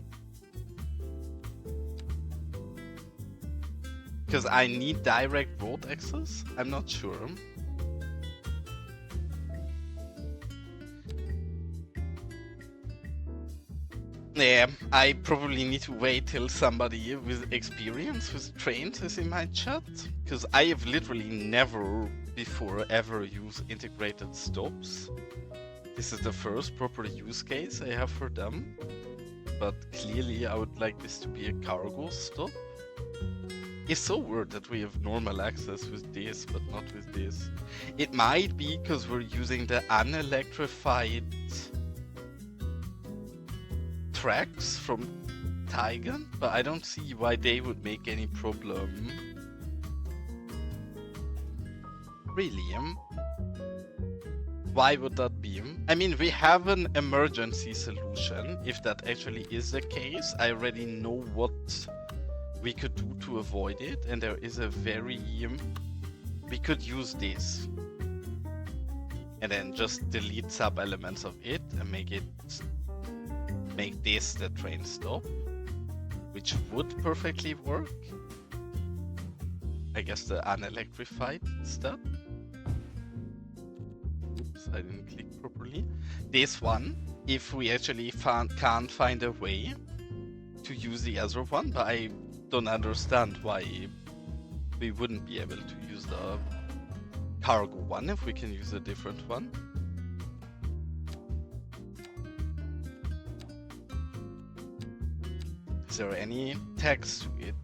Because I need direct road access? I'm not sure. Yeah, I probably need to wait till somebody with experience with trains is in my chat, because I have literally never before ever used integrated stops. This is the first proper use case I have for them, but clearly I would like this to be a cargo stop. It's so weird that we have normal access with this, but not with this. It might be because we're using the unelectrified tracks from Tigan, but I don't see why they would make any problem. Really? Why would that be? I mean, we have an emergency solution. If that actually is the case, I already know what we could do to avoid it, and there is a very... we could use this. And then just delete sub-elements of it and make this the train stop, which would perfectly work. I guess the unelectrified step. Oops, I didn't click properly. This one, if we actually can't find a way to use the other one, but I don't understand why we wouldn't be able to use the cargo one if we can use a different one. Is there any text to it?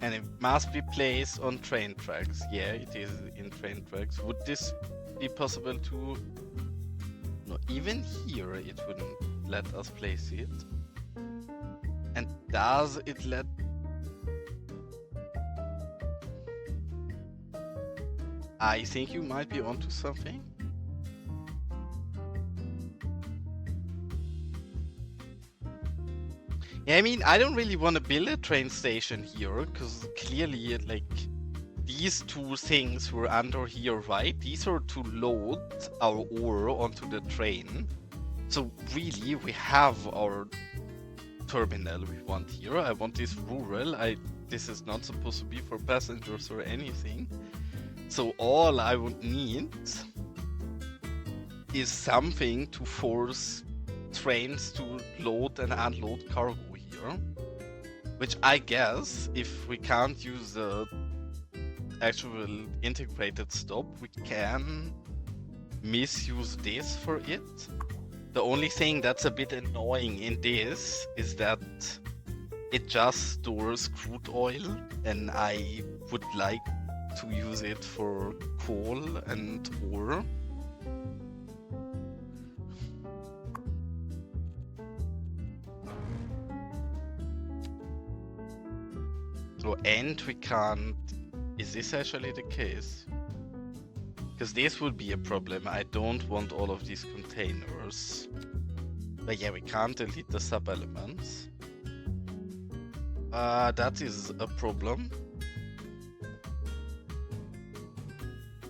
And it must be placed on train tracks. Yeah, it is in train tracks. Would this be possible to... No, even here it wouldn't let us place it. And does it let... I think you might be onto something. Yeah, I mean, I don't really want to build a train station here, because clearly, like, these two things were under here, right? These are to load our ore onto the train. So really, we have our terminal we want here. I want this rural. This is not supposed to be for passengers or anything. So all I would need is something to force trains to load and unload cargo here. Which I guess, if we can't use the actual integrated stop, we can misuse this for it. The only thing that's a bit annoying in this is that it just stores crude oil, and I would like to use it for coal and ore. So, and we can't... Is this actually the case? Because this would be a problem. I don't want all of these containers. But yeah, we can't delete the sub-elements. That is a problem.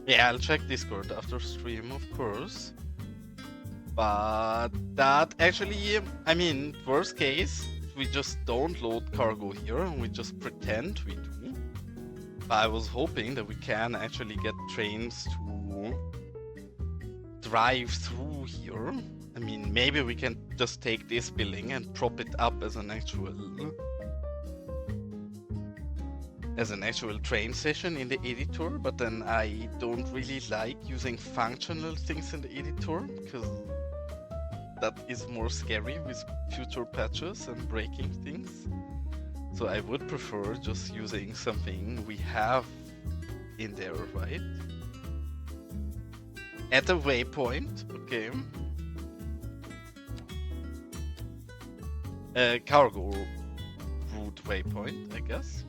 Yeah, I'll check Discord after stream, of course. But that actually, I mean, worst case, we just don't load cargo here and we just pretend we do. But I was hoping that we can actually get trains to drive through here. I mean, maybe we can just take this building and prop it up as an actual train station in the editor, but then I don't really like using functional things in the editor because that is more scary with future patches and breaking things. So I would prefer just using something we have in there, right? At a waypoint, okay. Cargo route waypoint, I guess.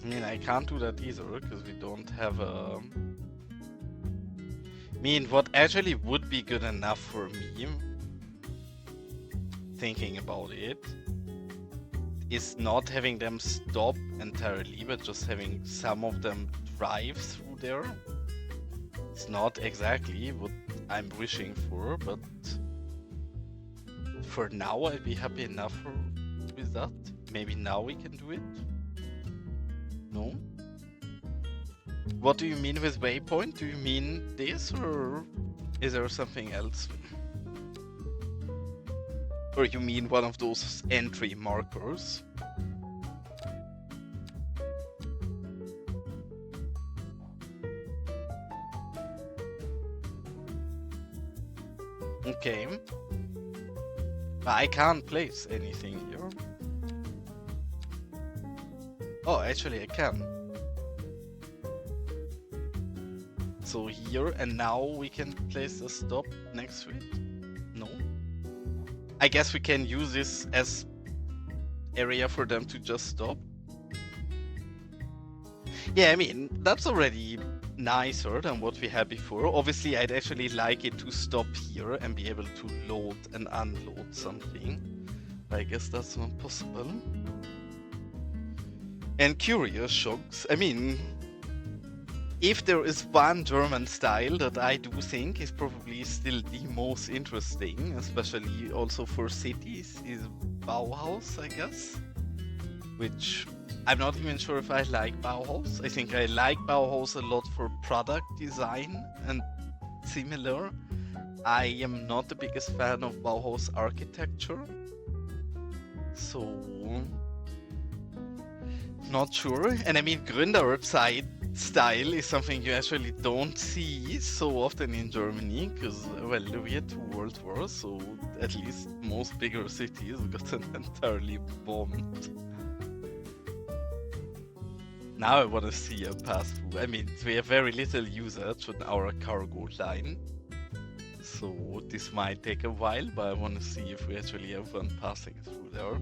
I mean, I can't do that either because we don't have a... I mean, what actually would be good enough for me, thinking about it, is not having them stop entirely, but just having some of them drive through there. It's not exactly what I'm wishing for, but for now I'd be happy enough with that. Maybe now we can do it? No? What do you mean with waypoint? Do you mean this, or is there something else? Or you mean one of those entry markers? Okay. But I can't place anything here. Oh, actually I can. So here, and now we can place a stop next to it? No? I guess we can use this as area for them to just stop. Yeah, I mean, that's already nicer than what we had before. Obviously, I'd actually like it to stop here and be able to load and unload something. I guess that's not possible. And curious shocks. I mean, if there is one German style that I do think is probably still the most interesting, especially also for cities, is Bauhaus, I guess. Which I'm not even sure if I like Bauhaus. I think I like Bauhaus a lot for product design and similar. I am not the biggest fan of Bauhaus architecture. So, not sure. And I mean, Gründerzeit style is something you actually don't see so often in Germany, because, well, we had 2 world wars, so at least most bigger cities got entirely bombed. Now I want to see a pass through. I mean, we have very little usage on our cargo line, so this might take a while, but I want to see if we actually have one passing through there.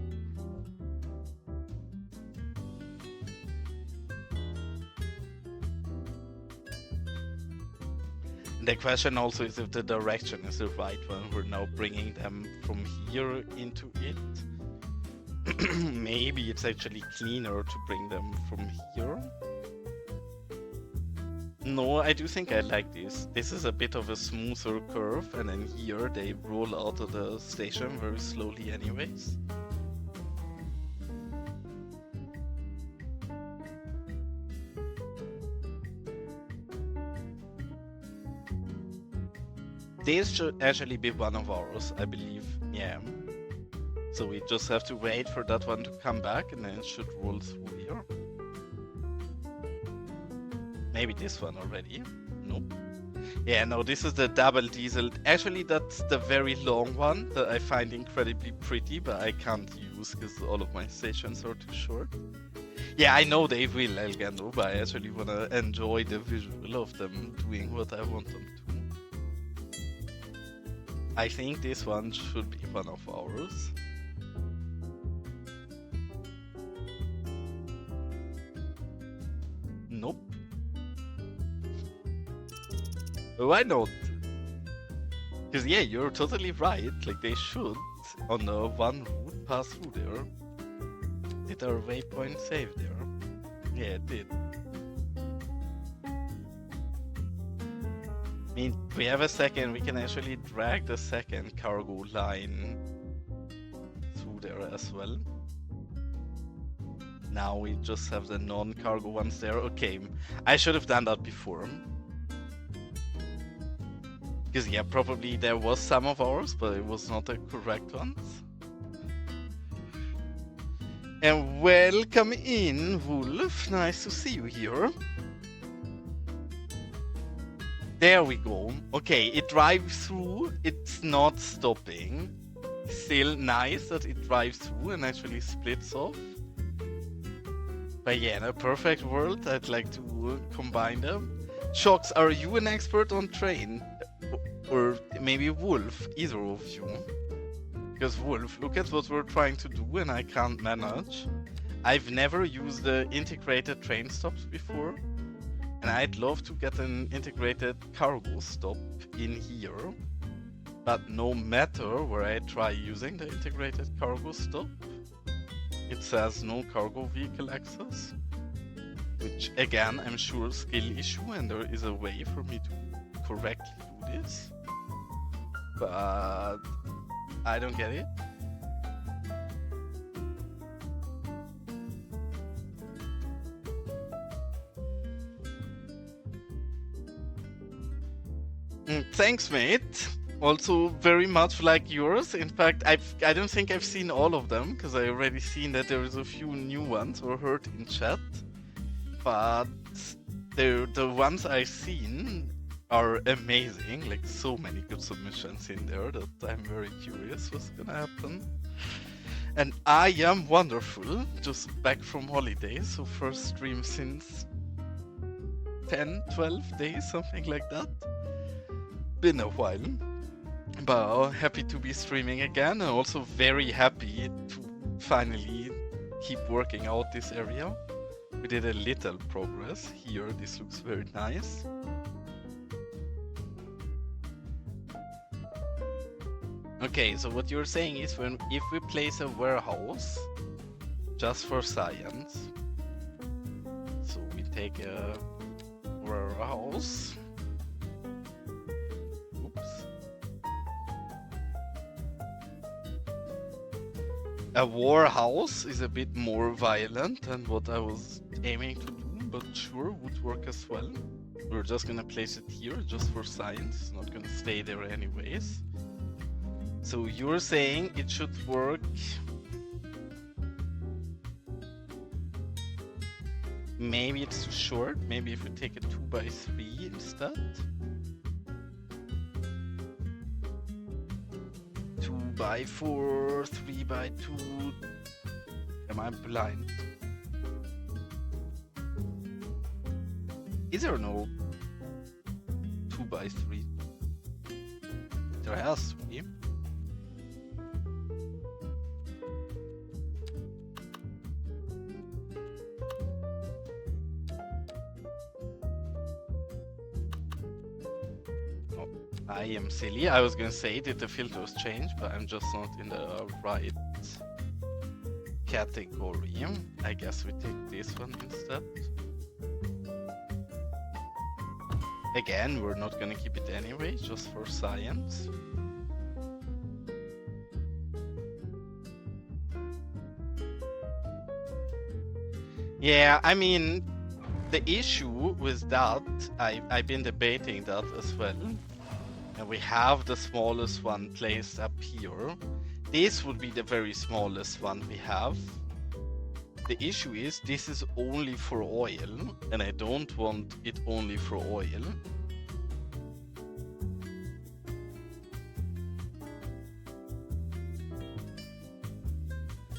The question also is if the direction is the right one. We're now bringing them from here into it. Maybe it's actually cleaner to bring them from here. No, I do think I like this. This is a bit of a smoother curve, and then here they roll out of the station very slowly anyways. This should actually be one of ours, I believe. Yeah. So we just have to wait for that one to come back, and then it should roll through here. Maybe this one already. Nope. Yeah, no, this is the double diesel. Actually, that's the very long one that I find incredibly pretty, but I can't use use because all of my stations are too short. Yeah, I know they will, Elgando, but I actually want to enjoy the visual of them doing what I want them to. I think this one should be one of ours. Nope. Why not? Because yeah, you're totally right. Like they should, on the one route, pass through there. Did our waypoint save there? Yeah, it did. I mean, we have a second. We can actually drag the second cargo line through there as well. Now we just have the non-cargo ones there. Okay, I should have done that before. Because yeah, probably there was some of ours, but it was not the correct ones. And welcome in, Wolf. Nice to see you here. There we go. Okay, it drives through. It's not stopping. Still nice that it drives through and actually splits off. But yeah, in a perfect world, I'd like to combine them. Shocks, are you an expert on train? Or maybe Wolf, either of you. Because Wolf, look at what we're trying to do and I can't manage. I've never used the integrated train stops before. And I'd love to get an integrated cargo stop in here. But no matter where I try using the integrated cargo stop, it says no cargo vehicle access. Which again, I'm sure skill issue and there is a way for me to correctly do this. But I don't get it. Thanks, mate. Also very much like yours. In fact, I don't think I've seen all of them because I already seen that there is a few new ones or heard in chat. But the ones I've seen are amazing. Like so many good submissions in there that I'm very curious what's gonna happen. And I am wonderful. Just back from holidays, so first stream since 10, 12 days, something like that. Been a while. But happy to be streaming again and also very happy to finally keep working out this area. We did a little progress here. This looks very nice. Okay, so what you're saying is if we place a warehouse just for science, so we take a warehouse. A warhouse is a bit more violent than what I was aiming to do, but sure, would work as well. We're just gonna place it here just for science, it's not gonna stay there anyways. So you're saying it should work. Maybe it's too short, maybe if we take a 2x3 instead. 2x4, 3x2. Am I blind? Is there no 2x3? There has to be. I am silly. I was gonna say, did the filters change? But I'm just not in the right category. I guess we take this one instead. Again, we're not gonna keep it anyway, just for science. Yeah, I mean, the issue with that, I've been debating that as well. And we have the smallest one placed up here. This would be the very smallest one we have. The issue is this is only for oil, and I don't want it only for oil.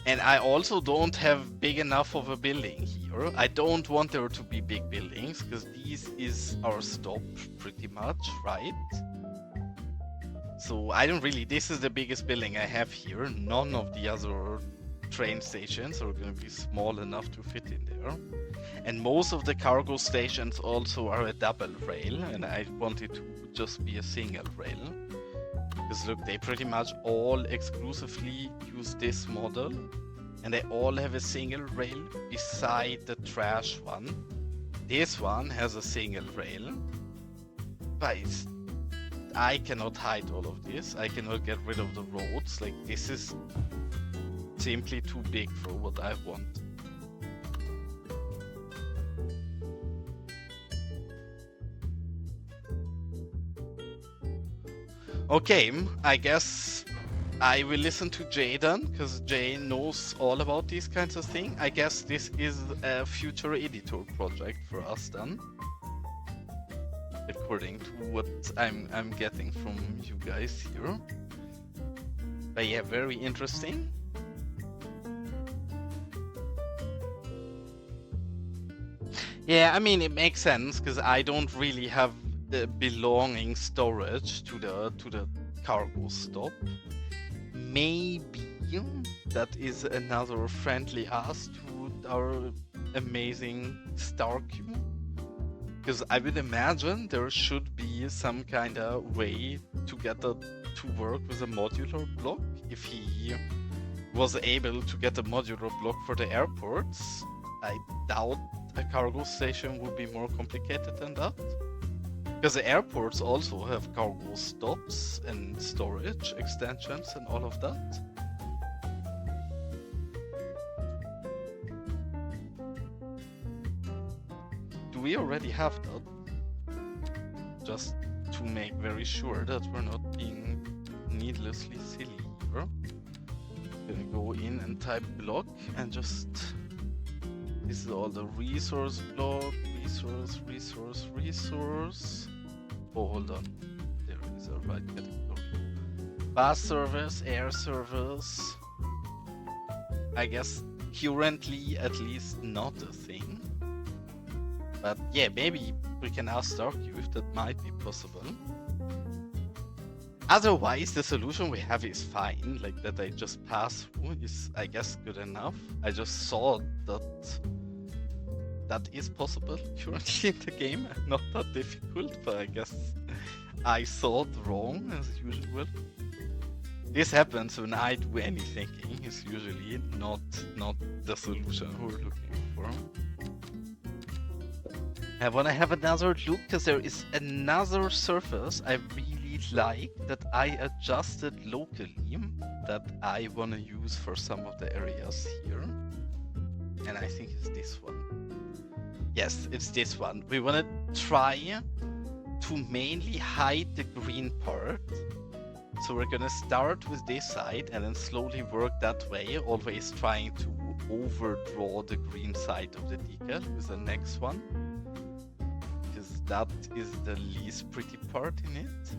And I also don't have big enough of a building here. I don't want there to be big buildings, because this is our stop, pretty much, right? So I don't really... This is the biggest building I have here. None of the other train stations are going to be small enough to fit in there. And most of the cargo stations also are a double rail, and I want it to just be a single rail. Because look, they pretty much all exclusively use this model, and they all have a single rail beside the trash one. This one has a single rail, but I cannot hide all of this. I cannot get rid of the roads. Like, this is simply too big for what I want. Okay, I guess I will listen to Jay then, because Jay knows all about these kinds of things. I guess this is a future editor project for us then, according to what I'm getting from you guys here. But yeah, very interesting. Yeah, I mean, it makes sense, because I don't really have the belonging storage to the cargo stop. Maybe that is another friendly ask to our amazing star queue, because I would imagine there should be some kind of way to get that to work with a modular block. If he was able to get a modular block for the airports, I doubt a cargo station would be more complicated than that. Because the airports also have cargo stops and storage extensions and all of that. Do we already have that? Just to make very sure that we're not being needlessly silly here. Gonna go in and type block and just... This is all the resource block, resource. Oh, hold on. There is a right category. Bus service, air service. I guess currently at least not a thing. But yeah, maybe we can ask Starqueue if that might be possible. Otherwise, the solution we have is fine. Like, that I just pass through is, I guess, good enough. I just saw that that is possible currently in the game. Not that difficult, but I guess I thought wrong as usual. This happens when I do any thinking. It's usually not the solution we're looking for. I wanna have another look, because there is another surface I really like that I adjusted locally that I wanna use for some of the areas here. And I think it's this one. Yes, it's this one. We wanna try to mainly hide the green part. So we're gonna start with this side and then slowly work that way, always trying to overdraw the green side of the decal with the next one. Because that is the least pretty part in it.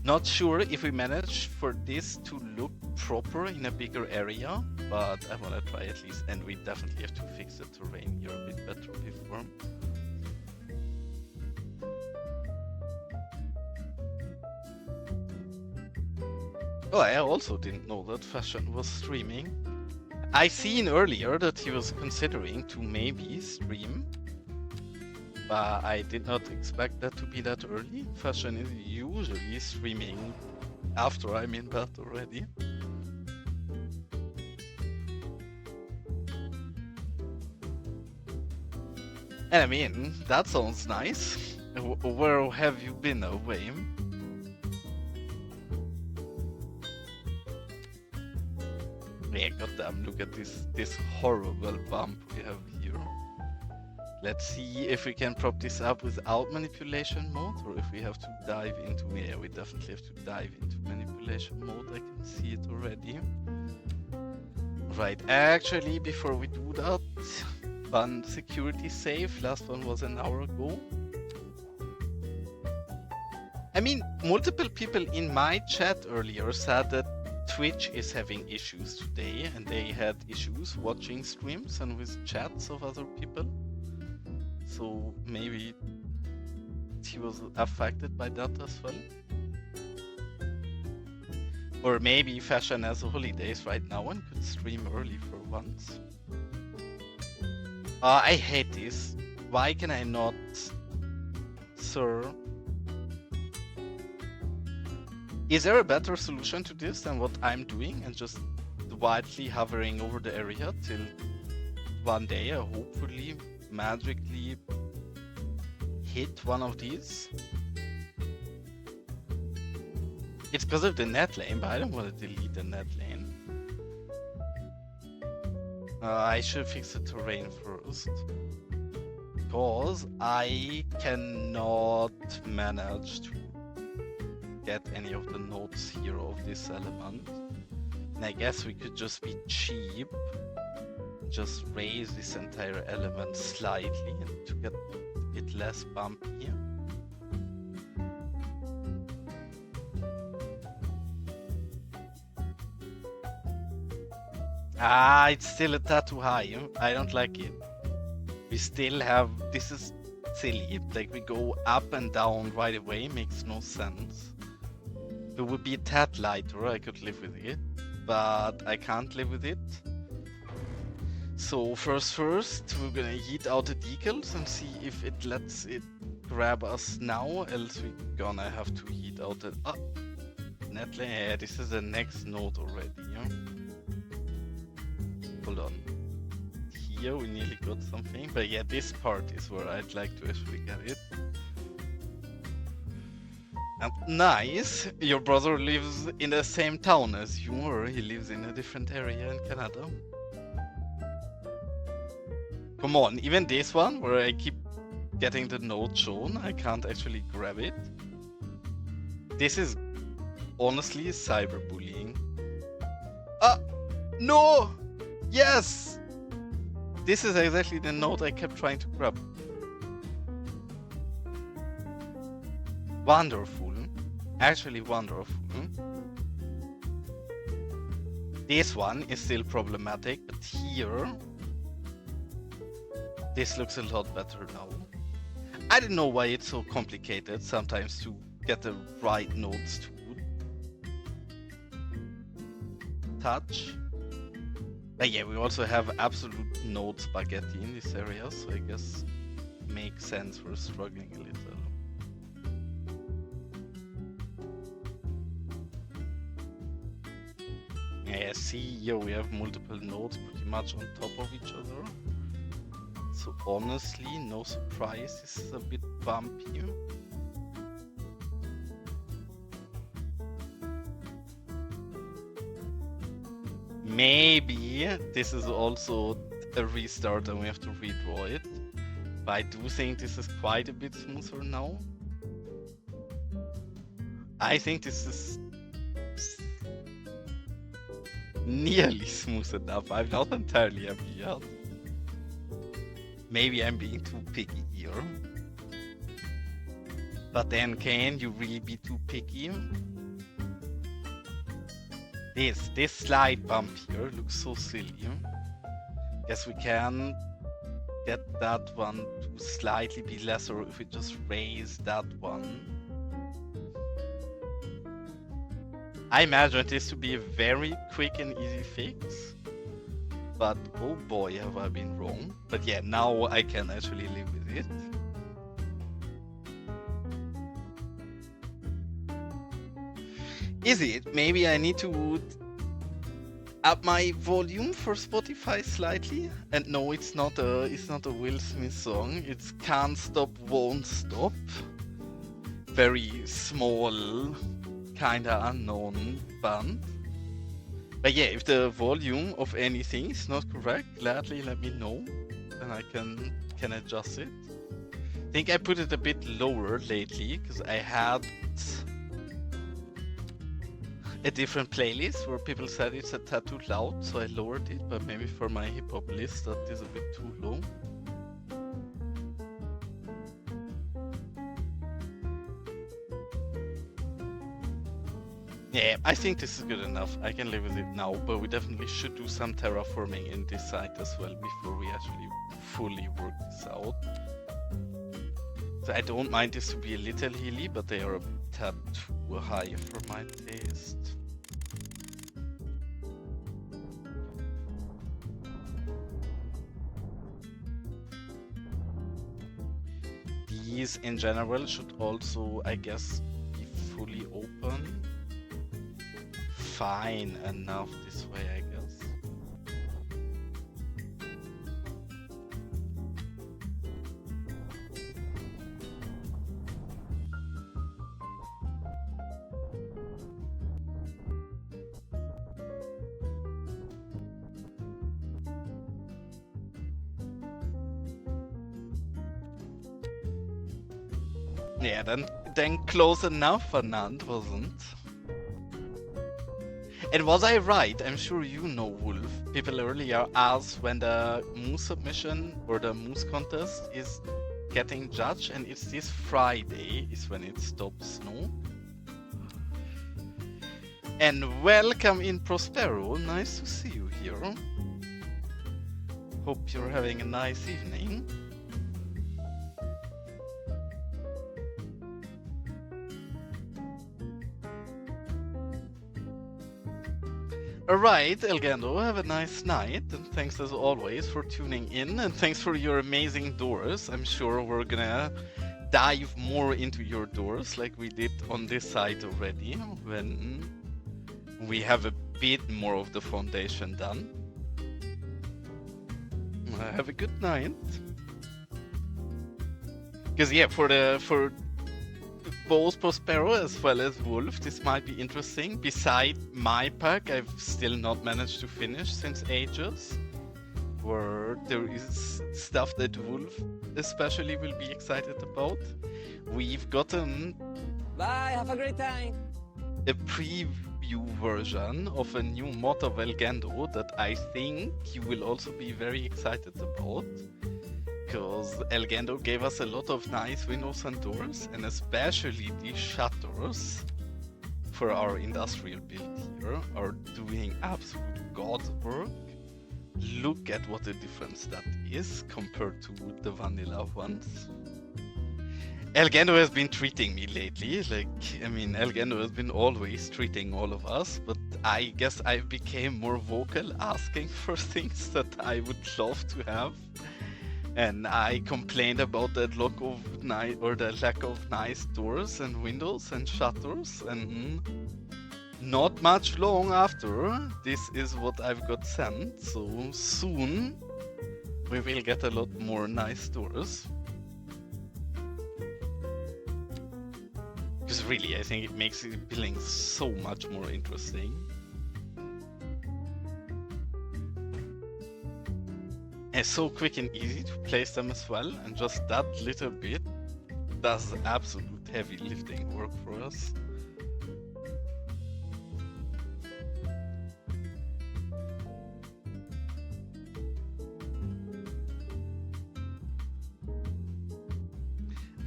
Not sure if we manage for this to look proper in a bigger area, but I wanna try at least, and we definitely have to fix the terrain here a bit better before. Oh, I also didn't know that Fashion was streaming. I seen earlier that he was considering to maybe stream, but I did not expect that to be that early. Fashion is usually streaming after I'm in bed already. And I mean, that sounds nice. Where have you been away? Yeah, goddamn, look at this horrible bump we have here. Let's see if we can prop this up without manipulation mode, or if we have to dive into... Yeah, we definitely have to dive into manipulation mode. I can see it already. Right, actually, before we do that, one security save. Last one was an hour ago. I mean, multiple people in my chat earlier said that Twitch is having issues today, and they had issues watching streams and with chats of other people. So maybe he was affected by that as well. Or maybe Fashion has holidays right now and could stream early for once. I hate this. Why can I not, sir? Is there a better solution to this than what I'm doing and just wildly hovering over the area till one day I hopefully magically hit one of these? It's because of the net lane, but I don't want to delete the net lane. I should fix the terrain first. Because I cannot manage to get any of the nodes here of this element. And I guess we could just be cheap. Just raise this entire element slightly and to get a bit less bumpy. It's still a tad too high. I don't like it. We still have... This is silly. Like, we go up and down right away. Makes no sense. If it would be a tad lighter, I could live with it. But I can't live with it. So, first, we're gonna heat out the decals and see if it lets it grab us now. Else we're gonna have to heat out the... Netlane. Yeah, this is the next node already. Hold on. Here we nearly got something, but yeah, this part is where I'd like to actually get it. And nice! Your brother lives in the same town as you, or he lives in a different area in Canada. Come on, even this one, where I keep getting the node shown, I can't actually grab it. This is honestly cyberbullying. No! Yes! This is exactly the node I kept trying to grab. Wonderful. Actually wonderful. This one is still problematic, but here... This looks a lot better now. I don't know why it's so complicated sometimes to get the right nodes to touch. But yeah, we also have absolute node spaghetti in this area, so I guess makes sense we're struggling a little. Yeah, see here we have multiple nodes pretty much on top of each other. So honestly, no surprise, this is a bit bumpy. Maybe this is also a restart and we have to redraw it. But I do think this is quite a bit smoother now. I think this is nearly smooth enough. I'm not entirely happy yet. Maybe I'm being too picky here. But then can you really be too picky? This slight bump here looks so silly. Guess we can get that one to slightly be lesser if we just raise that one. I imagine this to be a very quick and easy fix. But oh boy, have I been wrong. But yeah, now I can actually live with it. Is it? Maybe I need to up my volume for Spotify slightly. And no, it's not a Will Smith song. It's Can't Stop, Won't Stop. Very small, kinda unknown band. But yeah, if the volume of anything is not correct, gladly let me know. And I can adjust it. I think I put it a bit lower lately because I had a different playlist where people said it's a tad too loud, so I lowered it, but maybe for my hip hop list that is a bit too low. Yeah, I think this is good enough. I can live with it now, but we definitely should do some terraforming in this site as well before we actually fully work this out. So I don't mind this to be a little hilly, but they are a tad too high for my taste. These in general should also, I guess, be fully open. Fine enough this way, I guess. Yeah, then close enough, Fernand, wasn't? And was I right? I'm sure you know, Wolf. People earlier asked when the moose submission or the moose contest is getting judged, and it's this Friday is when it stops, no? And welcome in Prospero. Nice to see you here. Hope you're having a nice evening. Alright, Elgando, have a nice night, and thanks as always for tuning in, and thanks for your amazing doors. I'm sure we're gonna dive more into your doors like we did on this side already, when we have a bit more of the foundation done. Have a good night. Because yeah, for both Prospero as well as Wolf, this might be interesting. Beside my pack, I've still not managed to finish since ages. Where there is stuff that Wolf especially will be excited about. We've gotten... Bye, have a great time! A preview version of a new mod of Elgando that I think you will also be very excited about. Because Elgando gave us a lot of nice windows and doors, and especially these shutters for our industrial build here are doing absolute god's work. Look at what a difference that is compared to the vanilla ones. Elgando has been treating me lately, Elgando has been always treating all of us, but I guess I became more vocal asking for things that I would love to have. And I complained about the lack of nice doors and windows and shutters, and not much long after, this is what I've got sent. So soon we will get a lot more nice doors. Because really, I think it makes building so much more interesting. It's so quick and easy to place them as well, and just that little bit does absolute heavy lifting work for us.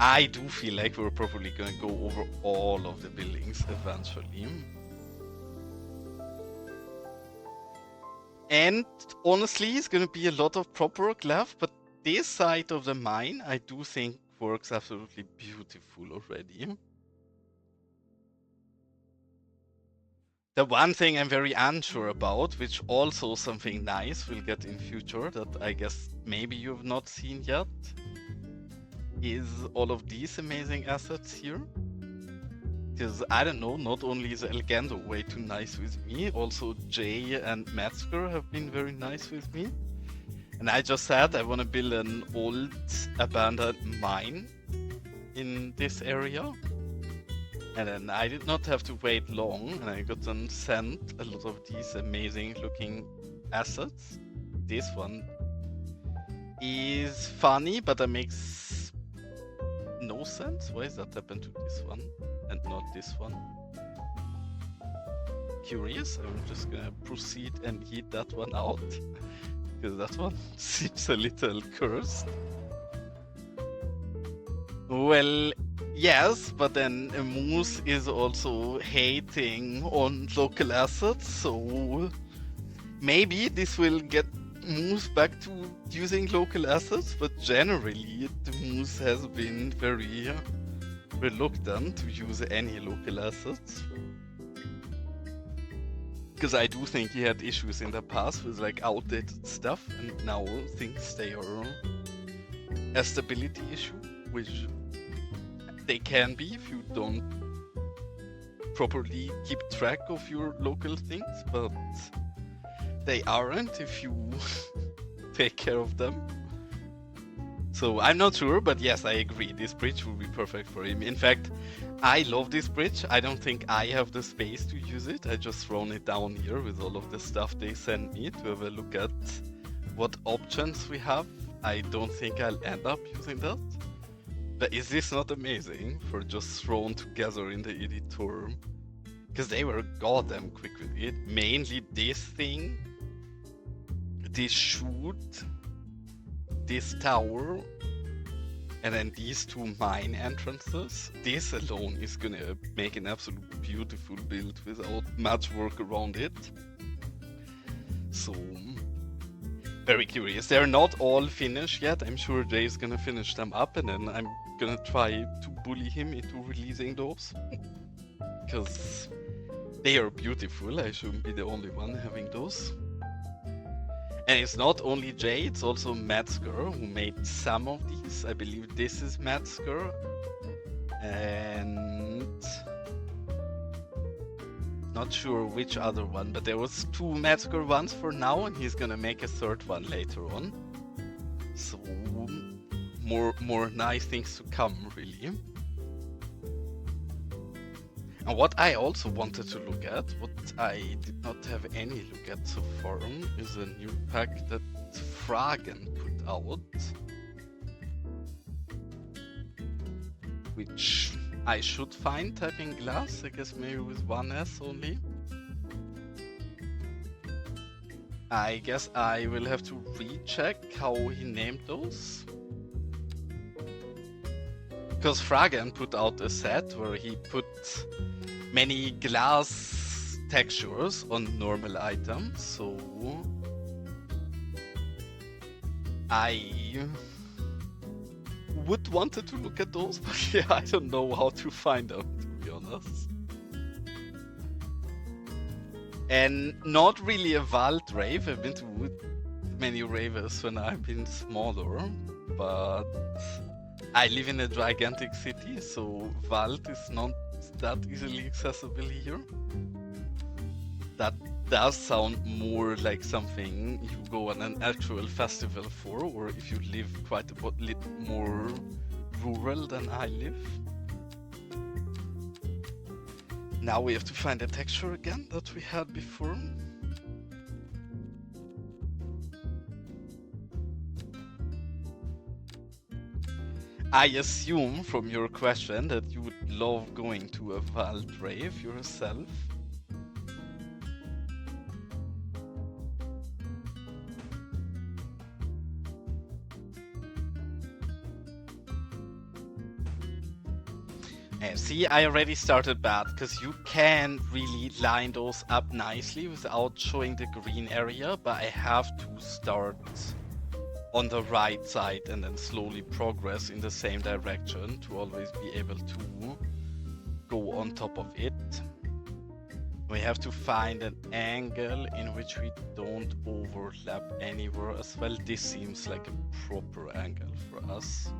I do feel like we're probably going to go over all of the buildings eventually. And honestly, it's going to be a lot of prop work left, but this side of the mine, I do think works absolutely beautiful already. The one thing I'm very unsure about, which also something nice we'll get in future that I guess maybe you've not seen yet, is all of these amazing assets here. Because I don't know, not only is Elgando way too nice with me, also Jay and Metzger have been very nice with me. And I just said I want to build an old abandoned mine in this area. And then I did not have to wait long, and I got them sent a lot of these amazing looking assets. This one is funny, but that makes no sense. Why does that happen to this one and not this one? Curious. I'm just gonna proceed and eat that one out because that one seems a little cursed. Well, Yes, but then Moose is also hating on local assets, so maybe this will get Moose back to using local assets, but generally the Moose has been very reluctant to use any local assets. Because I do think he had issues in the past with like outdated stuff, and now thinks they are a stability issue, which they can be if you don't properly keep track of your local things, but they aren't if you take care of them. So I'm not sure, but yes, I agree. This bridge would be perfect for him. In fact, I love this bridge. I don't think I have the space to use it. I just thrown it down here with all of the stuff they sent me to have a look at what options we have. I don't think I'll end up using that. But is this not amazing for just thrown together in the editor? Because they were goddamn quick with it. Mainly this thing, this chute, this tower, and then these two mine entrances. This alone is gonna make an absolute beautiful build without much work around it. So, very curious. They're not all finished yet. I'm sure Jay's gonna finish them up, and then I'm gonna try to bully him into releasing those. Because they are beautiful. I shouldn't be the only one having those. And it's not only Jay, it's also Metzger who made some of these. I believe this is Metzger. And not sure which other one, but there was two Metzger ones for now, and he's gonna make a third one later on. So more nice things to come, really. And what I also wanted to look at, what I did not have any look at so far, is a new pack that Fragen put out, which I should find typing glass, I guess maybe with one S only. I guess I will have to recheck how he named those. Because Fragen put out a set where he put many glass textures on normal items, so I would wanted to look at those, but yeah, I don't know how to find them, to be honest. And not really a Wald rave. I've been to many raves when I've been smaller, but I live in a gigantic city, so Wald is not that easily accessible here. That does sound more like something you go on an actual festival for, or if you live quite a bit more rural than I live. Now we have to find a texture again that we had before. I assume from your question that you would love going to a Wald rave yourself. See, I already started bad, because you can really line those up nicely without showing the green area, but I have to start on the right side and then slowly progress in the same direction to always be able to go on top of it. We have to find an angle in which we don't overlap anywhere as well. This seems like a proper angle for us.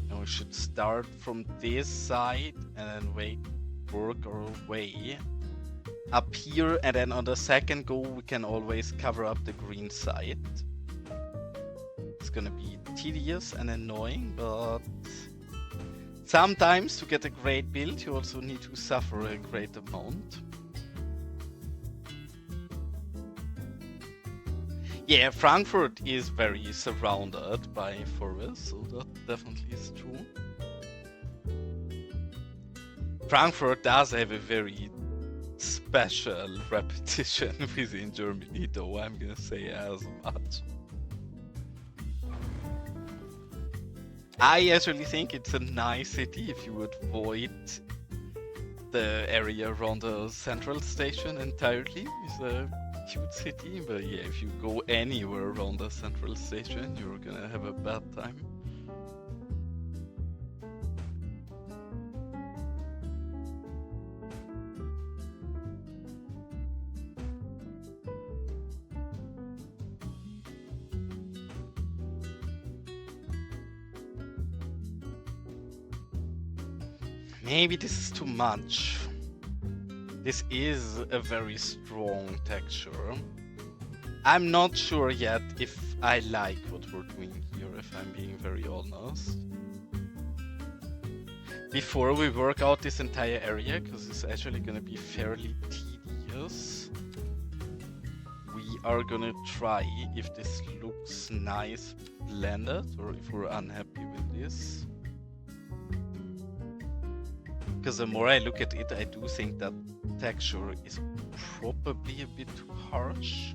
And we should start from this side and then work our way up here, and then on the second go we can always cover up the green side. It's gonna be tedious and annoying, but sometimes to get a great build you also need to suffer a great amount. Yeah, Frankfurt is very surrounded by forests, so that definitely is true. Frankfurt does have a very special repetition within Germany, though, I'm gonna say as much. I actually think it's a nice city if you avoid the area around the central station entirely. It's a cute city, but yeah, if you go anywhere around the central station, you're gonna have a bad time. Maybe this is too much. This is a very strong texture. I'm not sure yet if I like what we're doing here, if I'm being very honest. Before we work out this entire area, because it's actually gonna be fairly tedious, we are gonna try if this looks nice blended or if we're unhappy with this. Because the more I look at it, I do think that texture is probably a bit too harsh.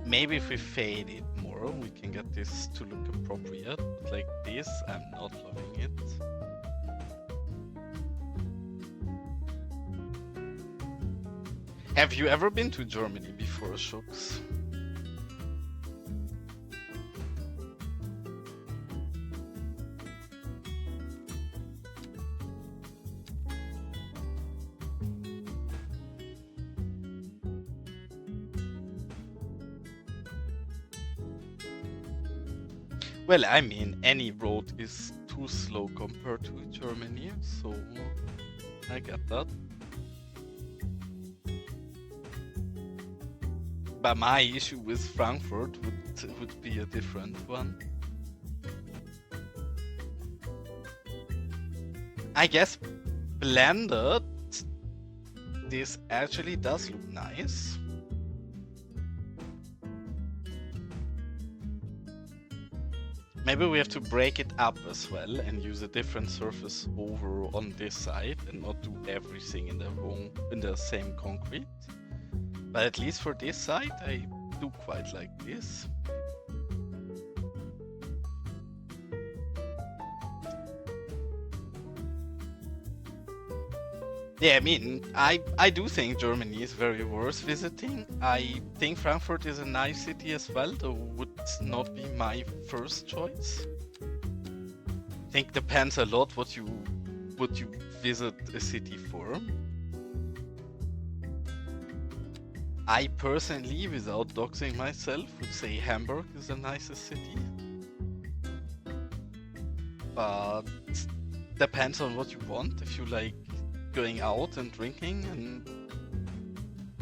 Maybe if we fade it more, we can get this to look appropriate. But like this, I'm not loving it. Have you ever been to Germany before, Shooks? Well, I mean, any road is too slow compared to Germany, so I get that. But my issue with Frankfurt would be a different one. I guess blended, this actually does look nice. Maybe we have to break it up as well and use a different surface over on this side and not do everything in the same concrete. But at least for this side, I do quite like this. Yeah, I mean, I do think Germany is very worth visiting. I think Frankfurt is a nice city as well, though would not be my first choice. I think depends a lot what you visit a city for. I personally, without doxing myself, would say Hamburg is the nicest city. But depends on what you want. If you like going out and drinking and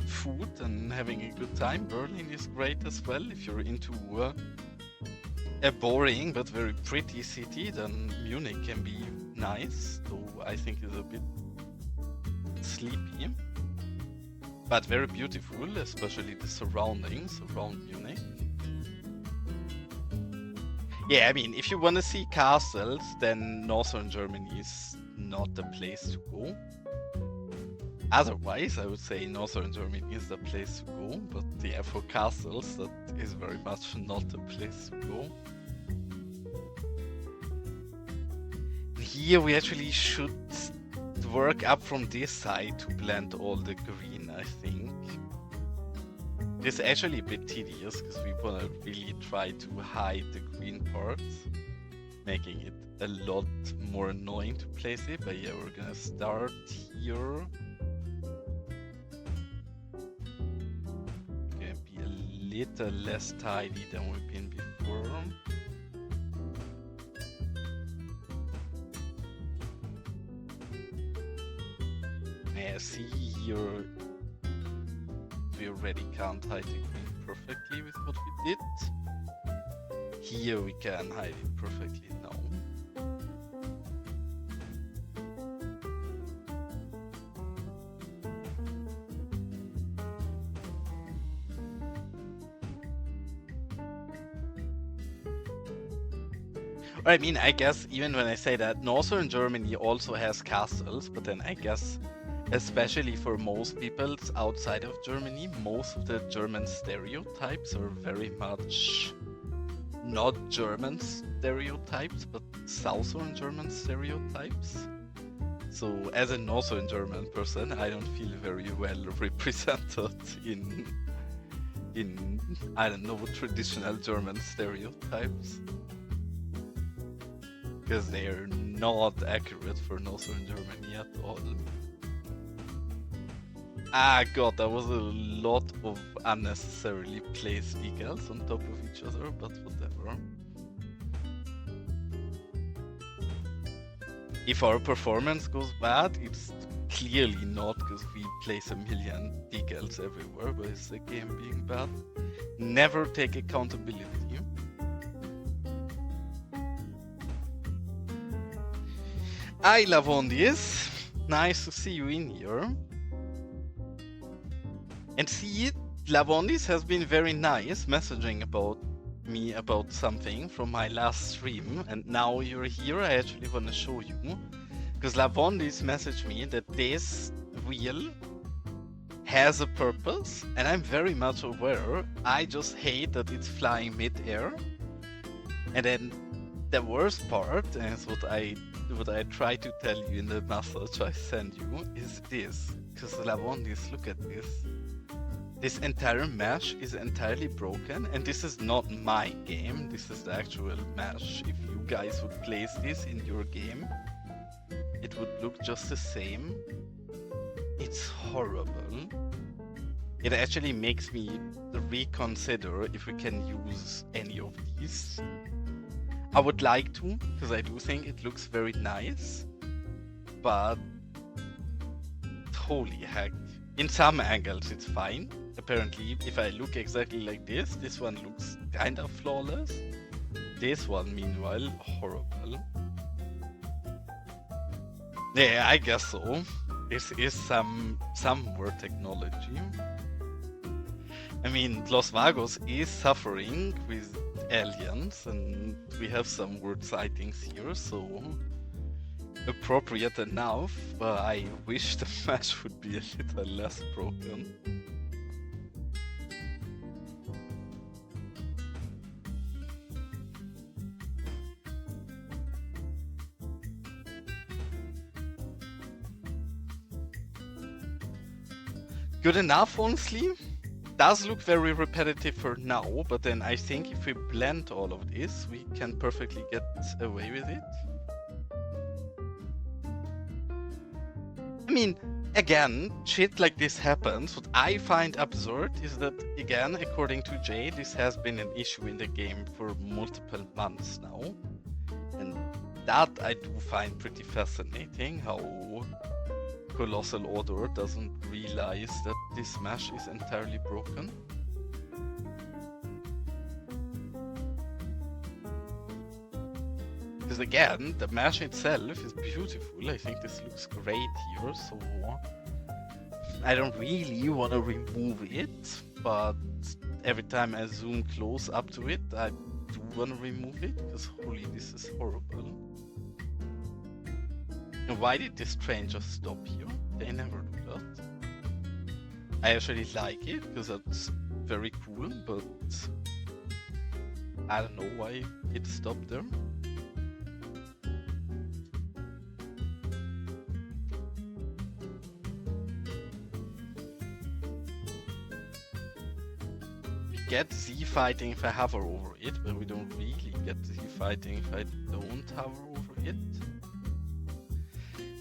food and having a good time, Berlin is great as well. If you're into a boring but very pretty city, then Munich can be nice, though I think it's a bit sleepy. But very beautiful, especially the surroundings around Munich. Yeah, I mean, if you want to see castles, then northern Germany is not the place to go. Otherwise, I would say northern Germany is the place to go, but yeah, for castles, that is very much not the place to go. Here we actually should work up from this side to blend all the green, I think. This is actually a bit tedious, because we want to really try to hide the green parts, making it a lot more annoying to place it, but yeah, we're gonna start here. Gonna be a little less tidy than we've been before. Yeah, see here, we already can't hide the green perfectly with what we did. Here we can hide it perfectly now. I mean, I guess even when I say that, northern Germany also has castles, but then I guess, especially for most people outside of Germany, most of the German stereotypes are very much not German stereotypes, but Southern German stereotypes. So as a Northern German person, I don't feel very well represented in I don't know, traditional German stereotypes. Because they're not accurate for Northern Germany at all. Ah god, that was a lot of unnecessarily placed decals on top of each other, but whatever. If our performance goes bad, it's clearly not because we place a million decals everywhere, but it's the game being bad. Never take accountability. Hi Lavondis, nice to see you in here. And see, Lavondis has been very nice messaging about me about something from my last stream, and now you're here. I actually want to show you, because Lavondis messaged me that this wheel has a purpose, and I'm very much aware. I just hate that it's flying mid-air. And then the worst part, and it's what I try to tell you in the message I send you, is this. Because Lavondis, look at this. This entire mesh is entirely broken, and this is not my game, this is the actual mesh. If you guys would place this in your game, it would look just the same. It's horrible. It actually makes me reconsider if we can use any of these. I would like to, because I do think it looks very nice, but holy heck. In some angles it's fine. Apparently, if I look exactly like this one looks kind of flawless. This one, meanwhile, horrible. Yeah, I guess so. This is some word technology. I mean, Los Vagos is suffering with aliens, and we have some word sightings here, so appropriate enough, but I wish the mesh would be a little less broken. Good enough, honestly. Does look very repetitive for now, but then I think if we blend all of this, we can perfectly get away with it. I mean, again, shit like this happens. What I find absurd is that, again, according to Jay, this has been an issue in the game for multiple months now. And that I do find pretty fascinating, how Colossal Order doesn't realize that this mesh is entirely broken. Because again, the mesh itself is beautiful. I think this looks great here, so I don't really want to remove it, but every time I zoom close up to it, I do want to remove it, because holy, this is horrible. And why did this train just stop here? They never do that. I actually like it, because that's very cool, but I don't know why it stopped there. We get Z fighting if I hover over it, but we don't really get Z fighting if I don't hover over it.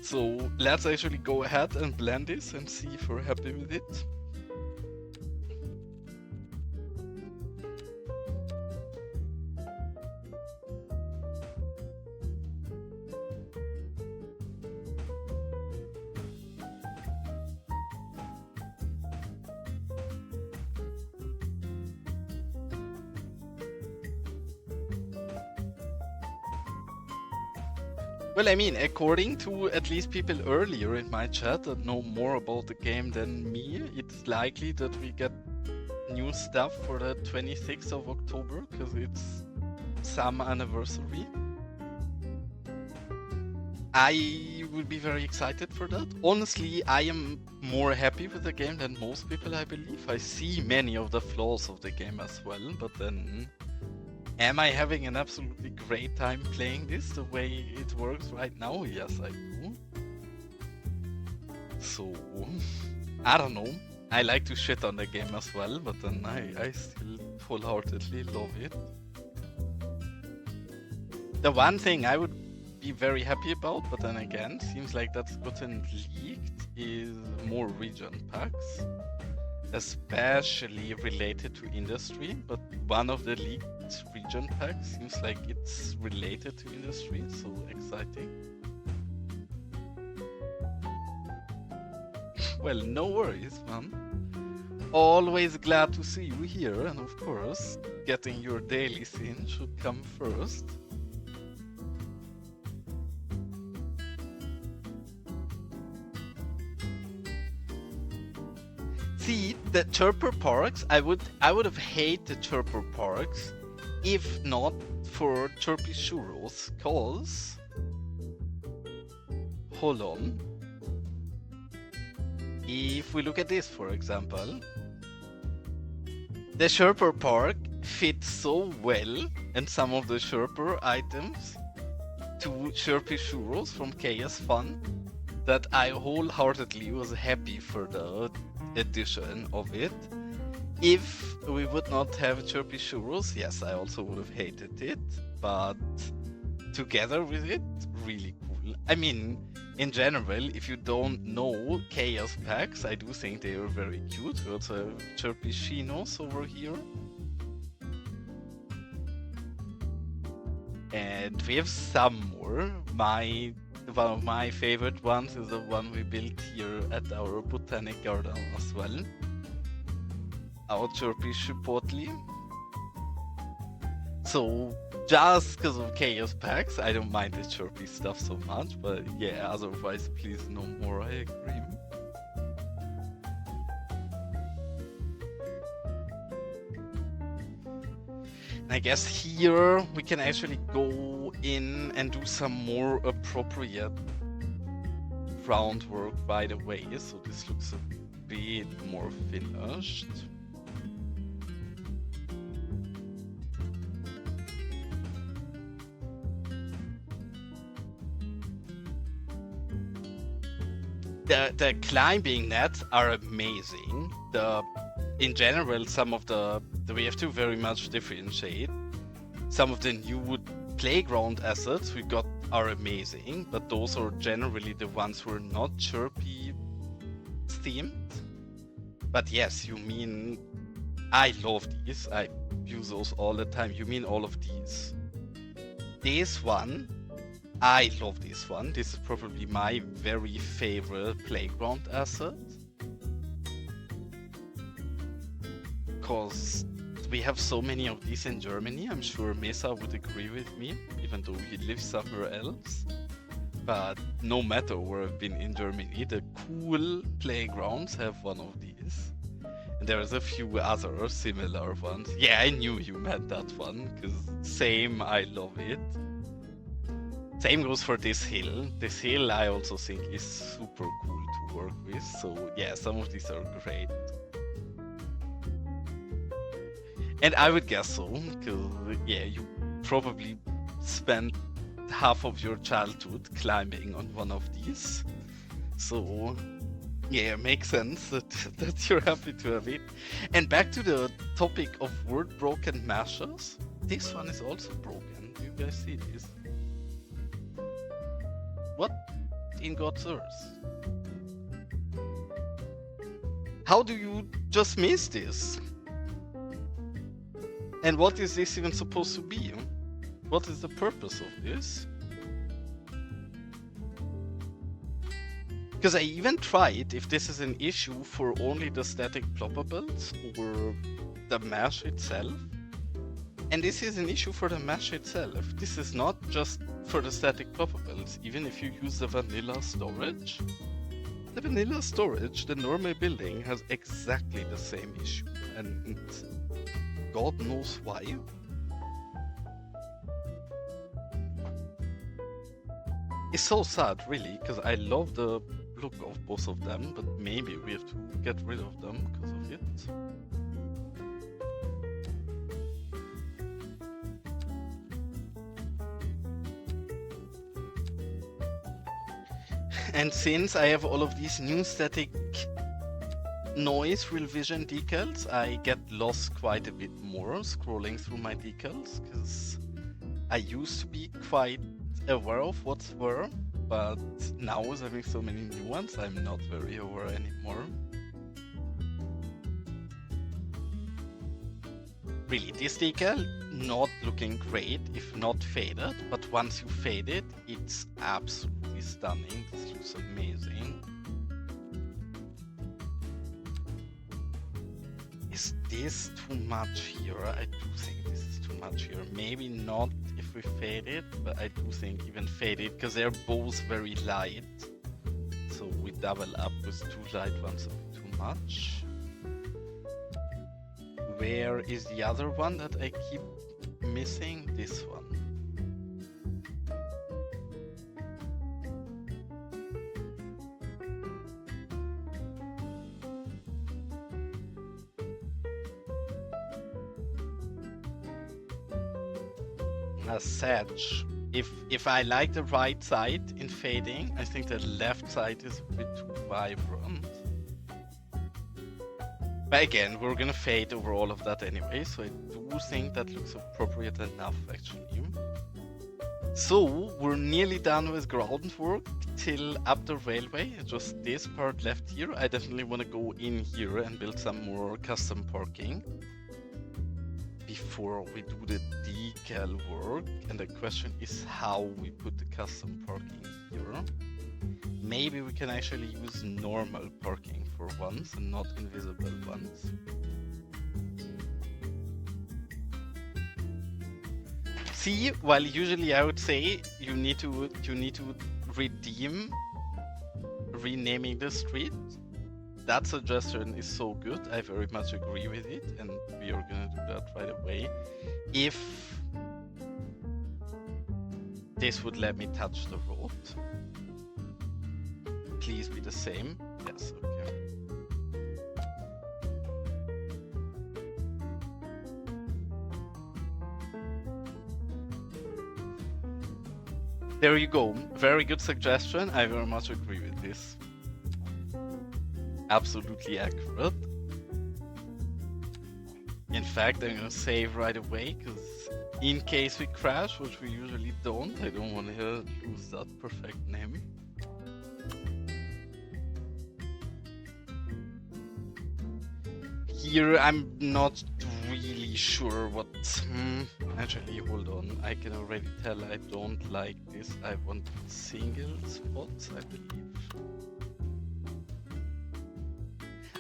So let's actually go ahead and blend this and see if we're happy with it. Well, I mean, according to at least people earlier in my chat that know more about the game than me, it's likely that we get new stuff for the 26th of October, because it's some anniversary. I would be very excited for that. Honestly, I am more happy with the game than most people, I believe. I see many of the flaws of the game as well, but then Am I having an absolutely great time playing this the way it works right now? Yes, I do. So, I don't know. I like to shit on the game as well, but then I still wholeheartedly love it. The one thing I would be very happy about, but then again, seems like that's gotten leaked, is more region packs. Especially related to industry, but one of the leaked region packs seems like it's related to industry, so exciting. Well, no worries, man. Always glad to see you here, and of course, getting your daily scene should come first. See, the Chirper Parks, I would have hated the Chirper Parks if not for Chirpy Churros, cause... Hold on. If we look at this, for example, the Chirper Park fits so well and some of the Chirper items to Chirpy Churros from KS Fun that I wholeheartedly was happy for the edition of it. If we would not have Chirpy Churros, yes, I also would have hated it, but together with it, really cool. I mean, in general, if you don't know Chaos Packs, I do think they are very cute. We also have Chirpy Chinos over here. And we have some more. One of my favorite ones is the one we built here at our botanic garden as well. Our Chirpy Chipotle. So, just because of Chaos Packs, I don't mind the Chirpy stuff so much, but yeah, otherwise, please no more, I agree. And I guess here we can actually go in and do some more appropriate groundwork right away, so this looks a bit more finished. The climbing nets are amazing. In general, some of we have to very much differentiate. Some of the new playground assets we got are amazing, but those are generally the ones who are not Chirpy themed. But yes, you mean, I love these. I use those all the time. You mean all of these. This one, I love this one. This is probably my very favorite playground asset. Because we have so many of these in Germany. I'm sure Mesa would agree with me, even though he lives somewhere else. But no matter where I've been in Germany, the cool playgrounds have one of these. And there's a few other similar ones. Yeah, I knew you meant that one, because same, I love it. Same goes for this hill. This hill I also think is super cool to work with. So yeah, some of these are great. And I would guess so, because yeah, you probably spent half of your childhood climbing on one of these. So yeah, it makes sense that you're happy to have it. And back to the topic of word broken mashes, this one is also broken. Do you guys see this? What in God's earth? How do you just miss this? And what is this even supposed to be? What is the purpose of this? Because I even tried if this is an issue for only the static ploppables or the mesh itself. And this is an issue for the mesh itself. This is not just for the static ploppables. Even if you use the vanilla storage, the normal building has exactly the same issue. And God knows why. It's so sad, really, because I love the look of both of them, but maybe we have to get rid of them because of it. And since I have all of these new static noise real vision decals, I get lost quite a bit more scrolling through my decals, because I used to be quite aware of what's where, but now with having so many new ones, I'm not very aware anymore. Really, this decal not looking great if not faded, but once you fade it, it's absolutely stunning. This looks amazing. Is this too much here? I do think this is too much here. Maybe not if we fade it, but I do think even fade it, because they're both very light. So we double up with two light ones a bit too much. Where is the other one that I keep missing? This one. As such, if I like the right side in fading, I think the left side is a bit too vibrant. But again, we're gonna fade over all of that anyway, so I do think that looks appropriate enough actually. So we're nearly done with groundwork till up the railway. Just this part left here. I definitely want to go in here and build some more custom parking before we do the decal work. And the question is how we put the custom parking here. Maybe we can actually use normal parking for once and not invisible ones. See, while usually I would say you need to redeem renaming the street, that suggestion is so good. I very much agree with it, and we are gonna do that right away. If this would let me touch the road. Please be the same. Yes, okay. There you go. Very good suggestion. I very much agree with this. Absolutely accurate. In fact, I'm gonna save right away, because in case we crash, which we usually don't, I don't want to lose that perfect name. Here, I'm not really sure what... Actually, hold on. I can already tell I don't like this. I want single spots, I believe.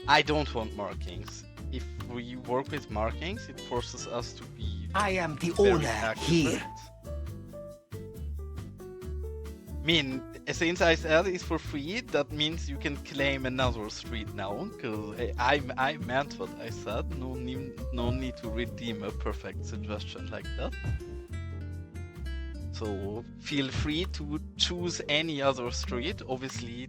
I don't want markings. If we work with markings, it forces us to be... I am the owner here. I mean, since I said it's for free, that means you can claim another street now, because I meant what I said. No need to redeem a perfect suggestion like that. So feel free to choose any other street, obviously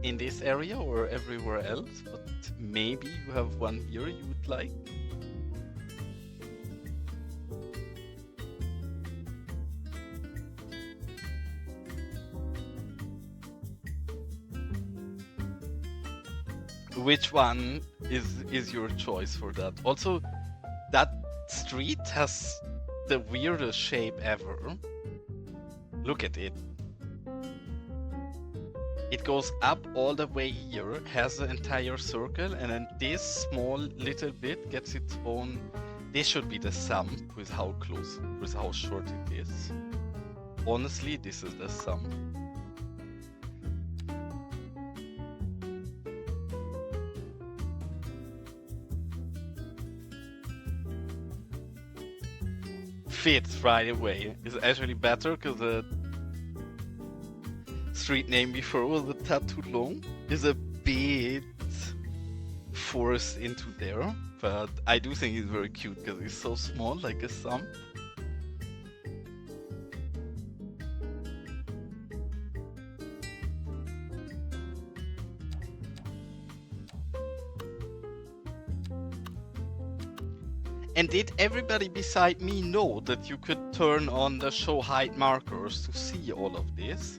in this area or everywhere else, but maybe you have one here you would like. Which one is your choice for that? Also, that street has the weirdest shape ever. Look at it. It goes up all the way here, has the entire circle, and then this small little bit gets its own... This should be the sum with how close, with how short it is. Honestly, this is the sum. Fits right away. It's actually better because the street name before was a tad too long. Is a bit forced into there, but I do think it's very cute because it's so small, like a thumb. And did everybody beside me know that you could turn on the show height markers to see all of this?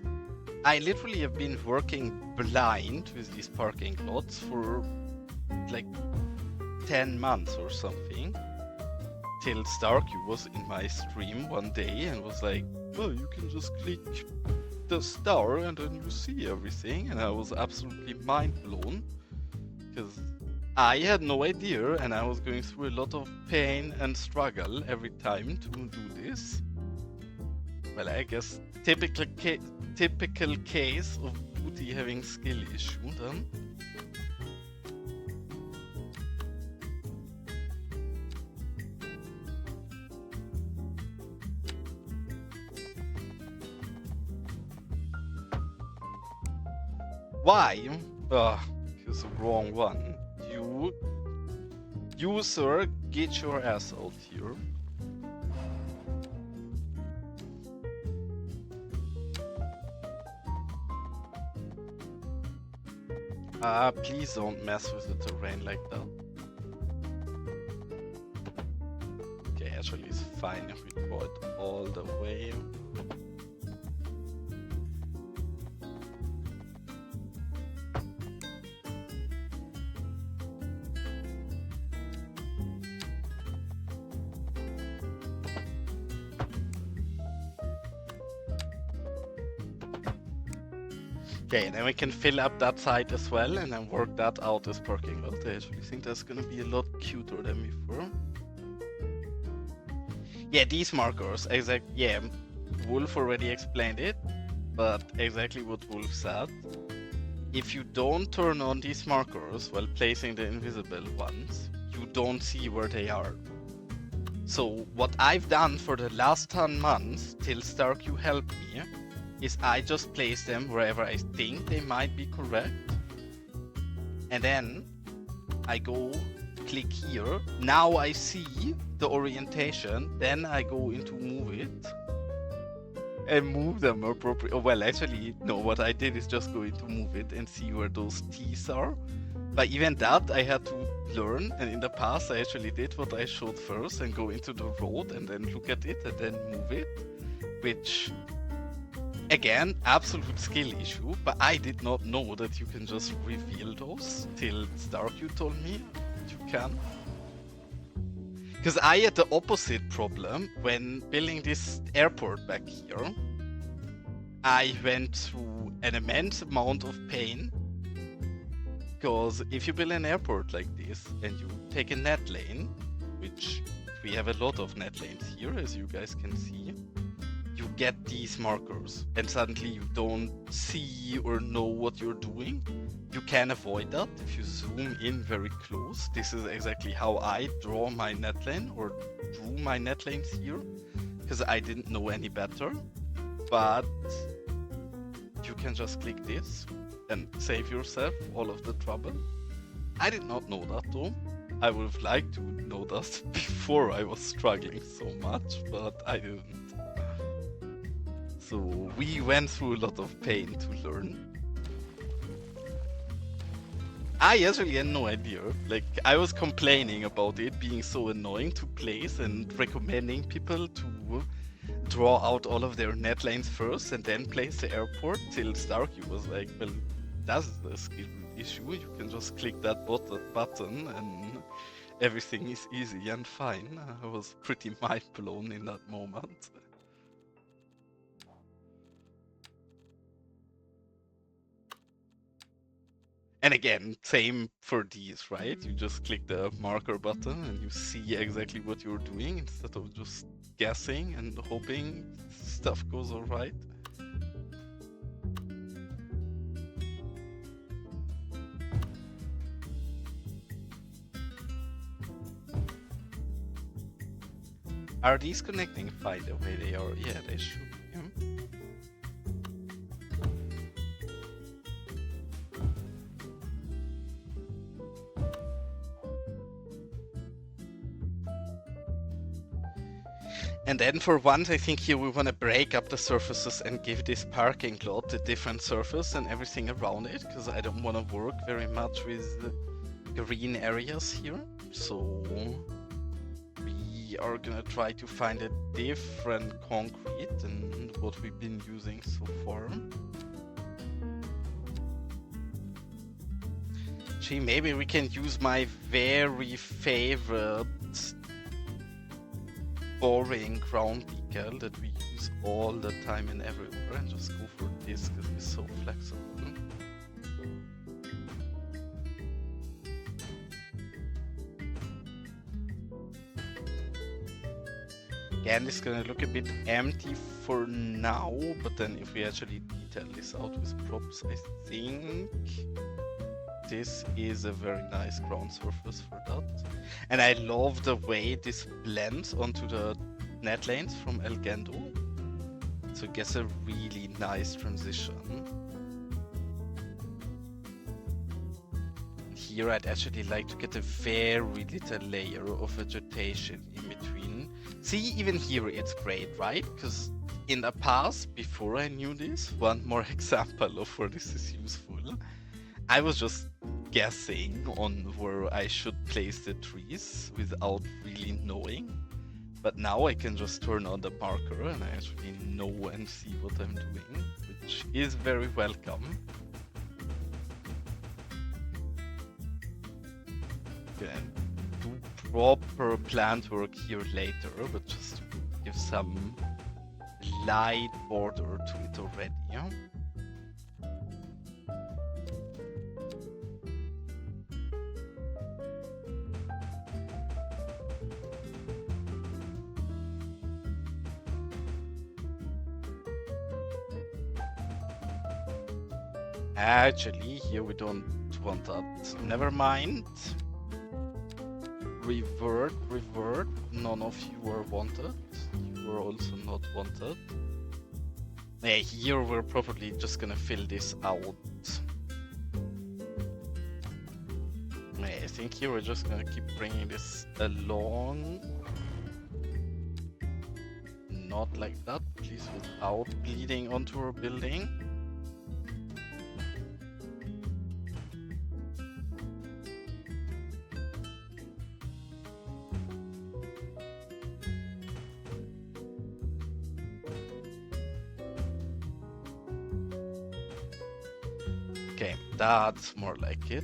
I literally have been working blind with these parking lots for like 10 months or something. Till Starkey was in my stream one day and was like, oh, you can just click the star and then you see everything. And I was absolutely mind blown because I had no idea and I was going through a lot of pain and struggle every time to do this. Well, I guess typical case of Booty having skill issue then. Why? Here's the wrong one. You sir, get your ass out here. Please don't mess with the terrain like that. Okay, actually it's fine if we draw it all the way. Okay, then we can fill up that side as well and then work that out as parking lot. I actually think that's gonna be a lot cuter than before. Yeah, these markers, yeah, Wolf already explained it, but exactly what Wolf said. If you don't turn on these markers while placing the invisible ones, you don't see where they are. So what I've done for the last 10 months, till Stark you helped me, is I just place them wherever I think they might be correct. And then I go click here. Now I see the orientation. Then I go into move it. And move them appropriately. Oh, well, actually, no, what I did is just go into move it and see where those T's are. But even that I had to learn. And in the past I actually did what I showed first and go into the road and then look at it and then move it. Which... again, absolute skill issue, but I did not know that you can just reveal those till Stark you told me you can. Because I had the opposite problem when building this airport back here. I went through an immense amount of pain. Because if you build an airport like this and you take a net lane, which we have a lot of net lanes here as you guys can see, you get these markers and suddenly you don't see or know what you're doing. You can avoid that if you zoom in very close. This is exactly how I draw my netlane or drew my netlanes here because I didn't know any better. But you can just click this and save yourself all of the trouble. I did not know that though. I would have liked to know that before I was struggling so much, but I didn't. So we went through a lot of pain to learn. I actually had no idea. Like, I was complaining about it being so annoying to place and recommending people to draw out all of their net lanes first and then place the airport till Starkey was like, well, that's the skill issue. You can just click that button and everything is easy and fine. I was pretty mind blown in that moment. And again, same for these, right? You just click the marker button and you see exactly what you're doing instead of just guessing and hoping stuff goes alright. Are these connecting fine the way they are? Yeah, they should. Yeah. And then for once, I think here we want to break up the surfaces and give this parking lot a different surface and everything around it, because I don't want to work very much with the green areas here. So we are gonna try to find a different concrete than what we've been using so far. Gee, maybe we can use my very favorite boring ground decal that we use all the time and everywhere and just go for this because it's so flexible. Again, it's gonna look a bit empty for now, but then if we actually detail this out with props, I think this is a very nice ground surface for that. And I love the way this blends onto the net lanes from Elgendo. So it gets a really nice transition. Here I'd actually like to get a very little layer of vegetation in between. See, even here it's great, right? Because in the past, before I knew this, one more example of where this is useful, I was just guessing on where I should place the trees without really knowing. But now I can just turn on the marker and I actually know and see what I'm doing, which is very welcome. Can do proper plant work here later, but just to give some light border to it already. Yeah? Actually, here we don't want that. Never mind. Revert. None of you are wanted. You are also not wanted. Yeah, here we're probably just gonna fill this out. Yeah, I think here we're just gonna keep bringing this along. Not like that, please, without bleeding onto our building. Okay, that's more like it.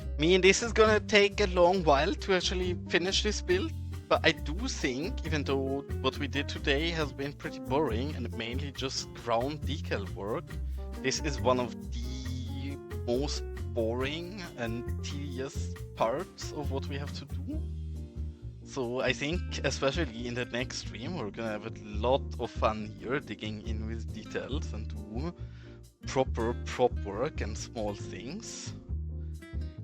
I mean, this is gonna take a long while to actually finish this build, but I do think, even though what we did today has been pretty boring and mainly just ground decal work, this is one of the most boring and tedious parts of what we have to do. So I think, especially in the next stream, we're gonna have a lot of fun here, digging in with details and do proper prop work and small things.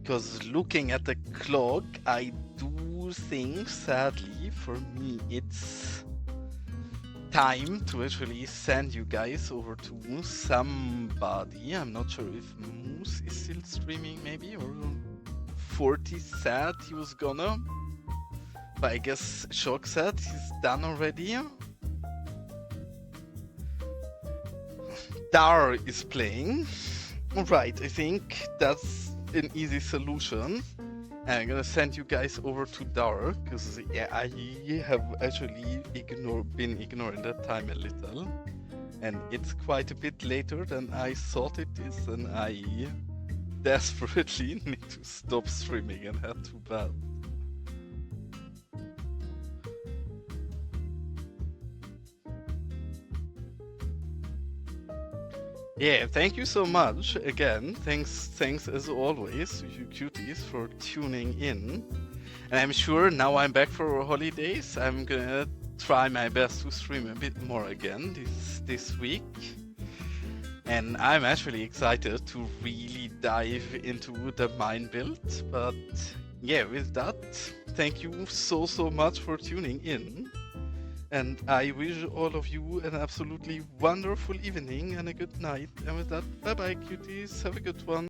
Because looking at the clock, I do think, sadly, for me, it's time to actually send you guys over to somebody. I'm not sure if Moose is still streaming, maybe, or 40 said he was gonna. But I guess Shock said he's done already. Dar is playing. Alright, I think that's an easy solution. And I'm gonna send you guys over to Dar, because yeah, I have actually been ignoring that time a little. And it's quite a bit later than I thought it is, and I desperately need to stop streaming and head to bed. Yeah, thank you so much again. Thanks as always to you cuties for tuning in. And I'm sure now I'm back for holidays, I'm gonna try my best to stream a bit more again this week. And I'm actually excited to really dive into the mine build. But yeah, with that, thank you so much for tuning in. And I wish all of you an absolutely wonderful evening and a good night. And with that, bye bye cuties, have a good one.